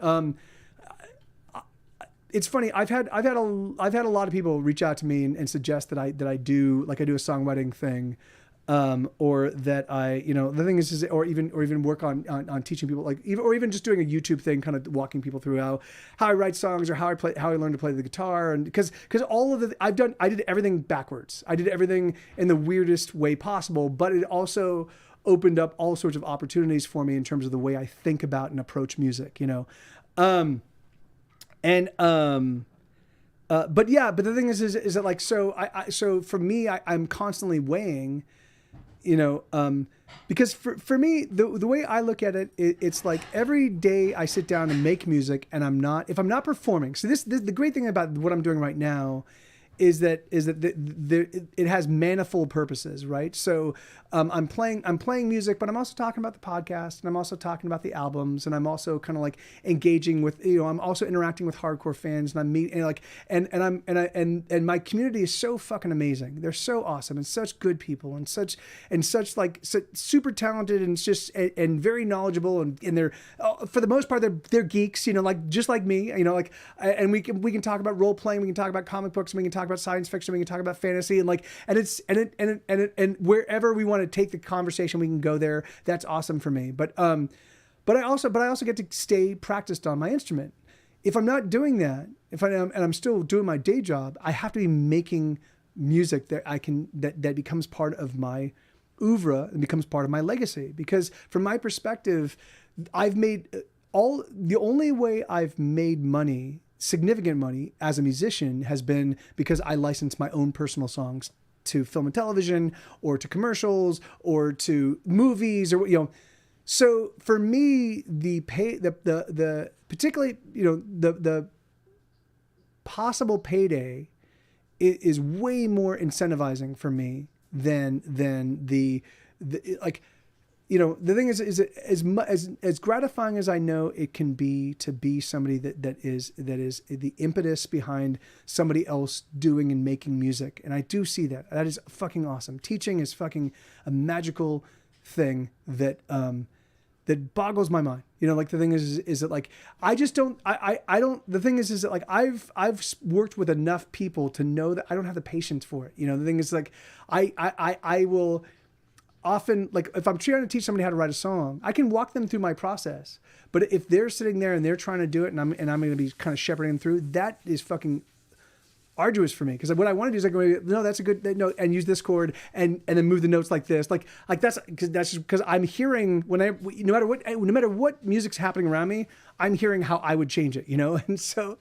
It's funny. I've had a lot of people reach out to me and suggest that I do a songwriting thing. Or that the thing is or even work on teaching people, like even just doing a YouTube thing, kind of walking people through how I write songs or how I learn to play the guitar, and because all of I did everything backwards. I did everything in the weirdest way possible, but it also opened up all sorts of opportunities for me in terms of the way I think about and approach music, but the thing is that like, so for me, I'm constantly weighing, because for me, the way I look at it, it's like every day I sit down and make music and if I'm not performing. So the great thing about what I'm doing right now is that it has manifold purposes, right? So I'm playing music, but I'm also talking about the podcast, and I'm also talking about the albums, and I'm also kind of like engaging with, I'm also interacting with hardcore fans, and I'm meeting and my community is so fucking amazing. They're so awesome and such good people and such super talented and and very knowledgeable, and they're for the most part they're geeks, like just like me, and we can talk about role playing, we can talk about comic books, and we can talk about science fiction, we can talk about fantasy, and wherever we want to take the conversation, we can go there. That's awesome for me. But I also get to stay practiced on my instrument. if I'm not doing that, and I'm still doing my day job, I have to be making music that that becomes part of my oeuvre and becomes part of my legacy. Because from my perspective, I've made the only way I've made money, significant money as a musician, has been because I license my own personal songs to film and television, or to commercials, or to movies, or, you know. So for me, the particularly, you know, the possible payday is way more incentivizing for me than the like, you know, the thing is as gratifying as I know it can be to be somebody that is the impetus behind somebody else doing and making music. And I do see that. That is fucking awesome. Teaching is fucking a magical thing that boggles my mind. You know, like, the thing is that, like, I just don't, I don't, the thing is that, like, I've worked with enough people to know that I don't have the patience for it. You know, the thing is, like, I will often, like, if I'm trying to teach somebody how to write a song, I can walk them through my process. But if they're sitting there and they're trying to do it, and I'm going to be kind of shepherding them through, that is fucking arduous for me. Because what I want to do is, like, no, that's a good note, and use this chord, and then move the notes like this, like that's just because I'm hearing, no matter what music's happening around me, I'm hearing how I would change it, you know. And so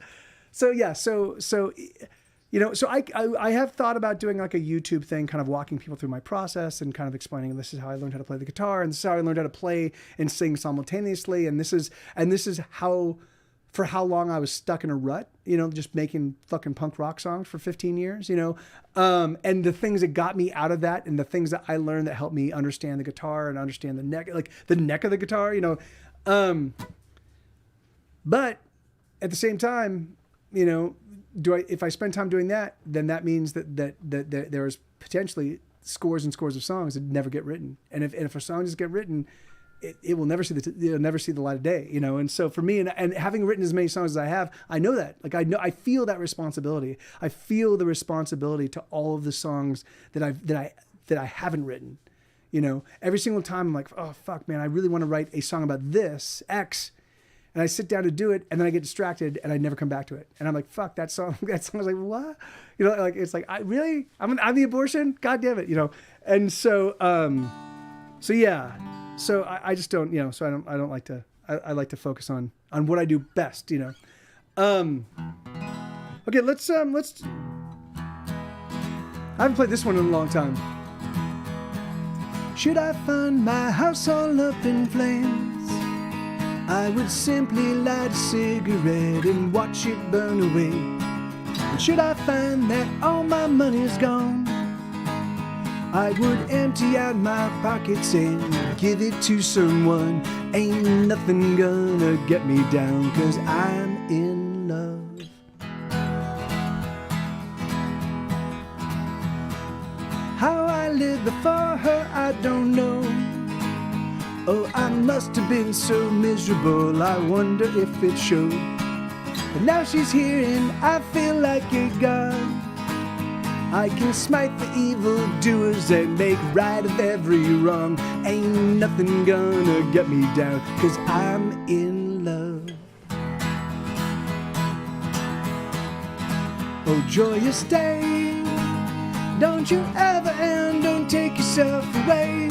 you know, so I have thought about doing, like, a YouTube thing, kind of walking people through my process and kind of explaining, this is how I learned how to play the guitar, and this is how I learned how to play and sing simultaneously, and this is how, for how long I was stuck in a rut, you know, just making fucking punk rock songs for 15 years, you know, and the things that got me out of that, and the things that I learned that helped me understand the guitar and understand the neck of the guitar, you know. But at the same time, you know, if I spend time doing that, then that means that there's potentially scores and scores of songs that never get written. And if a song doesn't get written, it will never see the light of day, you know. And so for me, and having written as many songs as I have, I know that, like, I feel that responsibility. I feel the responsibility to all of the songs that I haven't written, you know. Every single time I'm like, oh fuck, man, I really want to write a song about this X, and I sit down to do it, and then I get distracted, and I never come back to it. And I'm like, fuck, that song. That song was like, what? You know, like, it's like, I'm the abortion. God damn it, you know. And so, yeah. So I just don't, you know. So I don't like to. I like to focus on what I do best, you know. Okay, let's. I haven't played this one in a long time. Should I find my house all up in flames, I would simply light a cigarette and watch it burn away. And should I find that all my money's gone, I would empty out my pockets and give it to someone. Ain't nothing gonna get me down, 'cause I'm in love. How I lived before her, I don't know. Oh, I must have been so miserable, I wonder if it showed. But now she's here and I feel like a god. I can smite the evil doers and make right of every wrong. Ain't nothing gonna get me down, 'cause I'm in love. Oh, joyous day, don't you ever end, don't take yourself away.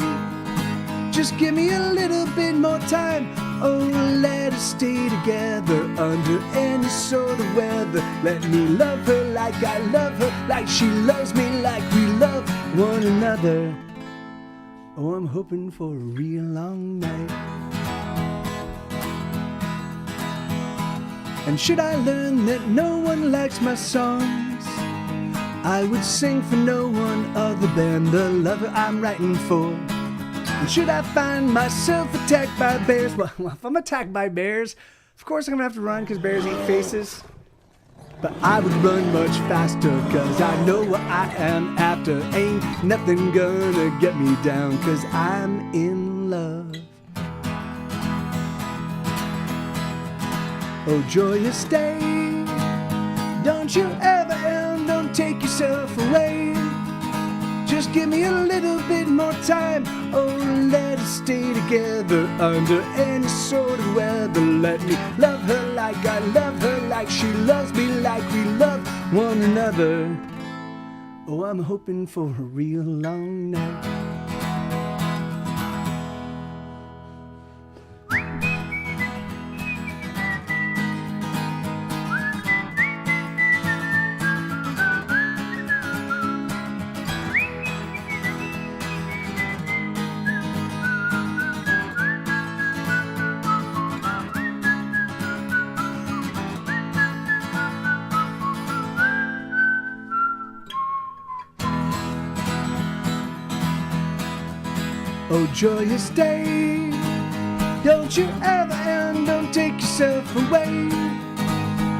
Just give me a little bit more time. Oh, let us stay together under any sort of weather. Let me love her like I love her, like she loves me, like we love one another. Oh, I'm hoping for a real long night. And should I learn that no one likes my songs, I would sing for no one other than the lover I'm writing for. And should I find myself attacked by bears, well, if I'm attacked by bears, of course I'm gonna have to run, because bears eat faces. But I would run much faster, 'cause I know what I am after. Ain't nothing gonna get me down, 'cause I'm in love. Oh, joyous day, don't you ever end, don't take yourself away. Just give me a little bit more time. Oh, let us stay together under any sort of weather. Let me love her like I love her, like she loves me, like we love one another. Oh, I'm hoping for a real long night. Oh, joyous day, don't you ever end, don't take yourself away.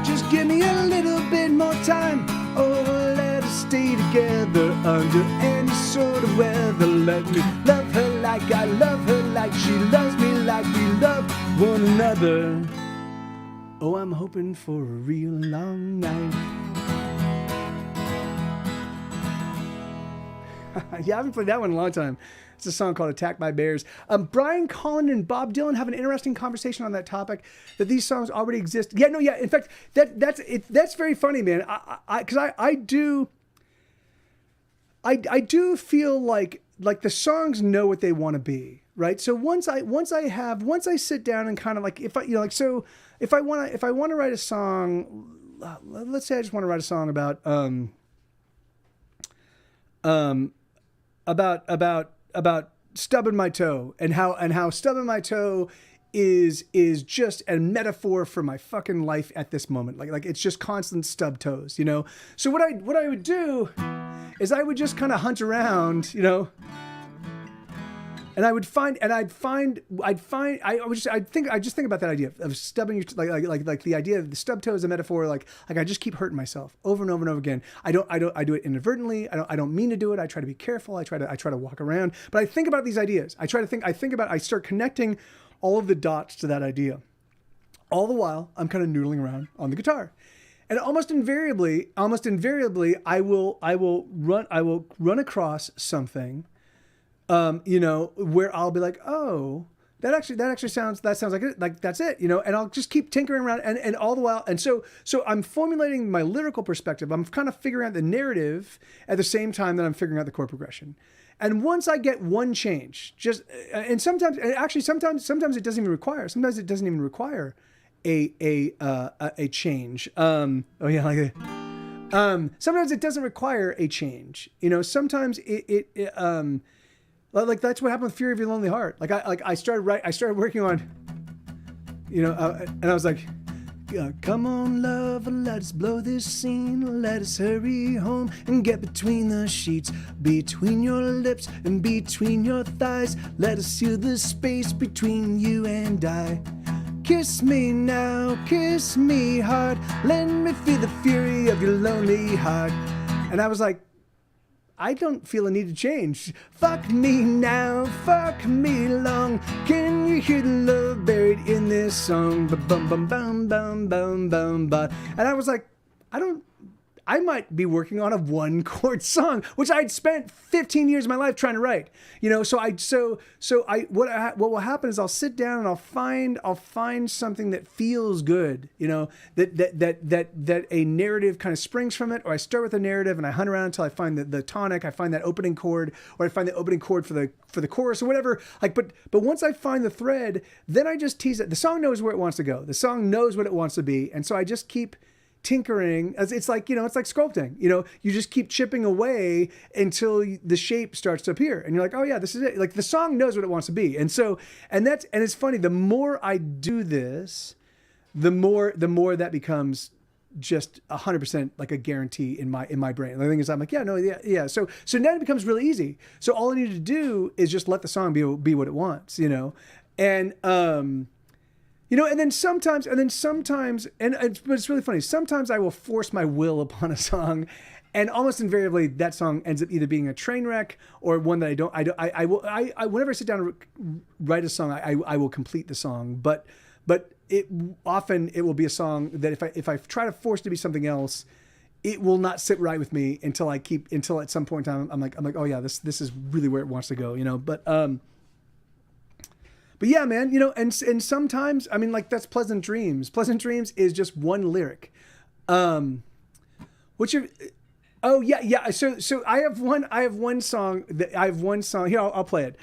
Just give me a little bit more time. Oh, let us stay together under any sort of weather. Let me love her like I love her, like she loves me, like we love one another. Oh, I'm hoping for a real long night. Yeah, I haven't played that one in a long time. It's a song called Attacked by Bears. Brian Collin and Bob Dylan have an interesting conversation on that topic, that these songs already exist. Yeah, no, yeah. In fact, that's very funny, man. I do feel like the songs know what they want to be, right? So once I sit down and kind of like, if I, you know, like, so if I want to write a song, let's say I just want to write a song about stubbing my toe and how stubbing my toe is just a metaphor for my fucking life at this moment. Like it's just constant stub toes, you know? So what I would do is I would just kind of hunt around, you know, and I'd think about that idea of stubbing your, like the idea of the stub toe as a metaphor, like I just keep hurting myself over and over and over again. I do it inadvertently. I don't mean to do it. I try to be careful. I try to walk around, but I think about these ideas. I start connecting all of the dots to that idea. All the while I'm kind of noodling around on the guitar. And almost invariably, I will run across something, you know, where I'll be like, oh, that actually sounds like it, like that's it, you know, and I'll just keep tinkering around and all the while. And so I'm formulating my lyrical perspective. I'm kind of figuring out the narrative at the same time that I'm figuring out the chord progression. And once I get one change, sometimes it doesn't even require a change. Sometimes it doesn't require a change. You know, sometimes like that's what happened with Fury of Your Lonely Heart. I started working on, you know, and I was like, come on, love, let us blow this scene. Let us hurry home and get between the sheets, between your lips and between your thighs. Let us seal the space between you and I. Kiss me now, kiss me hard. Let me feel the fury of your lonely heart. And I was like, I don't feel a need to change. Fuck me now, fuck me long. Can you hear the love buried in this song? Bum bum bum bum bum bum bum. And I was like, I might be working on a one chord song, which I'd spent 15 years of my life trying to write. You know, what will happen is I'll sit down and I'll find something that feels good, you know, that a narrative kind of springs from it, or I start with a narrative and I hunt around until I find the tonic, I find that opening chord, or I find the opening chord for the chorus or whatever. Like, but once I find the thread, then I just tease it. The song knows where it wants to go. The song knows what it wants to be. And so I just keep tinkering. It's like, you know, it's like sculpting, you know, you just keep chipping away until the shape starts to appear and you're like, oh yeah, this is it. Like the song knows what it wants to be. And it's funny, the more I do this, the more that becomes just 100% like a guarantee in my brain. The thing is, I'm like, yeah. So now it becomes really easy. So all I need to do is just let the song be what it wants, you know? And, you know, but it's really funny. Sometimes I will force my will upon a song, and almost invariably that song ends up either being a train wreck or one that whenever I sit down and write a song, I will complete the song. But it will be a song that if I try to force it to be something else, it will not sit right with me until at some point in time I'm like, oh yeah, this is really where it wants to go, you know. But yeah, man, you know, and sometimes, I mean, like, that's Pleasant Dreams. Pleasant Dreams is just one lyric. Which are, oh yeah. So I have one song here. I'll play it.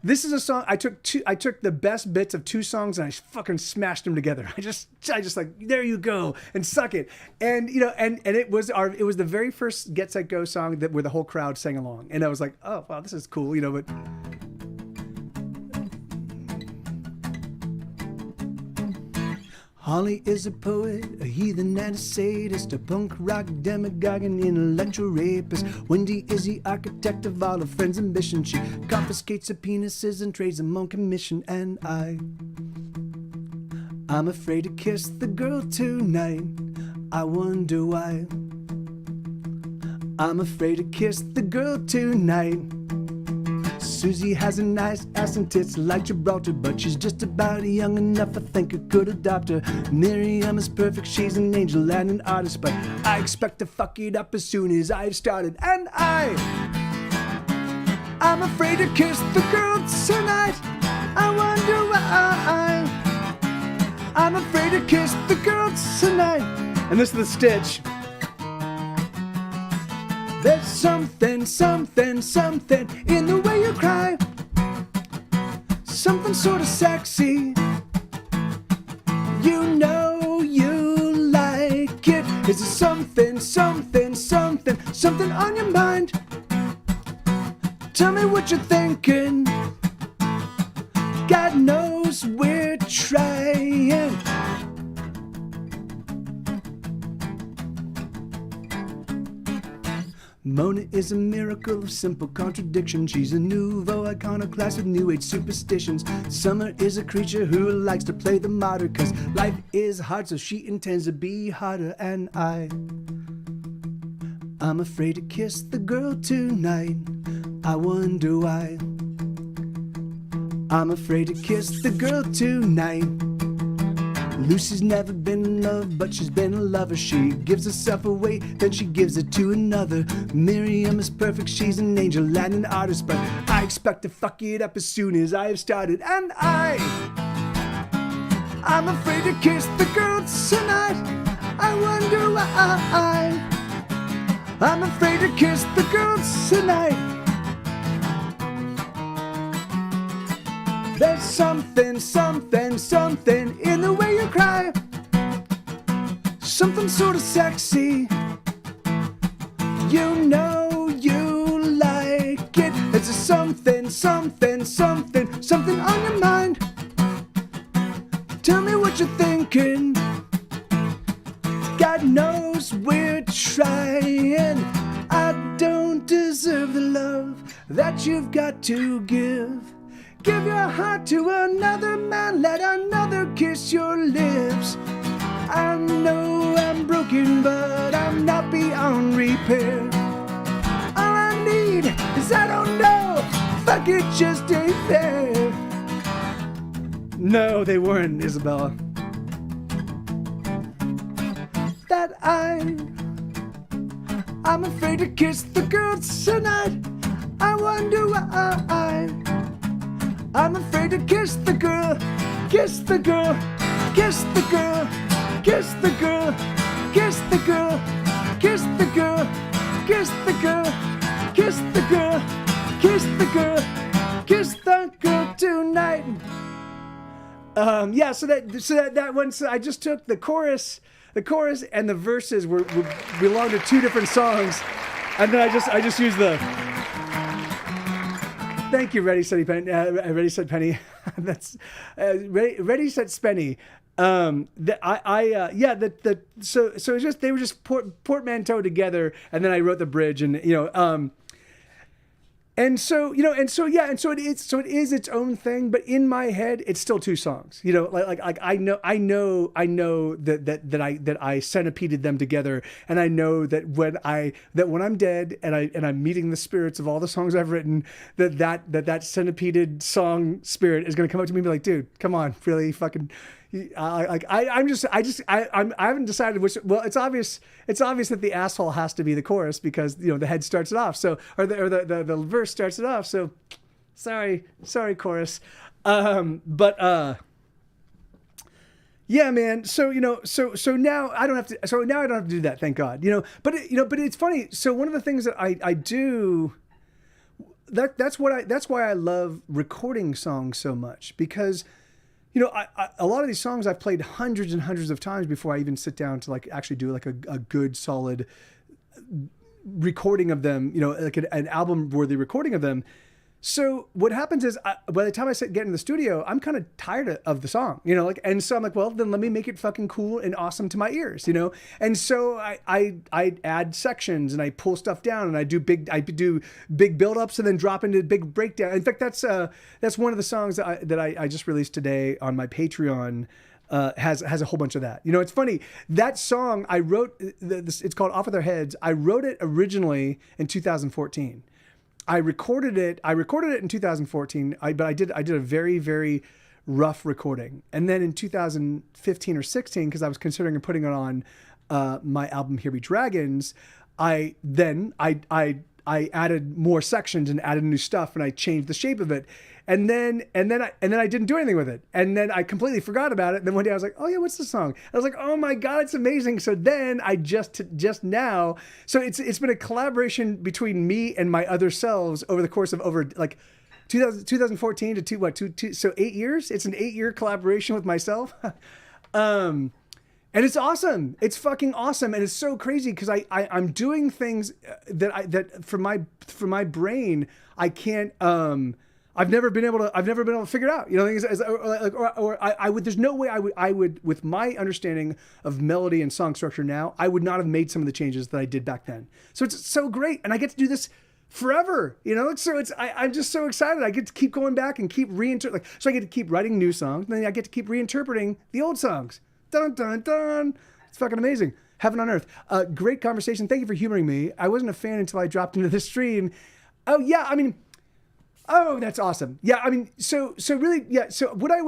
This is a song I took the best bits of two songs and I fucking smashed them together. I just like, there you go, and suck it. And you know, and it was the very first Get Set Go song where the whole crowd sang along, and I was like, oh wow, this is cool, you know. But Holly is a poet, a heathen and a sadist, a punk rock demagogue and intellectual rapist. Wendy is the architect of all her friends' ambition. She confiscates her penises and trades them on commission. And I'm afraid to kiss the girl tonight. I wonder why. I'm afraid to kiss the girl tonight. Susie has a nice ass and tits like Gibraltar, but she's just about young enough, I think I could adopt her. Miriam is perfect, she's an angel and an artist, but I expect to fuck it up as soon as I've started. And I'm afraid to kiss the girl tonight. I wonder why. I'm afraid to kiss the girl tonight. And this is the stitch. There's something in the way you cry. Something sort of sexy. You know you like it. Is there something on your mind? Tell me what you're thinking. God knows we're trying. Mona is a miracle of simple contradiction. She's a nouveau iconoclast with new age superstitions. Summer is a creature who likes to play the martyr, 'cause life is hard, so she intends to be harder. And I'm afraid to kiss the girl tonight. I wonder why. I'm afraid to kiss the girl tonight. Lucy's never been in love, but she's been a lover. She gives herself away, then she gives it to another. Miriam is perfect, she's an angel and an artist, but I expect to fuck it up as soon as I have started. And I'm afraid to kiss the girl tonight. I wonder why. I'm afraid to kiss the girl tonight. There's something in the way you cry. Something sort of sexy. You know you like it. There's something on your mind. Tell me what you're thinking. God knows we're trying. I don't deserve the love that you've got to give. Give your heart to another man, let another kiss your lips. I know I'm broken, but I'm not beyond repair. All I need is I don't know, fuck it just ain't fair. No, they weren't, Isabella. That I'm afraid to kiss the girl tonight. I wonder why. I'm afraid to kiss the girl, kiss the girl, kiss the girl, kiss the girl, kiss the girl, kiss the girl, kiss the girl, kiss the girl, kiss the girl, kiss the girl tonight. Yeah, so that one, so I just took the chorus and the verses belong to two different songs, and then I just used the. Thank you, Ready Set Penny. Ready Set Penny. That's Ready Set Spenny. So it's just they were just portmanteau together, and then I wrote the bridge, and it is its own thing, but in my head it's still two songs. You know, like I know that I centipeded them together, and I know that when I'm dead and I'm meeting the spirits of all the songs I've written, that centipeded song spirit is going to come up to me and be like, dude, come on, really fucking, I haven't decided which. Well, it's obvious that the asshole has to be the chorus because the head starts it off. So or the verse starts it off. So sorry chorus. Yeah, man. So now I don't have to. So now I don't have to do that. Thank God. But it's funny. So one of the things that I do. That's why I love recording songs so much because, a lot of these songs I've played hundreds and hundreds of times before I even sit down to like actually do like a good solid recording of them. Like an album worthy recording of them. So what happens is by the time I get in the studio, I'm kind of tired of the song, and so I'm like, well, then let me make it fucking cool and awesome to my ears, And so I add sections and I pull stuff down and I do big build-ups and then drop into big breakdown. In fact, that's one of the songs that I just released today on my Patreon. Has a whole bunch of that. It's funny. That song I wrote, it's called Off With Our Heads. I wrote it originally in 2014. I recorded it in 2014, but I did a very, very rough recording. And then in 2015 or 16, because I was considering putting it on my album Here Be Dragons, I added more sections and added new stuff and I changed the shape of it. And then I didn't do anything with it. And then I completely forgot about it. And then one day I was like, oh yeah, what's the song? I was like, oh my God, it's amazing. So then I just now, so it's been a collaboration between me and my other selves over the course of over like 2014 to so 8 years. It's an 8-year collaboration with myself. And it's awesome. It's fucking awesome. And it's so crazy because I'm doing things that for my brain, I can't, I've never been able to figure it out. There's no way I would, with my understanding of melody and song structure now, I would not have made some of the changes that I did back then. So it's so great. And I get to do this forever, So I'm just so excited. I get to keep going back and keep reinterpreting. So I get to keep writing new songs. And then I get to keep reinterpreting the old songs. Dun, dun, dun. It's fucking amazing. Heaven on earth. Great conversation. Thank you for humoring me. I wasn't a fan until I dropped into the stream. Oh yeah. Oh, that's awesome. Yeah. So really, yeah. So what I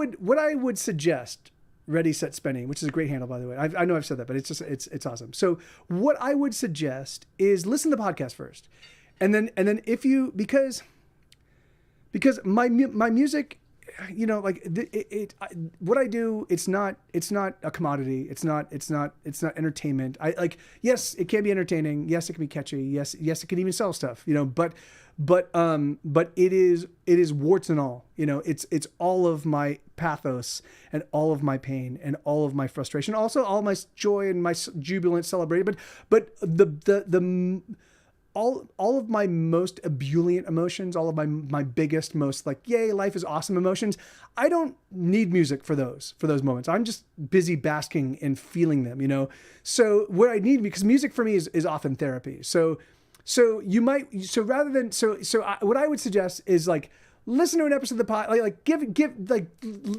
would suggest, Ready, Set, Spinning, which is a great handle, by the way. I know I've said that, but it's awesome. So what I would suggest is listen to the podcast first. And then if you, because my music, what I do, it's not a commodity. It's not entertainment. Yes, it can be entertaining. Yes, it can be catchy. Yes, it can even sell stuff, but it is warts and all, it's all of my pathos and all of my pain and all of my frustration, also all my joy and my jubilant celebration, but all of my most ebullient emotions, all of my biggest, most like, yay, life is awesome emotions. I don't need music for those moments. I'm just busy basking and feeling them, So what I need, because music for me is often therapy. So what I would suggest is like, listen to an episode of the pod,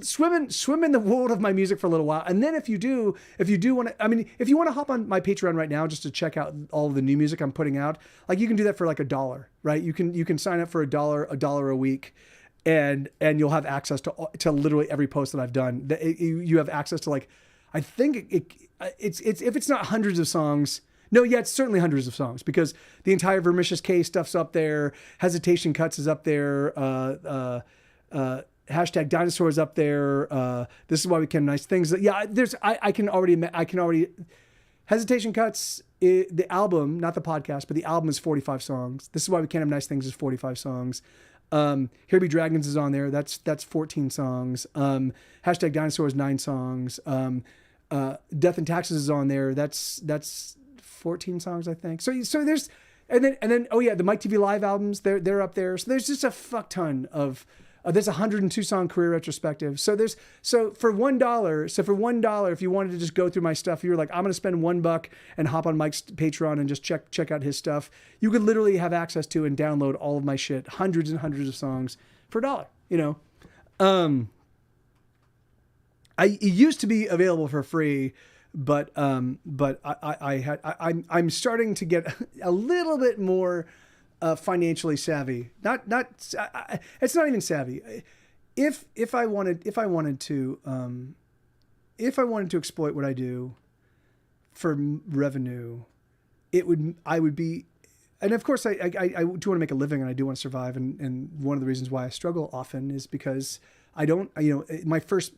swim in the world of my music for a little while. And then if you do want to, if you want to hop on my Patreon right now, just to check out all of the new music I'm putting out, like you can do that for like $1, right? You can sign up for $1 a week and you'll have access to literally every post that I've done. You have access to like, I think it's if it's not hundreds of songs. No, yeah, it's certainly hundreds of songs because the entire Vermicious K stuff's up there. Hesitation Cuts is up there. Hashtag Dinosaurs up there. This is why we can nice things. Yeah, I can already. Hesitation Cuts, the album, not the podcast, but the album is 45 songs. This is why we can't have nice things is 45 songs. Here Be Dragons is on there. That's 14 songs. Hashtag Dinosaurs 9 songs. Death and Taxes is on there. That's 14 songs, I think. So there's, and then, oh yeah, the Mike TV Live albums, they're up there. So there's just a fuck ton of, there's 102 song career retrospective. So for $1, if you wanted to just go through my stuff, you were like, I'm going to spend $1 and hop on Mike's Patreon and just check out his stuff. You could literally have access to and download all of my shit, hundreds and hundreds of songs for $1, it used to be available for free, but I'm starting to get a little bit more financially savvy. It's not even savvy. If I wanted to if I wanted to exploit what I do for revenue, I would be, and of course I do want to make a living and I do want to survive. And one of the reasons why I struggle often is because I don't, my first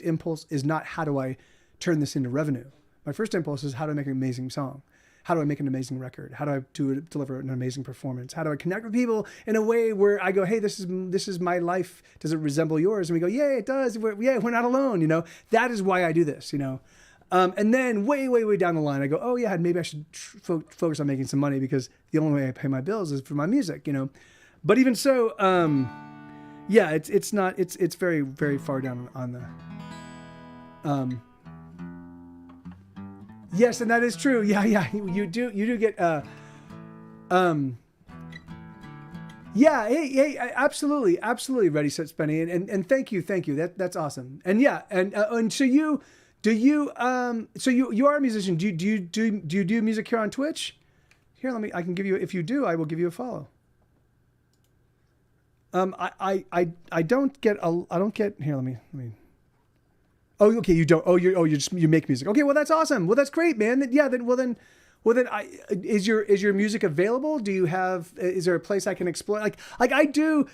impulse is not how do I turn this into revenue. My first impulse is how do I make an amazing song? How do I make an amazing record? How do I deliver an amazing performance? How do I connect with people in a way where I go, hey, this is my life. Does it resemble yours? And we go, yeah, it does. We're not alone. That is why I do this. And then way down the line, I go, oh yeah, maybe I should focus on making some money because the only way I pay my bills is for my music. But even so, yeah, it's very, very far down on the. Yes, and that is true. Yeah, you do get. Yeah, hey, absolutely, Ready, Set, Spenny, and thank you. That's awesome. And yeah, and so you are a musician. Do you do music here on Twitch? Here, I can give you. If you do, I will give you a follow. I don't get. Here, let me. Oh, okay. You don't. You make music. Okay. Well, that's awesome. Well, that's great, man. Yeah. Then, is your music available? Do you have? Is there a place I can explore? Like I do.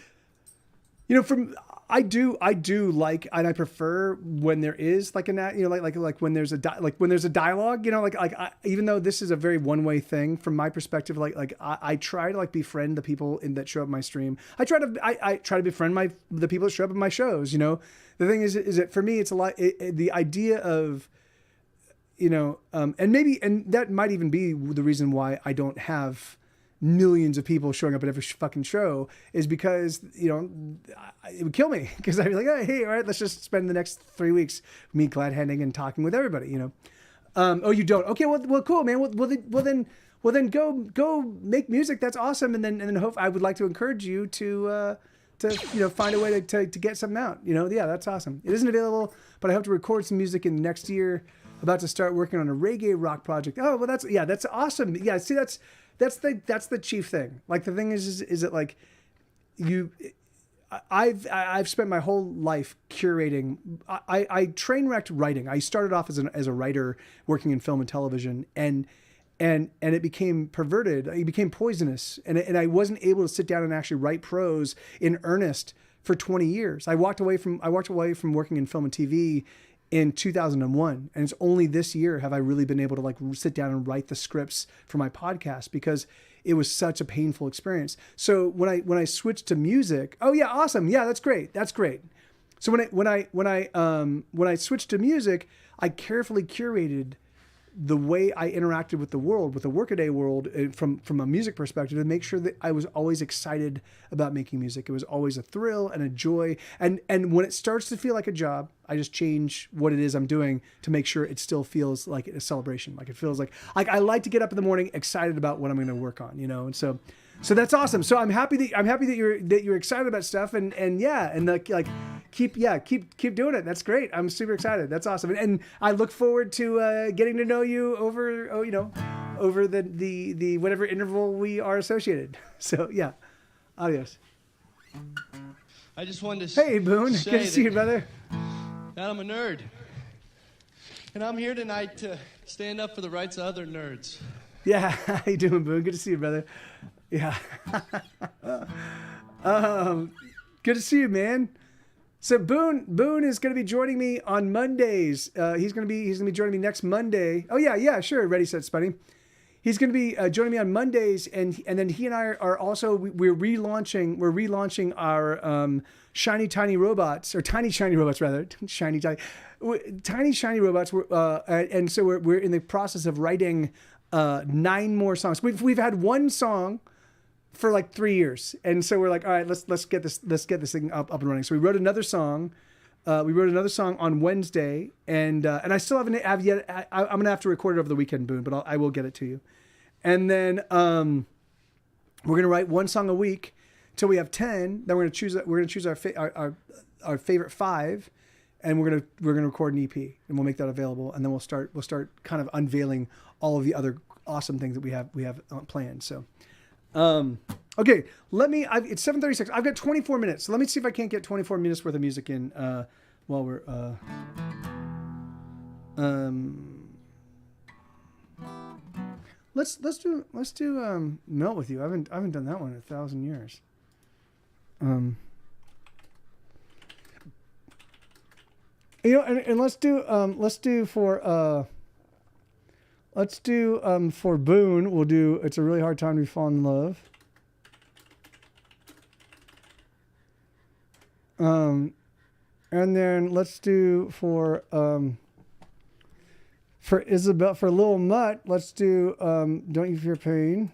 I do like, and I prefer when there is like like when there's a dialogue. Even though this is a very one-way thing from my perspective, I try to befriend the people that show up in my stream. I try to befriend the people that show up in my shows. The thing is that for me, it's a lot. The idea of, and that might even be the reason why I don't have millions of people showing up at every fucking show is because, it would kill me because I'd be like, hey, all right, let's just spend the next 3 weeks me glad handing and talking with everybody, Oh, you don't? Okay, well, cool, man. Well, then go make music. That's awesome. And then hope I would like to encourage you to find a way to get something out. Yeah, that's awesome. It isn't available, but I hope to record some music in the next year. About to start working on a reggae rock project. Oh, well, that's awesome. Yeah, see, that's the chief thing. Like the thing is that I've spent my whole life curating. I train wrecked writing. I started off as a writer working in film and television, and it became perverted. It became poisonous, and I wasn't able to sit down and actually write prose in earnest for 20 years. I walked away from working in film and TV in 2001, and it's only this year have I really been able to sit down and write the scripts for my podcast because it was such a painful experience. So when I switched to music, oh yeah, awesome, yeah, that's great. So when I switched to music, I carefully curated the way I interacted with the world, with the workaday world, from a music perspective, to make sure that I was always excited about making music. It was always a thrill and a joy. And when it starts to feel like a job, I just change what it is I'm doing to make sure it still feels like a celebration. Like it feels like I like to get up in the morning excited about what I'm going to work on, And so that's awesome. So I'm happy that you're excited about stuff, and keep doing it. That's great. I'm super excited. That's awesome. And I look forward to getting to know you over the whatever interval we are associated. So yeah, adios. I just wanted to Hey Boone, good to see you, brother. That I'm a nerd, and I'm here tonight to stand up for the rights of other nerds. Yeah, how you doing, Boone? Good to see you, brother. Yeah. Good to see you, man. So Boone is going to be joining me on Mondays. He's going to be joining me next Monday. Oh yeah, sure. Ready, Set, Spenny. He's going to be joining me on Mondays, and then he and I are also we're relaunching our shiny tiny robots, or tiny shiny robots rather, shiny shiny robots. And so we're in the process of writing 9 more songs. We've had one song for 3 years, and so we're like, all right, let's get this thing up and running. So we wrote another song. On Wednesday, and I still haven't yet. I'm gonna have to record it over the weekend, Boone, but I will get it to you. And then we're gonna write one song a week till we have 10. Then we're gonna choose our favorite 5, and we're gonna record an EP, and we'll make that available. And then we'll start kind of unveiling all of the other awesome things that we have planned. So. Okay, it's 7:36. I've got 24 minutes. So let me see if I can't get 24 minutes worth of music in, while we're, Let's do Melt with You. I haven't done that one in 1,000 years. You know, and let's do for Boone, we'll do It's a Really Hard Time to Be Falling in Love. And then let's do for Isabel, for Lil Mutt, let's do Don't You Fear Pain.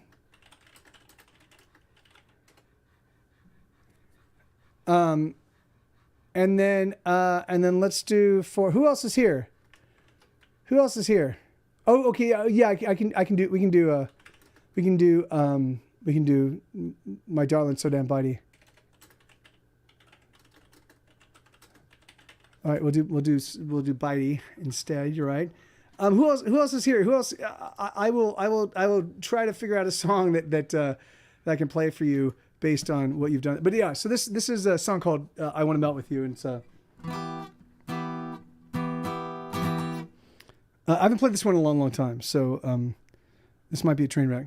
And then let's do for, who else is here? Who else is here? Oh, okay. Yeah, we can do My Darling So Damn Bitey. All right, we'll do Bitey instead. You're right. Who else is here? Who else? I will try to figure out a song that I can play for you based on what you've done. But yeah, so this is a song called I Want to Melt With You, and it's I haven't played this one in a long time, so this might be a train wreck.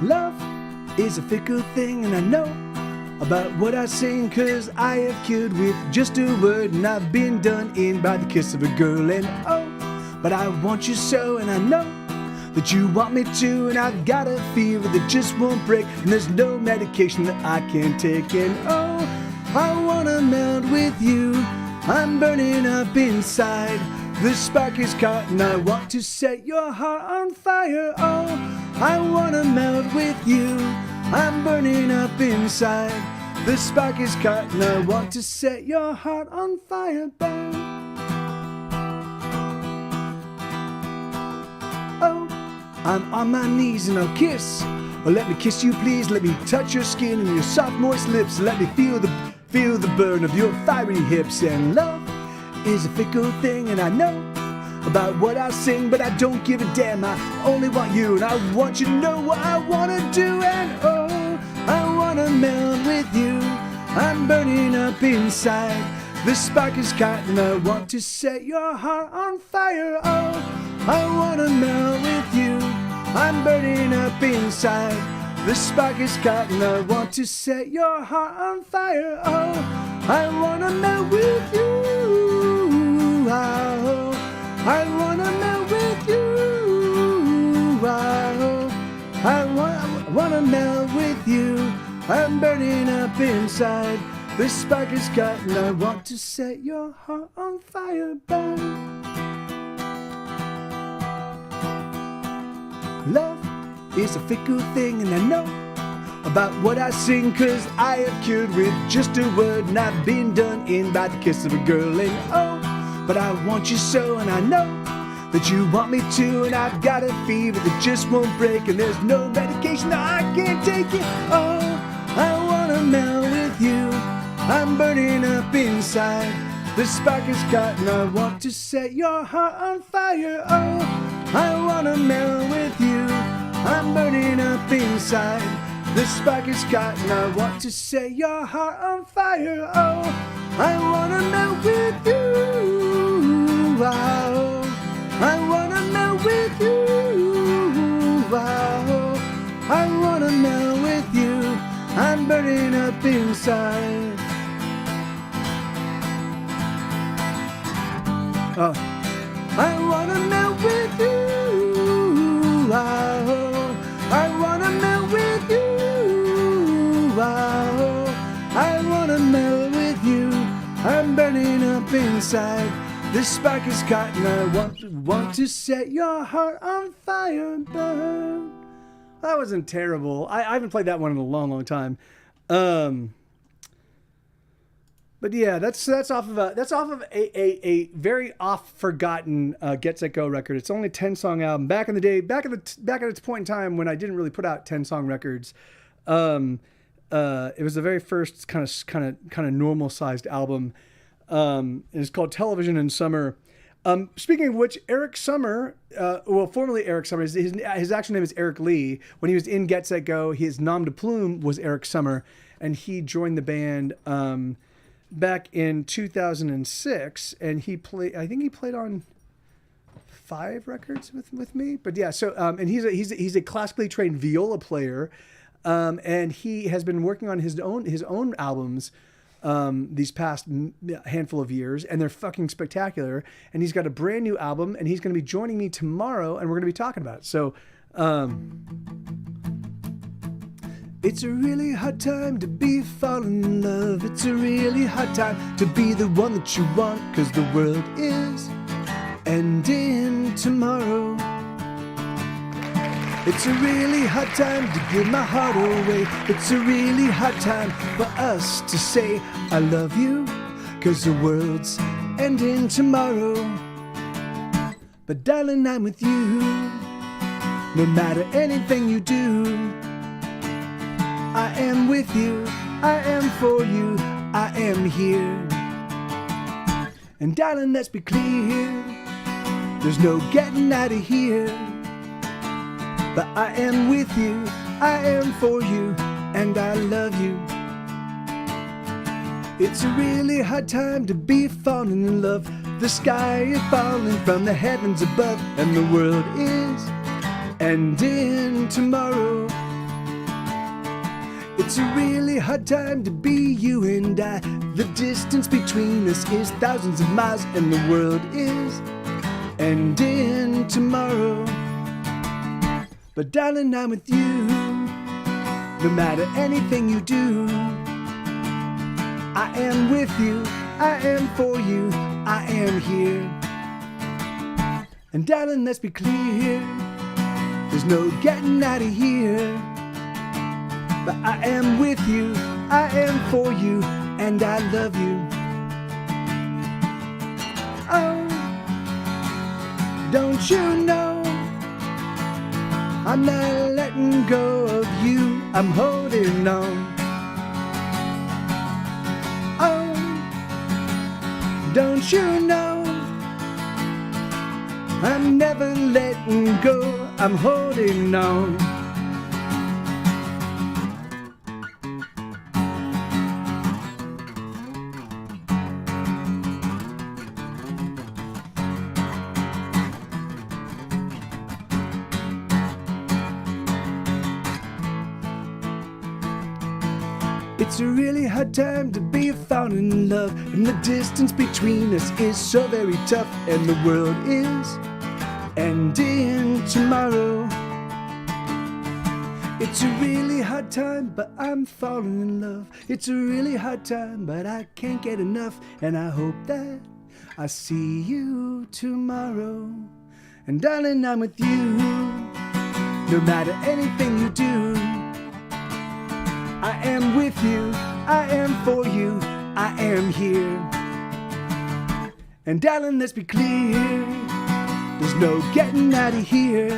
Love is a fickle thing, and I know about what I sing, 'cause I have killed with just a word, and I've been done in by the kiss of a girl. And oh, but I want you so, and I know that you want me to, and I've got a fever that just won't break, and there's no medication that I can take. And oh, I wanna melt with you, I'm burning up inside, the spark is caught and I want to set your heart on fire. Oh, I wanna melt with you, I'm burning up inside, the spark is caught and I want to set your heart on fire. Burn. Oh, I'm on my knees and I'll kiss. Or let me kiss you, please. Let me touch your skin and your soft, moist lips. Let me feel the burn of your fiery hips. And love is a fickle thing, and I know about what I sing, but I don't give a damn. I only want you, and I want you to know what I wanna do. And oh, I wanna melt with you, I'm burning up inside, the spark is caught and I want to set your heart on fire. Oh, I wanna melt with you, I'm burning up inside, the spark is caught and I want to set your heart on fire. Oh, I wanna melt with you. Oh, I wanna melt with you. Oh, I wanna melt with you. I'm burning up inside, the spark is caught and I want to set your heart on fire. Burn. Love is a fickle thing, and I know about what I sing, 'cause I have cured with just a word, and I've been done in by the kiss of a girl. And oh, but I want you so, and I know that you want me too, and I've got a fever that just won't break, and there's no medication that I can't take it. Oh, I wanna melt with you, I'm burning up inside, the spark is caught and I want to set your heart on fire. Oh, I wanna melt with you, I'm burning up inside, the spark is caught and I want to set your heart on fire. Oh, I wanna melt with you. Oh, I wanna melt with you. Oh, I wanna melt with you, I'm burning up inside. Oh, I wanna melt with you. Oh, I wanna melt with you. Oh, I wanna melt with you, I'm burning up inside, this spark is caught and I want to set your heart on fire. Burn. That wasn't terrible. I haven't played that one in a long time. But yeah, that's off of a very oft forgotten Get Set Go record. It's only a 10-song album. Back in the day, back at its point in time when I didn't really put out 10-song records, it was the very first kind of normal sized album. It's called Television in Summer. Speaking of which, Eric Summer, formerly Eric Summer, his actual name is Eric Lee. When he was in Get Set Go, his nom de plume was Eric Summer, and he joined the band back in 2006, and he played. I think he played on 5 records with me. But yeah, so and he's a classically trained viola player, and he has been working on his own albums these past handful of years, and they're fucking spectacular. And he's got a brand new album, and he's going to be joining me tomorrow, and we're going to be talking about it. So. It's a really hard time to be falling in love. It's a really hard time to be the one that you want, 'cause the world is ending tomorrow. It's a really hard time to give my heart away. It's a really hard time for us to say I love you, 'cause the world's ending tomorrow. But darling, I'm with you, no matter anything you do. I am with you, I am for you, I am here. And darling, let's be clear, there's no getting out of here. But I am with you, I am for you, and I love you. It's a really hard time to be falling in love. The sky is falling from the heavens above, and the world is ending tomorrow. It's a really hard time to be you and I. The distance between us is thousands of miles, and the world is ending tomorrow. But darling, I'm with you, no matter anything you do. I am with you, I am for you, I am here. And darling, let's be clear, there's no getting out of here. But I am with you, I am for you, and I love you. Oh, don't you know, I'm not letting go of you, I'm holding on. Oh, don't you know, I'm never letting go, I'm holding on. It's a really hard time to be falling in love, and the distance between us is so very tough, and the world is ending tomorrow. It's a really hard time, but I'm falling in love. It's a really hard time, but I can't get enough, and I hope that I see you tomorrow. And darling, I'm with you, no matter anything you do. I am with you, I am for you, I am here. And darling, let's be clear, there's no getting out of here.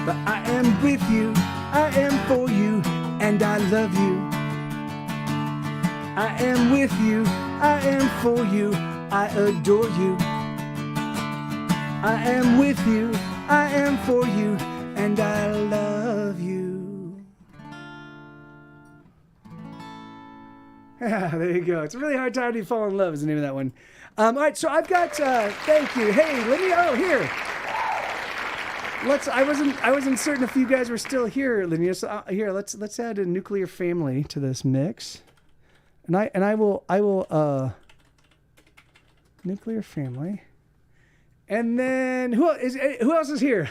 But I am with you, I am for you, and I love you. I am with you, I am for you, I adore you. I am with you, I am for you, and I love you. Yeah, there you go. It's a really hard time to fall in love is the name of that one. All right, so I've got, thank you. Hey, let me, oh, here. I wasn't certain if you guys were still here, Linnea. So here, let's add a nuclear family to this mix. And I will, nuclear family. And then, who else is here?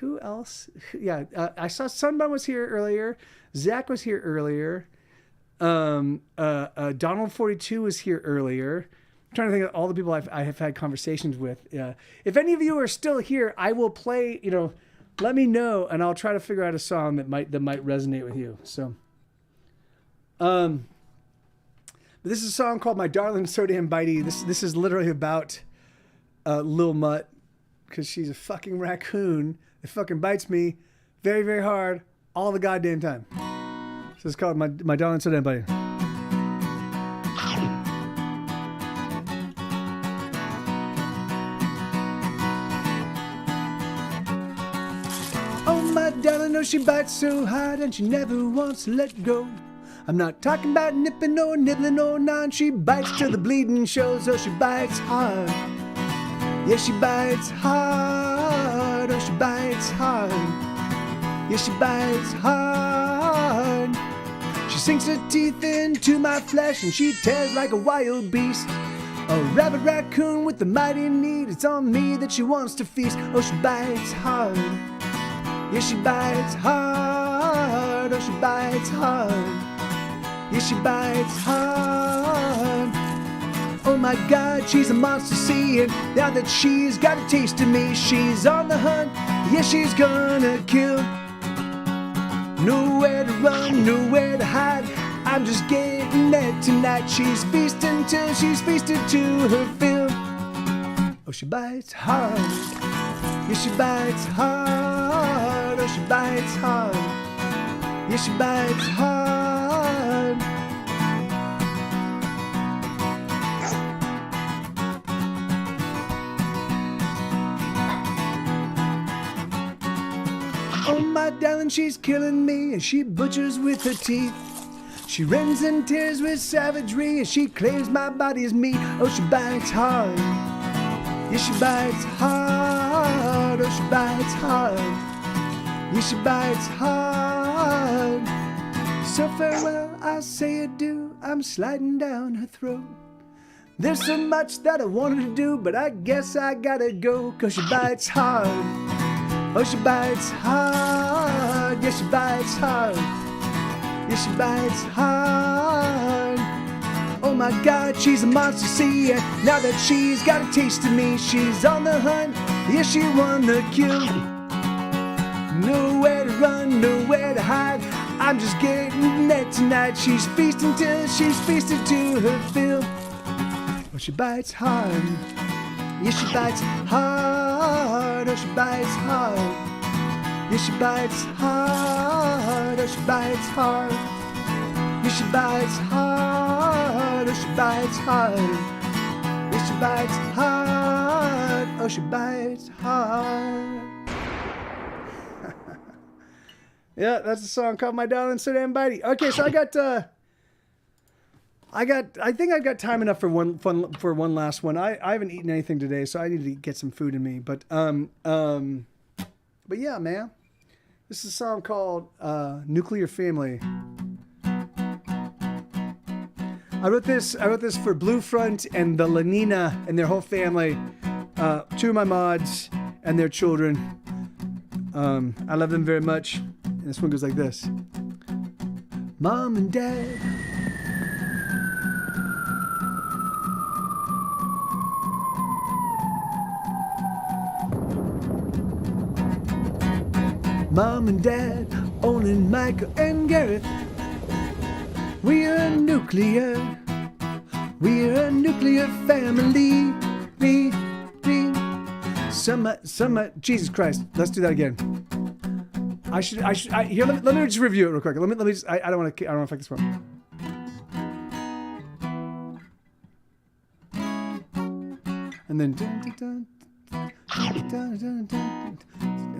Who else? Yeah, I saw Sunbun was here earlier. Zach was here earlier. Donald 42 was here earlier. I'm trying to think of all the people I have had conversations with. If any of you are still here, I will play. Let me know, and I'll try to figure out a song that might resonate with you. So, but this is a song called "My Darling So Damn Bitey." This is literally about Lil Mutt, because she's a fucking raccoon that fucking bites me very, very hard all the goddamn time. So it's called My Darling So Damn Bitey. Oh, my darling, no, she bites so hard and she never wants to let go. I'm not talking about nipping or nibbling or none. She bites till the bleeding shows. Oh, she bites hard. Yeah, she bites hard. Oh, she bites hard. Yeah, she bites hard. She sinks her teeth into my flesh and she tears like a wild beast. A rabbit raccoon with the mighty need. It's on me that she wants to feast. Oh, she bites hard. Yeah, she bites hard. Oh, she bites hard. Yeah, she bites hard. Oh my God, she's a monster, see, and now that she's got a taste of me, she's on the hunt. Yeah, she's gonna kill. Nowhere to run, nowhere to hide. I'm just getting there tonight. She's feasting till she's feasted to her fill. Oh, she bites hard. Yeah, she bites hard. Oh, she bites hard. Yeah, she bites hard. Oh, my darling, she's killing me, and she butchers with her teeth. She rends and tears with savagery, and she claims my body as meat. Oh, she bites hard. Yeah, she bites hard. Oh, she bites hard. Yeah, she bites hard. So farewell, I say adieu. I'm sliding down her throat. There's so much that I wanted to do, but I guess I gotta go, 'cause she bites hard. Oh, she bites hard. Yeah, she bites hard. Yeah, she bites hard. Oh my God, she's a monster, see, and now that she's got a taste of me, she's on the hunt. Yeah, she won the kill. Nowhere to run, nowhere to hide. I'm just getting there tonight. She's feasting till she's feasted to her fill. Oh, she bites hard. Yeah, she bites hard. Oh, she bites hard. Yeah, she bites hard. Oh, she bites hard. Yeah, she bites hard. Oh, she bites hard. Yeah, she bites hard. Oh, she bites hard. Yeah, that's a song called "My Darling So Damn Bitey." Okay, so I think I've got time enough for one last one. I haven't eaten anything today, so I need to get some food in me. But yeah, man, this is a song called "Nuclear Family." I wrote this for Blue Front and the Lenina and their whole family. Two of my mods and their children. I love them very much. And this one goes like this: Mom and Dad. Mom and Dad, Olin, Michael, and Gareth. We're a nuclear family. Jesus Christ, let's do that again. Here, let me just review it real quick. Let me just, I don't want to affect this one. And then,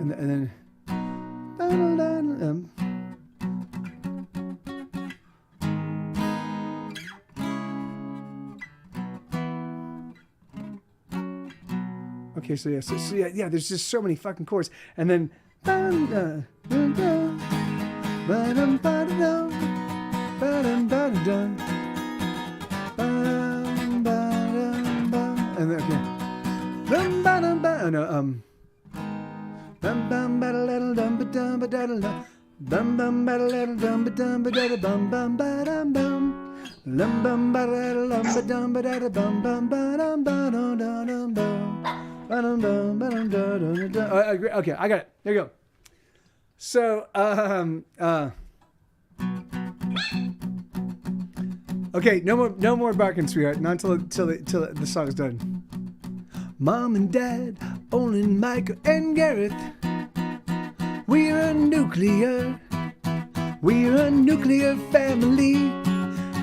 and then, okay, so yeah, there's just so many fucking chords, and then, and then, okay, I got it. There you go. So, okay, no more barking, sweetheart. Not until the song's done. Mom and Dad, Olin, Michael, and Gareth. We're a nuclear family.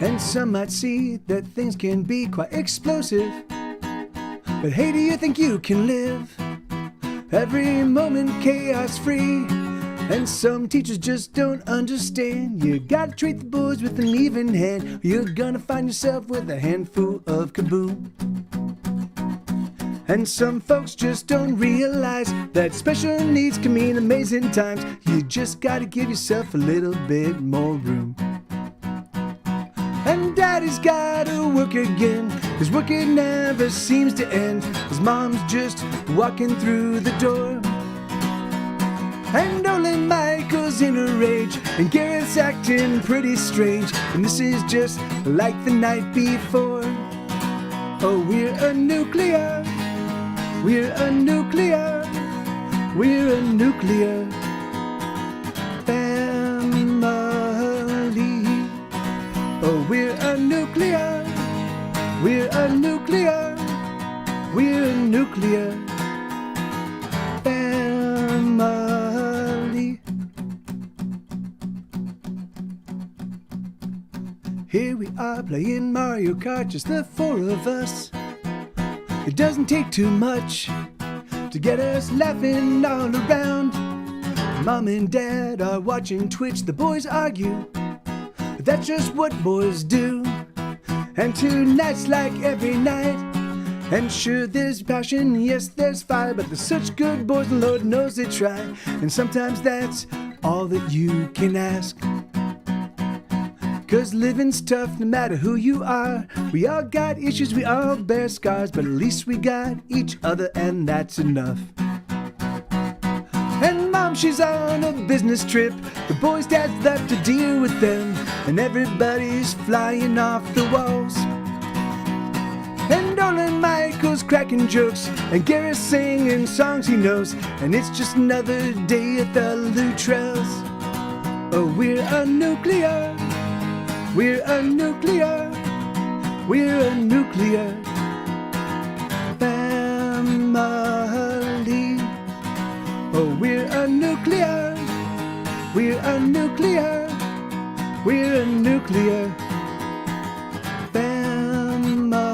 And some might see that things can be quite explosive. But hey, do you think you can live every moment chaos free? And some teachers just don't understand. You gotta treat the boys with an even hand. You're gonna find yourself with a handful of kaboom. And some folks just don't realize that special needs can mean amazing times. You just gotta give yourself a little bit more room. And daddy's gotta work again. His work it never seems to end. His mom's just walking through the door. And only Michael's in a rage, and Garrett's acting pretty strange. And this is just like the night before. Oh, we're a nuclear. We're a nuclear. We're a nuclear family. Oh, we're a nuclear. We're a nuclear. We're a nuclear family. Here we are playing Mario Kart, just the four of us. It doesn't take too much to get us laughing all around. Mom and Dad are watching Twitch, the boys argue, but that's just what boys do. And tonight's like every night. And sure, there's passion, yes, there's fire, but they're such good boys, and Lord knows they try. And sometimes that's all that you can ask. 'Cause living's tough no matter who you are. We all got issues, we all bear scars, but at least we got each other, and that's enough. And Mom, she's on a business trip. The boys' dads left to deal with them, and everybody's flying off the walls. And Olin Michael's cracking jokes, and Garrett's singing songs he knows, and it's just another day at the Luttrells. Oh, we're a nuclear. We're a nuclear. We're a nuclear family. Oh, we're a nuclear. We're a nuclear. We're a nuclear family.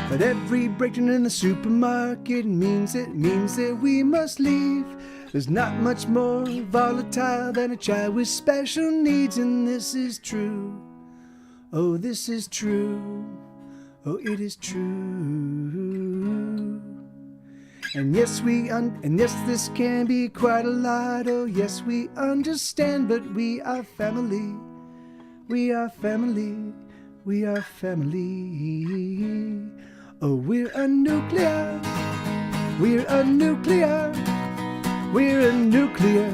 But every breakdown in the supermarket means that we must leave. There's not much more volatile than a child with special needs, and this is true. Oh, this is true. Oh, it is true. And yes, this can be quite a lot. Oh, yes, we understand, but we are family. We are family. We are family. Oh, we're a nuclear. We're a nuclear. We're a nuclear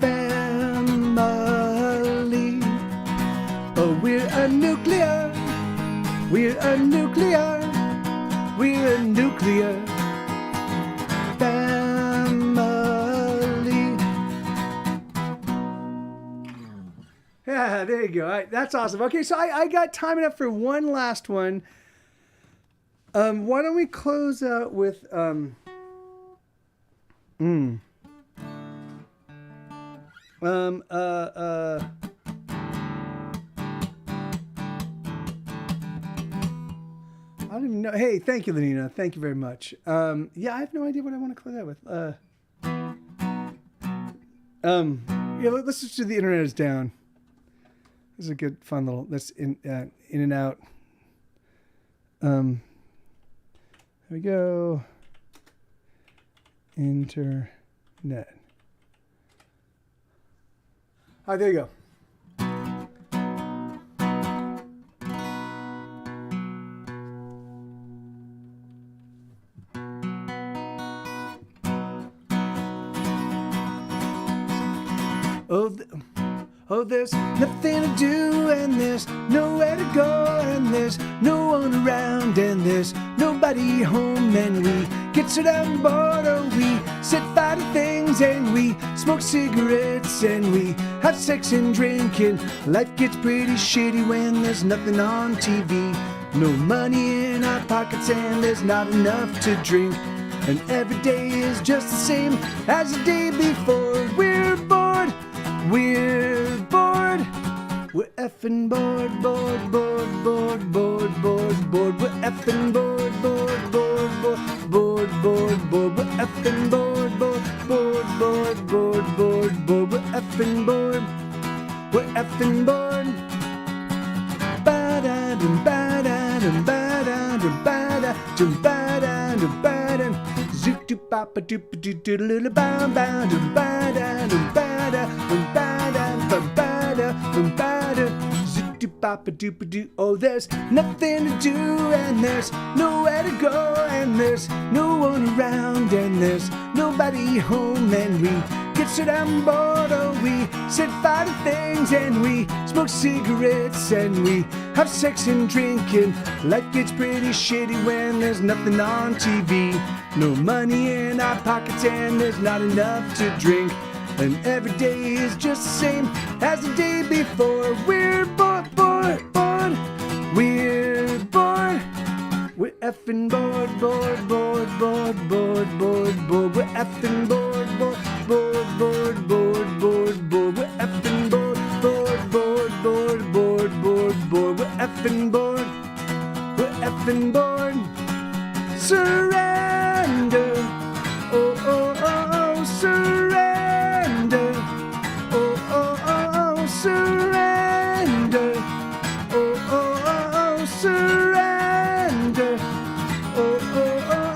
family. Oh, we're a nuclear. We're a nuclear. We're a nuclear family. Yeah, there you go. All right, that's awesome. Okay, so I got time enough for one last one. Why don't we close out with I don't even know. Hey, thank you, Lenina. Thank you very much. Yeah, I have no idea what I want to close out with. Yeah, let's just do The Internet Is Down. This is a good, fun little. That's in and out. Here we go. Internet. All right, there you go. Oh, there's nothing to do, and there's nowhere to go, and there's no one around, and there's nobody home, and we get so damn bored. Oh, we set fire to things, and we smoke cigarettes, and we have sex and drink, and life gets pretty shitty when there's nothing on TV. No money in our pockets, and there's not enough to drink, and every day is just the same as the day before. We're bored. We're bored. We're effing bored, bored, bored, bored, bored, bored, bored. We're effing bored, bored, bored, bored, bored, bored, bored. We're effing bored, bored, bored. We're effing bored. We're effing bored. Ba-da-dum, ba-da-dum, ba-da-dum, ba-da-dum, ba-da-dum, ba-da-dum. Zoot-doo-ba-ba-doo-ba-doo-doo-doo-doo-doo, ba-ba-dum, ba-da-dum, ba-da-dum, ba-da-dum, ba-da-dum, ba-da-dum. Zoot-doo-ba-ba-doo-ba-doo. Oh, there's nothing to do, and there's nowhere to go, and there's no one around, and there's nobody home, and we get so damn bored. Oh, we set fire to things, and we smoke cigarettes, and we have sex and drink, and life gets pretty shitty when there's nothing on TV. No money in our pockets, and there's not enough to drink, and every day is just the same as the day before. We're bored, bored, bored. We're bored. We're effing bored, bored, bored, bored, bored, bored, bored. We're effing bored, bored, bored, bored, bored, bored, bored. We're effing bored, bored, bored, bored, bored, bored, bored. We're effing bored. We're effing bored. Surrender. Oh, oh, oh, oh, surrender. Oh, oh, oh, oh, surrender. Oh, oh, oh, oh, surrender. Oh, oh, oh,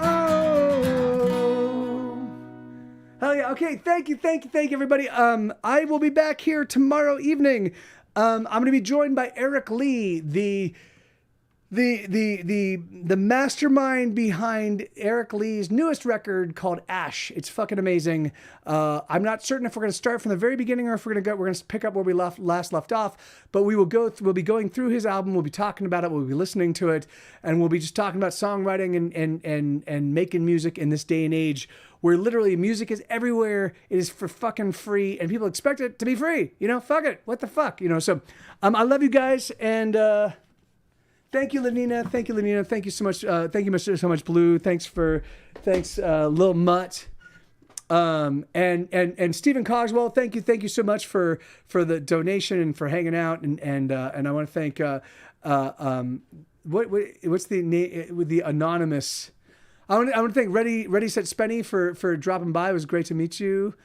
oh. Hell yeah. Okay, thank you, everybody. I will be back here tomorrow evening. I'm going to be joined by Eric Lee, the mastermind behind Eric Lee's newest record called Ash. It's fucking amazing. I'm not certain if we're going to start from the very beginning or if we're going to pick up where we last left off, but we'll be going through his album. We'll be talking about it. We'll be listening to it, and we'll be just talking about songwriting and making music in this day and age where literally music is everywhere. It is for fucking free, and people expect it to be free. Fuck it. What the fuck? So I love you guys, and thank you, Lenina. Thank you so much. Thank you so much, Blue. Thanks, Lil Mutt. And Stephen Cogswell. Thank you so much for the donation and for hanging out. And I want to thank what's the name with the anonymous. I want to thank Ready Set Spenny for dropping by. It was great to meet you.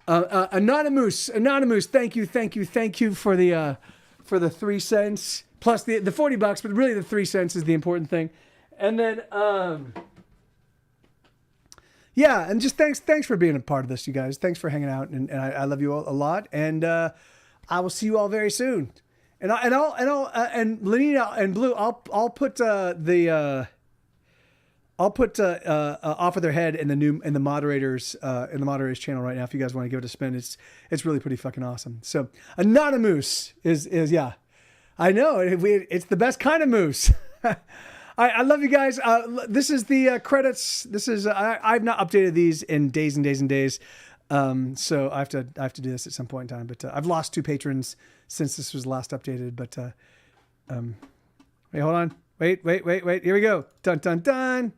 Anonymous. Thank you for the 3 cents. Plus the $40, but really the 3 cents is the important thing. And then, yeah, and just thanks for being a part of this, you guys. Thanks for hanging out, and I love you all a lot. And I will see you all very soon. And Lenina and Blue, I'll put Off of Their Head in the moderators channel right now. If you guys want to give it a spin, it's really pretty fucking awesome. So Anonymous is yeah. I know, it's the best kind of moose. I love you guys. This is the credits. This is I've not updated these in days and days and days, so I have to do this at some point in time. But I've lost 2 patrons since this was last updated. But wait, hold on. Wait. Here we go. Dun dun dun.